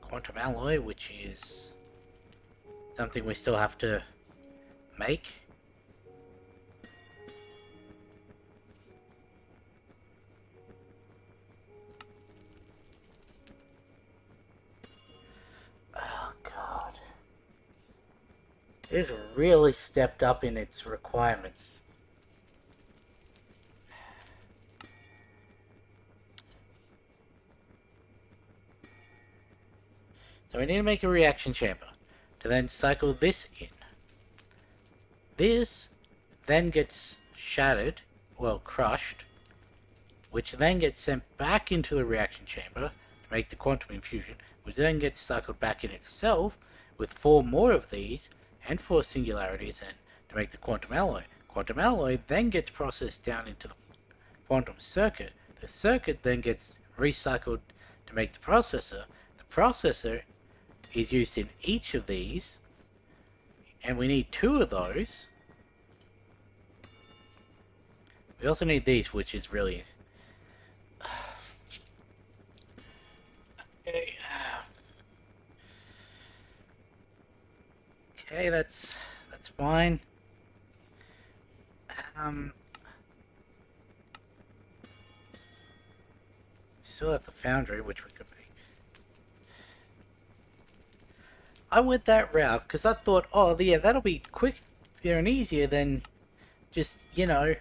quantum alloy, which is something we still have to make. Oh god. It's really stepped up in its requirements. So we need to make a reaction chamber to then cycle this in. This then gets shattered, well, crushed, which then gets sent back into the reaction chamber to make the quantum infusion, which then gets cycled back in itself with 4 more of these and 4 singularities and to make the quantum alloy. Quantum alloy then gets processed down into the quantum circuit. The circuit then gets recycled to make the processor. The processor is used in each of these, and we need 2 of those. We also need these, which is really... Okay, that's fine. Still have the foundry, which we could make. I went that route because I thought, oh yeah, that'll be quicker and easier than just, you know,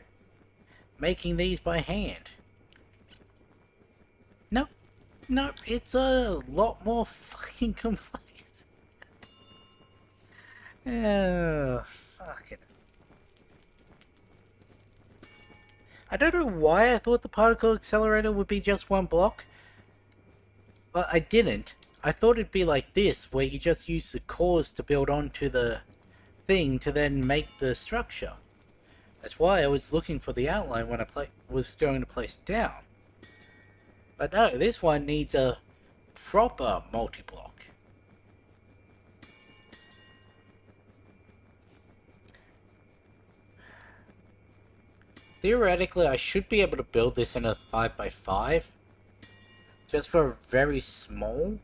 making these by hand. Nope. Nope, it's a lot more fucking complex. Oh, fuck it. I don't know why I thought the particle accelerator would be just 1 block. But I didn't. I thought it'd be like this, where you just use the cores to build onto the thing to then make the structure. That's why I was looking for the outline when I was going to place it down. But no, this one needs a proper multi-block. Theoretically, I should be able to build this in a 5x5. Just for very small.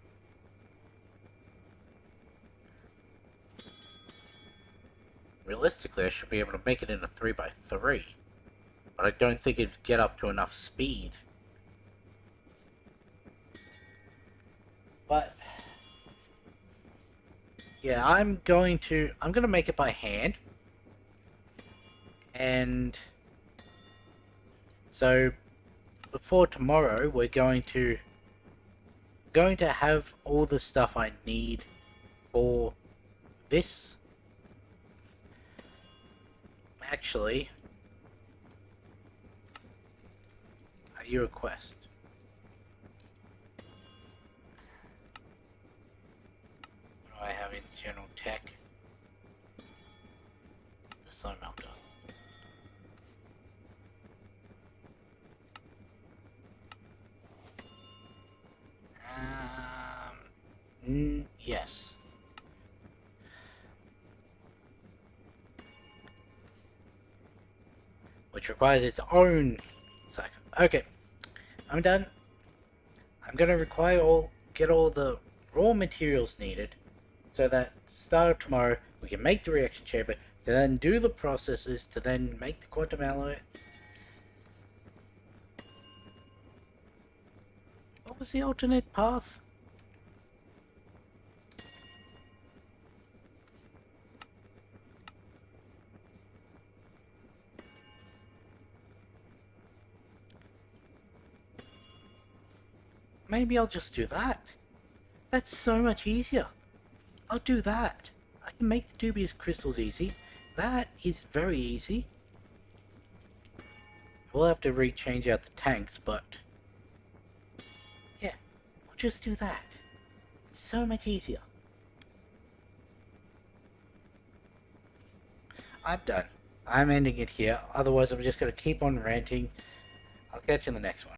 Realistically, I should be able to make it in a 3x3. But I don't think it'd get up to enough speed. But yeah, I'm gonna make it by hand. And so before tomorrow, we're going to have all the stuff I need for this. Actually, at your request. What do I have in general tech? The sun melter. Yes. Which requires its own cycle. Okay, I'm done. I'm gonna get all the raw materials needed, so that start of tomorrow we can make the reaction chamber, to then do the processes, to then make the quantum alloy. What was the alternate path? Maybe I'll just do that. That's so much easier. I'll do that. I can make the dubious crystals easy. That is very easy. We'll have to rechange out the tanks, but... yeah, we'll just do that. It's so much easier. I'm done. I'm ending it here. Otherwise, I'm just going to keep on ranting. I'll catch you in the next one.